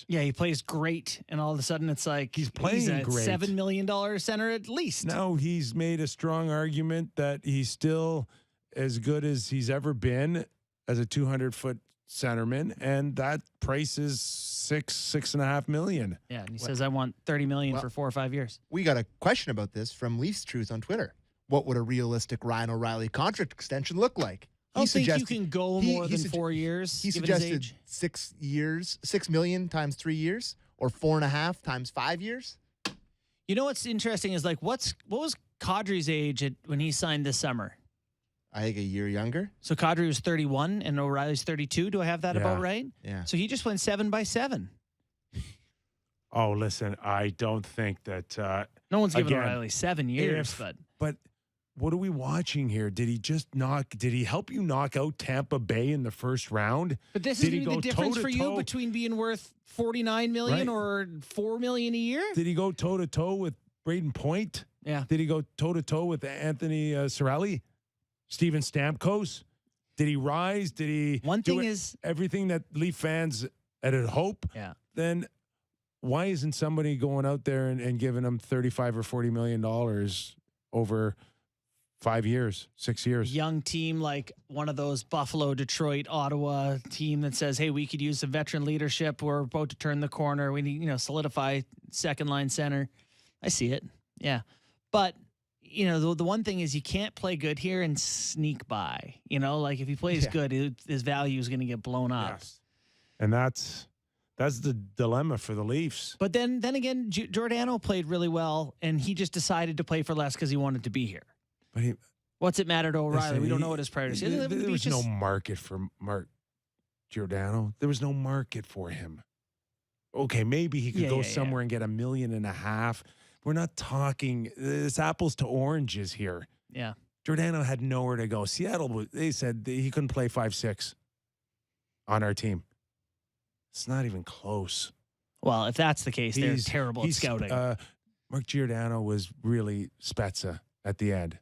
[SPEAKER 4] Yeah, he plays great, and all of a sudden it's like
[SPEAKER 2] He's playing
[SPEAKER 4] a
[SPEAKER 2] great.
[SPEAKER 4] $7 million center at least.
[SPEAKER 2] No, he's made a strong argument that he's still as good as he's ever been as a 200-foot centerman, and that price is $6.5 million.
[SPEAKER 4] Yeah, and he says I want $30 million for 4 or 5 years.
[SPEAKER 3] We got a question about this from Leafs Truth on Twitter. What would a realistic Ryan O'Reilly contract extension look like?
[SPEAKER 4] I don't think you can go more than 4 years.
[SPEAKER 3] He
[SPEAKER 4] given his
[SPEAKER 3] suggested
[SPEAKER 4] age.
[SPEAKER 3] 6 years, $6 million times 3 years, or 4.5 times 5 years.
[SPEAKER 4] You know what's interesting is like what was Kadri's age when he signed this summer?
[SPEAKER 3] I think a year younger.
[SPEAKER 4] So Kadri was 31 and O'Reilly's 32. Do I have that about right?
[SPEAKER 3] Yeah.
[SPEAKER 4] So he just went 7-by-7.
[SPEAKER 2] Oh, listen, I don't think that.
[SPEAKER 4] No one's given
[SPEAKER 2] Again,
[SPEAKER 4] O'Reilly 7 years,
[SPEAKER 2] But what are we watching here? Did he help you knock out Tampa Bay in the first round?
[SPEAKER 4] But this
[SPEAKER 2] Did
[SPEAKER 4] is
[SPEAKER 2] he
[SPEAKER 4] gonna be
[SPEAKER 2] go
[SPEAKER 4] the difference for you
[SPEAKER 2] toe-to-toe?
[SPEAKER 4] between being worth $49 million
[SPEAKER 2] Right.
[SPEAKER 4] or $4 million a year.
[SPEAKER 2] Did he go toe-to-toe with Braden Point?
[SPEAKER 4] Yeah.
[SPEAKER 2] Did he go toe-to-toe with Anthony Cirelli? Steven Stamkos? Did he rise? Did he
[SPEAKER 4] One
[SPEAKER 2] do
[SPEAKER 4] thing
[SPEAKER 2] it-
[SPEAKER 4] is,
[SPEAKER 2] everything that Leaf fans had hope?
[SPEAKER 4] yeah.
[SPEAKER 2] Then why isn't somebody going out there and giving him $35 or $40 million over 5 years, 6 years?
[SPEAKER 4] Young team like one of those Buffalo, Detroit, Ottawa team that says, hey, we could use some veteran leadership. We're about to turn the corner. We need, solidify second line center. I see it. Yeah. But, the one thing is you can't play good here and sneak by. Like if he plays good, his value is going to get blown up.
[SPEAKER 2] Yes. And that's the dilemma for the Leafs.
[SPEAKER 4] But then again, Giordano played really well, and he just decided to play for less because he wanted to be here.
[SPEAKER 2] But
[SPEAKER 4] What's it matter to O'Reilly?
[SPEAKER 2] listen,
[SPEAKER 4] We don't know what his priorities are.
[SPEAKER 2] there was no market for Mark Giordano. There was no market for him. Okay, maybe he could go somewhere and get $1.5 million. We're not talking. It's apples to oranges here.
[SPEAKER 4] Yeah.
[SPEAKER 2] Giordano had nowhere to go. Seattle, they said he couldn't play 5-6 on our team. It's not even close.
[SPEAKER 4] Well, if that's the case, they're terrible at scouting.
[SPEAKER 2] Mark Giordano was really Spezza at the end.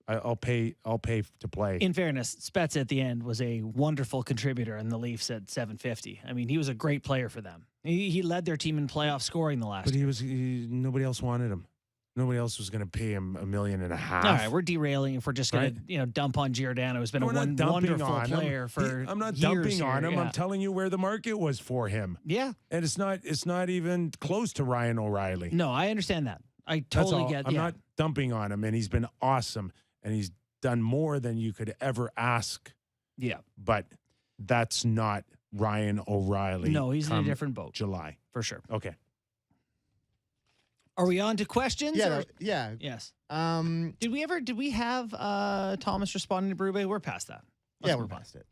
[SPEAKER 2] I'll pay to play.
[SPEAKER 4] In fairness, Spezza at the end was a wonderful contributor in the Leafs at $750. I mean, he was a great player for them. He led their team in playoff scoring the last
[SPEAKER 2] But
[SPEAKER 4] year.
[SPEAKER 2] nobody else wanted him. Nobody else was going to pay him $1.5 million.
[SPEAKER 4] All right, we're derailing if we're just going to dump on Giordano, who's been a wonderful player for
[SPEAKER 2] I'm not
[SPEAKER 4] years
[SPEAKER 2] dumping on
[SPEAKER 4] here.
[SPEAKER 2] him.
[SPEAKER 4] Yeah.
[SPEAKER 2] I'm telling you where the market was for him.
[SPEAKER 4] Yeah.
[SPEAKER 2] And it's not even close to Ryan O'Reilly.
[SPEAKER 4] No, I understand that. I
[SPEAKER 2] That's
[SPEAKER 4] totally
[SPEAKER 2] all.
[SPEAKER 4] get.
[SPEAKER 2] I'm not dumping on him, and he's been awesome, and he's done more than you could ever ask.
[SPEAKER 4] Yeah.
[SPEAKER 2] But that's not Ryan O'Reilly.
[SPEAKER 4] No, he's in a
[SPEAKER 2] come
[SPEAKER 4] different boat
[SPEAKER 2] July.
[SPEAKER 4] for sure.
[SPEAKER 2] Okay.
[SPEAKER 4] Are we on to questions?
[SPEAKER 3] Yeah.
[SPEAKER 4] or-
[SPEAKER 3] Yeah.
[SPEAKER 4] Yes.
[SPEAKER 3] Did
[SPEAKER 4] Did we have Thomas responding to Berube? We're past that. Let's
[SPEAKER 3] we're
[SPEAKER 4] move on.
[SPEAKER 3] past it.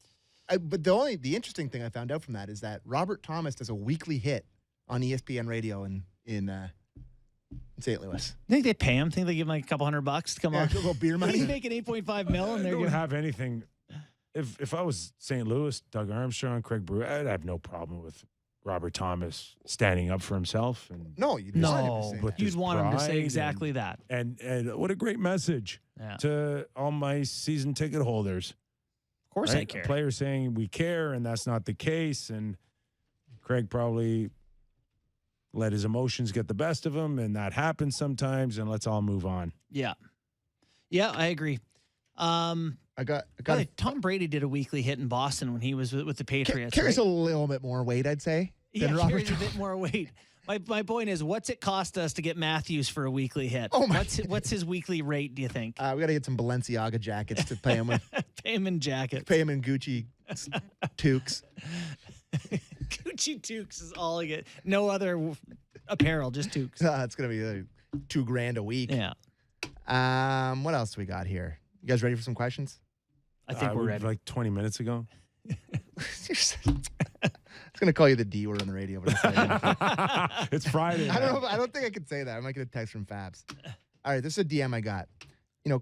[SPEAKER 3] But the interesting thing I found out from that is that Robert Thomas does a weekly hit on ESPN radio in St. Louis.
[SPEAKER 4] Think they pay him? Think they give him like a couple $100 to come
[SPEAKER 3] Yeah,
[SPEAKER 4] on?
[SPEAKER 3] a little beer
[SPEAKER 4] He's
[SPEAKER 3] money.
[SPEAKER 4] making 8.5 mil, and
[SPEAKER 2] I
[SPEAKER 4] they're
[SPEAKER 2] don't
[SPEAKER 4] giving.
[SPEAKER 2] have anything. If I was St. Louis, Doug Armstrong, Craig Brewer, I'd have no problem with Robert Thomas standing up for himself and
[SPEAKER 3] No, you
[SPEAKER 4] No,
[SPEAKER 2] with
[SPEAKER 4] you'd
[SPEAKER 2] his
[SPEAKER 4] want him to say
[SPEAKER 2] pride
[SPEAKER 4] exactly that.
[SPEAKER 2] and what a great message
[SPEAKER 4] Yeah. Of
[SPEAKER 2] to all my season ticket holders.
[SPEAKER 4] course, I
[SPEAKER 2] Right?
[SPEAKER 4] care.
[SPEAKER 2] Players saying we care, and that's not the case. And Craig probably let his emotions get the best of him, and that happens sometimes. And let's all move on.
[SPEAKER 4] Yeah, I agree.
[SPEAKER 3] I got
[SPEAKER 4] Tom Brady did a weekly hit in Boston when he was with the Patriots.
[SPEAKER 3] carries
[SPEAKER 4] right?
[SPEAKER 3] a little bit more weight, I'd say, than
[SPEAKER 4] Yeah,
[SPEAKER 3] Robert
[SPEAKER 4] carries a
[SPEAKER 3] Thomas.
[SPEAKER 4] bit more weight. My point is, what's it cost us to get Matthews for a weekly hit?
[SPEAKER 3] Oh, my
[SPEAKER 4] What's his weekly rate? Do you think?
[SPEAKER 3] We got to get some Balenciaga jackets to pay him with.
[SPEAKER 4] Pay him in jackets.
[SPEAKER 3] Pay him in Gucci toques.
[SPEAKER 4] Gucci toques is all I get. No other apparel, just toques.
[SPEAKER 3] It's gonna be $2,000 a week.
[SPEAKER 4] Yeah,
[SPEAKER 3] What else do we got here? You guys ready for some questions?
[SPEAKER 4] I think we're ready.
[SPEAKER 2] Like 20 minutes ago.
[SPEAKER 3] I was gonna call you the D word on the radio, but I'm sorry.
[SPEAKER 2] It's Friday.
[SPEAKER 3] I don't know. I don't think I could say that. I might get a text from Fabs. All right, this is a DM I got.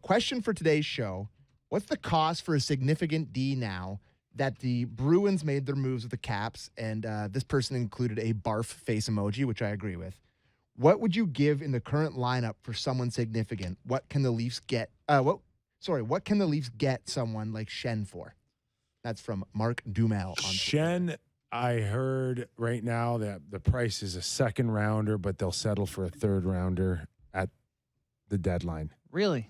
[SPEAKER 3] Question for today's show: what's the cost for a significant D now that the Bruins made their moves with the Caps? And this person included a barf face emoji, which I agree with. What would you give in the current lineup for someone significant? What can the Leafs get? What can the Leafs get someone like Shen for? That's from Mark Dumel. On
[SPEAKER 2] Shen, I heard right now that the price is a second rounder, but they'll settle for a third rounder at the deadline.
[SPEAKER 4] Really?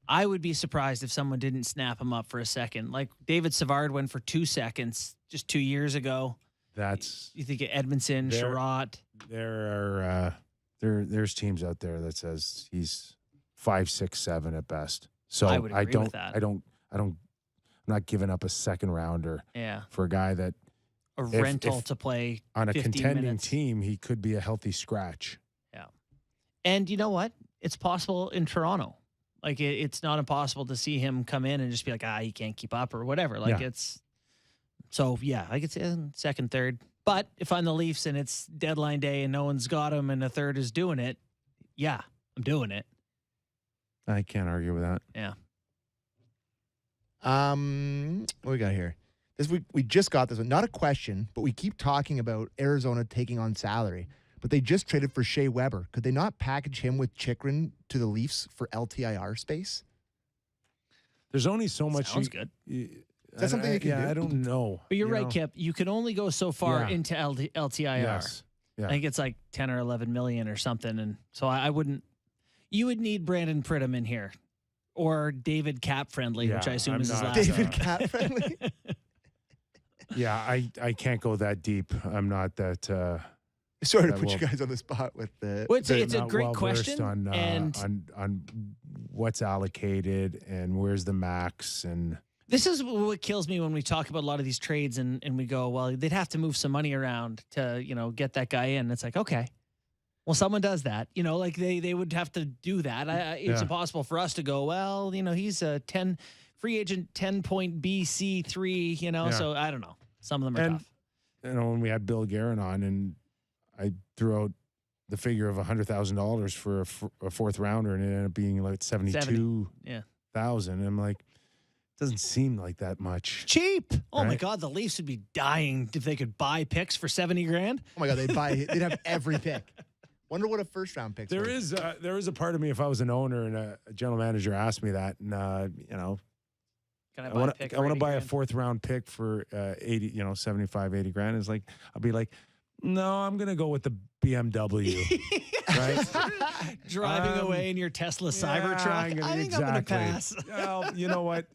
[SPEAKER 4] I would be surprised if someone didn't snap him up for a second. Like David Savard went for 2 seconds just 2 years ago. You think of Edmondson, Sherratt.
[SPEAKER 2] There's teams out there that says he's 5, 6, 7 at best. So
[SPEAKER 4] I would agree with that.
[SPEAKER 2] I'm not giving up a second rounder for a guy that
[SPEAKER 4] A rental to play
[SPEAKER 2] on a
[SPEAKER 4] 15
[SPEAKER 2] contending
[SPEAKER 4] minutes.
[SPEAKER 2] team, he could be a healthy scratch.
[SPEAKER 4] Yeah. And you know what? It's possible in Toronto. Like it's not impossible to see him come in and just be like, he can't keep up or whatever. Like it's so I could say second, third. But if I'm the Leafs and it's deadline day and no one's got him and a third is doing it, I'm doing it.
[SPEAKER 2] I can't argue with that.
[SPEAKER 4] Yeah.
[SPEAKER 3] What we got here? This we just got this one. Not a question, but we keep talking about Arizona taking on salary. But they just traded for Shea Weber. Could they not package him with Chychrun to the Leafs for LTIR space?
[SPEAKER 2] There's only so much.
[SPEAKER 4] Sounds good.
[SPEAKER 3] Is that something you can do?
[SPEAKER 2] I don't know.
[SPEAKER 4] But you're right, Kip. You can only go so far into LTIR.
[SPEAKER 2] Yes. Yeah.
[SPEAKER 4] I think it's like 10 or 11 million or something. And so I wouldn't. You would need Brandon Pridham in here, or David Cap Friendly, which I assume is his last.
[SPEAKER 3] David Cap Friendly.
[SPEAKER 2] Yeah, I can't go that deep. I'm not that.
[SPEAKER 3] Sorry to put you guys on the spot with the.
[SPEAKER 4] Well, it's a great question.
[SPEAKER 2] On what's allocated and where's the max and.
[SPEAKER 4] This is what kills me when we talk about a lot of these trades and we go, well, they'd have to move some money around to, get that guy in. It's like, okay, well, someone does that, like they would have to do that. It's impossible for us to go, well, he's a free agent 10-point BC3, so I don't know. Some of them are tough.
[SPEAKER 2] When we had Bill Guerin on and I threw out the figure of $100,000 for a fourth rounder and it ended up being like 72,000. I'm like, doesn't seem like that much.
[SPEAKER 4] Cheap. Oh my God, the Leafs would be dying if they could buy picks for $70,000.
[SPEAKER 3] Oh my God, they'd have every pick. Wonder what a first round pick.
[SPEAKER 2] There is a part of me, if I was an owner and a general manager asked me that, and
[SPEAKER 4] Can I
[SPEAKER 2] want to buy a fourth round pick for 75, 80 grand. It's like I'll be like, no, I'm gonna go with the BMW. Right?
[SPEAKER 4] Driving away in your Tesla Cybertruck. I think I'm gonna pass.
[SPEAKER 2] Well, you know what?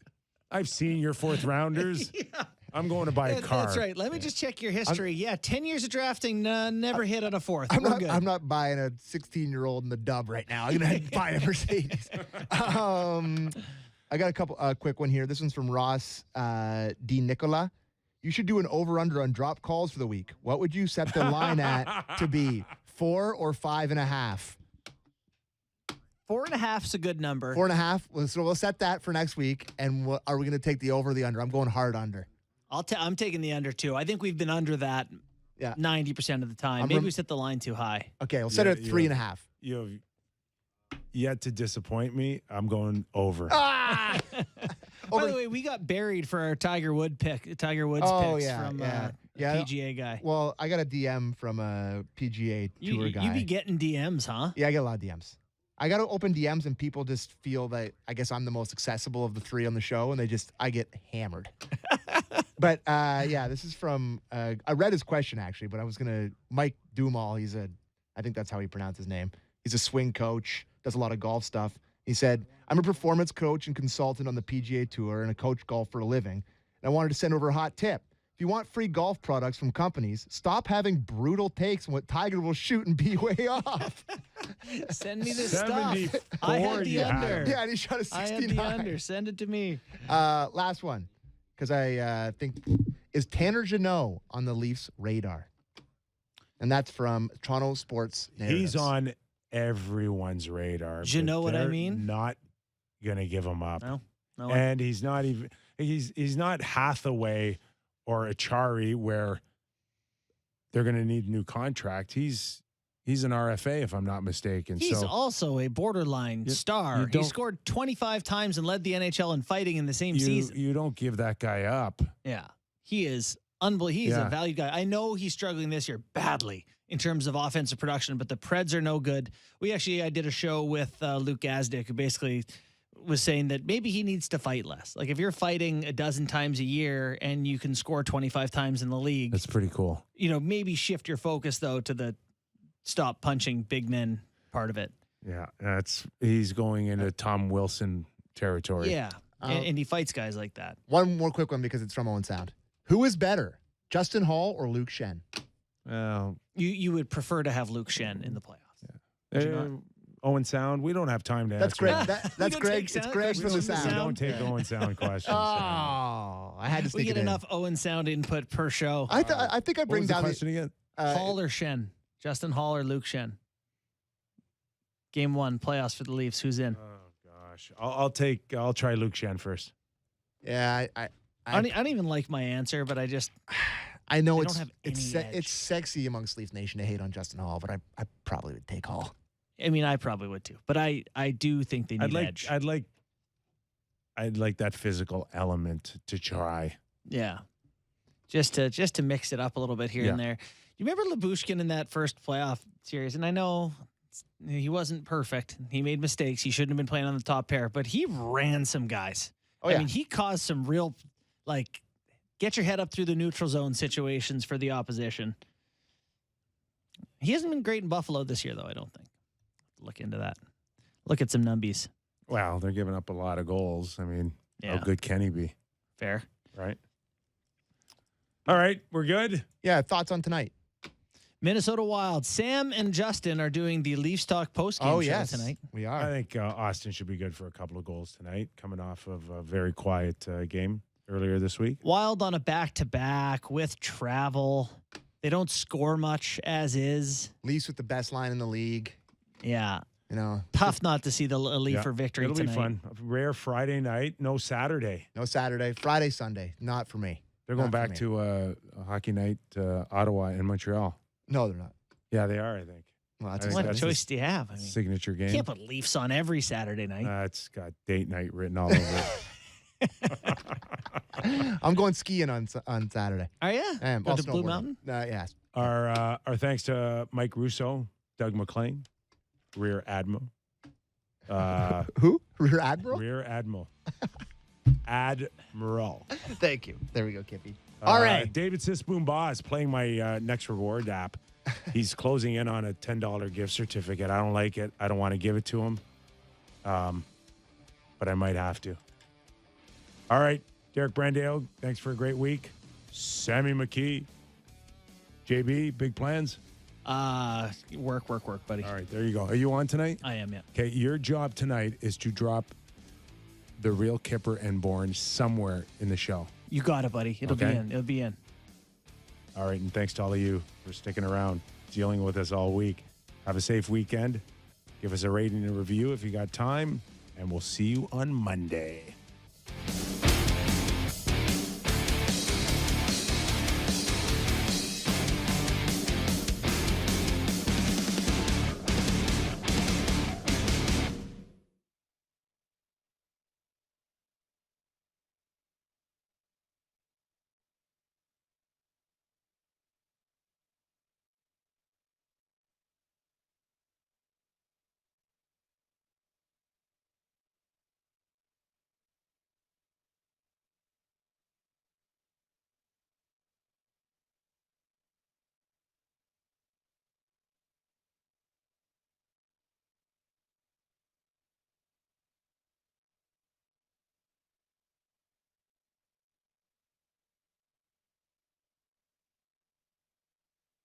[SPEAKER 2] I've seen your fourth rounders. I'm going to buy a car.
[SPEAKER 4] That's right. Let me just check your history. 10 years of drafting, never hit on a fourth.
[SPEAKER 3] I'm not buying a 16-year-old in the dub right now. I'm going to buy a Mercedes. I got a couple quick one here. This one's from Ross D. Nicola. You should do an over-under on drop calls for the week. What would you set the line at to be? 4 or 5.5?
[SPEAKER 4] 4.5 is a good number.
[SPEAKER 3] 4.5. So we'll set that for next week. And are we going to take the over or the under? I'm going hard under.
[SPEAKER 4] I'm taking the under too. I think we've been under that 90% of the time. Maybe we set the line too high.
[SPEAKER 3] Okay, we'll set it at 3.5.
[SPEAKER 2] You have yet to disappoint me. I'm going over.
[SPEAKER 4] By the way, we got buried for our Tiger Woods picks from PGA guy.
[SPEAKER 3] Well, I got a DM from a PGA Tour guy.
[SPEAKER 4] You be getting DMs, huh?
[SPEAKER 3] Yeah, I get a lot of DMs. I got to open DMs and people just feel that I guess I'm the most accessible of the three on the show and I get hammered. But this is from, I read his question actually, but Mike Dumal, I think that's how he pronounced his name. He's a swing coach, does a lot of golf stuff. He said, I'm a performance coach and consultant on the PGA Tour and a coach golf for a living. And I wanted to send over a hot tip. If you want free golf products from companies, stop having brutal takes on what Tiger will shoot and be way off.
[SPEAKER 4] Send me this stuff. I had the under.
[SPEAKER 3] Yeah, and he shot a 69.
[SPEAKER 4] I had the under. Send it to me.
[SPEAKER 3] Last one, because I think, is Tanner Jeannot on the Leafs' radar? And that's from Toronto Sports Narratives.
[SPEAKER 2] He's on everyone's radar.
[SPEAKER 4] Do you know what I mean?
[SPEAKER 2] Not going to give him up.
[SPEAKER 4] No.
[SPEAKER 2] And he's not even, he's not Hathaway or Achari where they're going to need a new contract. He's an RFA, if I'm not mistaken.
[SPEAKER 4] He's also a borderline star. He scored 25 times and led the NHL in fighting in the same season.
[SPEAKER 2] You don't give that guy up.
[SPEAKER 4] Yeah. He is unbelievable. He's a valued guy. I know he's struggling this year badly in terms of offensive production, but the Preds are no good. I did a show with Luke Gazdick, who basically was saying that maybe he needs to fight less. Like if you're fighting a dozen times a year and you can score 25 times in the league,
[SPEAKER 2] that's pretty cool.
[SPEAKER 4] Maybe shift your focus though to the stop punching big men part of it.
[SPEAKER 2] Yeah, he's going into Tom Wilson territory.
[SPEAKER 4] Yeah, and he fights guys like that.
[SPEAKER 3] One more quick one because it's from Owen Sound. Who is better, Justin Hall or Luke Schenn?
[SPEAKER 4] You would prefer to have Luke Schenn in the playoffs.
[SPEAKER 2] Yeah. Owen Sound, we don't have time to
[SPEAKER 3] answer. That's Greg. That's Greg. It's Greg from the Sound.
[SPEAKER 2] We don't take Owen Sound questions.
[SPEAKER 3] I had to sneak
[SPEAKER 4] We get enough Owen Sound input per show.
[SPEAKER 3] I think I bring
[SPEAKER 2] down the question again.
[SPEAKER 4] Hall or Schenn? Justin Hall or Luke Schenn? Game 1, playoffs for the Leafs. Who's in?
[SPEAKER 2] Oh, gosh. I'll try Luke Shen first.
[SPEAKER 3] Yeah,
[SPEAKER 4] I don't even like my answer, but I just
[SPEAKER 3] I know
[SPEAKER 4] they
[SPEAKER 3] it's
[SPEAKER 4] don't have any edge.
[SPEAKER 3] it's sexy amongst Leaf Nation to hate on Justin Hall, but I probably would take Hall.
[SPEAKER 4] I mean, I probably would too, but I do think they need edge.
[SPEAKER 2] I'd like that physical element to try.
[SPEAKER 4] Yeah, just to mix it up a little bit here and there. You remember Lyubushkin in that first playoff series, and I know he wasn't perfect. He made mistakes. He shouldn't have been playing on the top pair, but he ran some guys.
[SPEAKER 3] Oh, yeah.
[SPEAKER 4] I mean, he caused some real get your head up through the neutral zone situations for the opposition. He hasn't been great in Buffalo this year, though. I don't think. Look into that. Look at some numbies.
[SPEAKER 2] Well, they're giving up a lot of goals. I mean, how good can he be?
[SPEAKER 4] Fair.
[SPEAKER 2] Right. All right, we're good.
[SPEAKER 3] Yeah, thoughts on tonight?
[SPEAKER 4] Minnesota Wild. Sam and Justin are doing the Leafs Talk post-game show tonight.
[SPEAKER 3] We are.
[SPEAKER 2] I think Austin should be good for a couple of goals tonight, coming off of a very quiet game earlier this week.
[SPEAKER 4] Wild on a back-to-back with travel. They don't score much as is.
[SPEAKER 3] Leafs with the best line in the league.
[SPEAKER 4] Yeah.
[SPEAKER 3] You know,
[SPEAKER 4] tough not to see the Leafer victory
[SPEAKER 2] It'll
[SPEAKER 4] tonight.
[SPEAKER 2] be fun. A rare Friday night. No Saturday.
[SPEAKER 3] No Saturday. Friday, Sunday. Not for me.
[SPEAKER 2] They're going back to a hockey night, Ottawa and Montreal.
[SPEAKER 3] No, they're not.
[SPEAKER 2] Yeah, they are, I think.
[SPEAKER 3] Well,
[SPEAKER 4] What choice do you have? I mean,
[SPEAKER 2] signature game.
[SPEAKER 4] You can't put Leafs on every Saturday night.
[SPEAKER 2] It's got date night written all over it.
[SPEAKER 3] I'm going skiing on Saturday.
[SPEAKER 4] Are you?
[SPEAKER 3] I am.
[SPEAKER 4] Go to Blue Mountain?
[SPEAKER 3] Yes.
[SPEAKER 2] Our thanks to Mike Russo, Doug McLean, Rear Admiral.
[SPEAKER 3] Who? Rear Admiral?
[SPEAKER 2] Rear Admiral. Admiral.
[SPEAKER 3] Thank you. There we go, Kippy. All right.
[SPEAKER 2] David Sisboom-Baugh is playing my Next Reward app. He's closing in on a $10 gift certificate. I don't like it. I don't want to give it to him. But I might have to. All right. Derek Brandale, thanks for a great week. Sammy McKee. JB, big plans?
[SPEAKER 4] Work, buddy.
[SPEAKER 2] All right, there you go. Are you on tonight?
[SPEAKER 4] I am, yeah.
[SPEAKER 2] Okay, your job tonight is to drop the real Kyper and Bourne somewhere in the show.
[SPEAKER 4] You got it, buddy. It'll be in. It'll be in.
[SPEAKER 2] All right, and thanks to all of you for sticking around, dealing with us all week. Have a safe weekend. Give us a rating and a review if you got time, and we'll see you on Monday.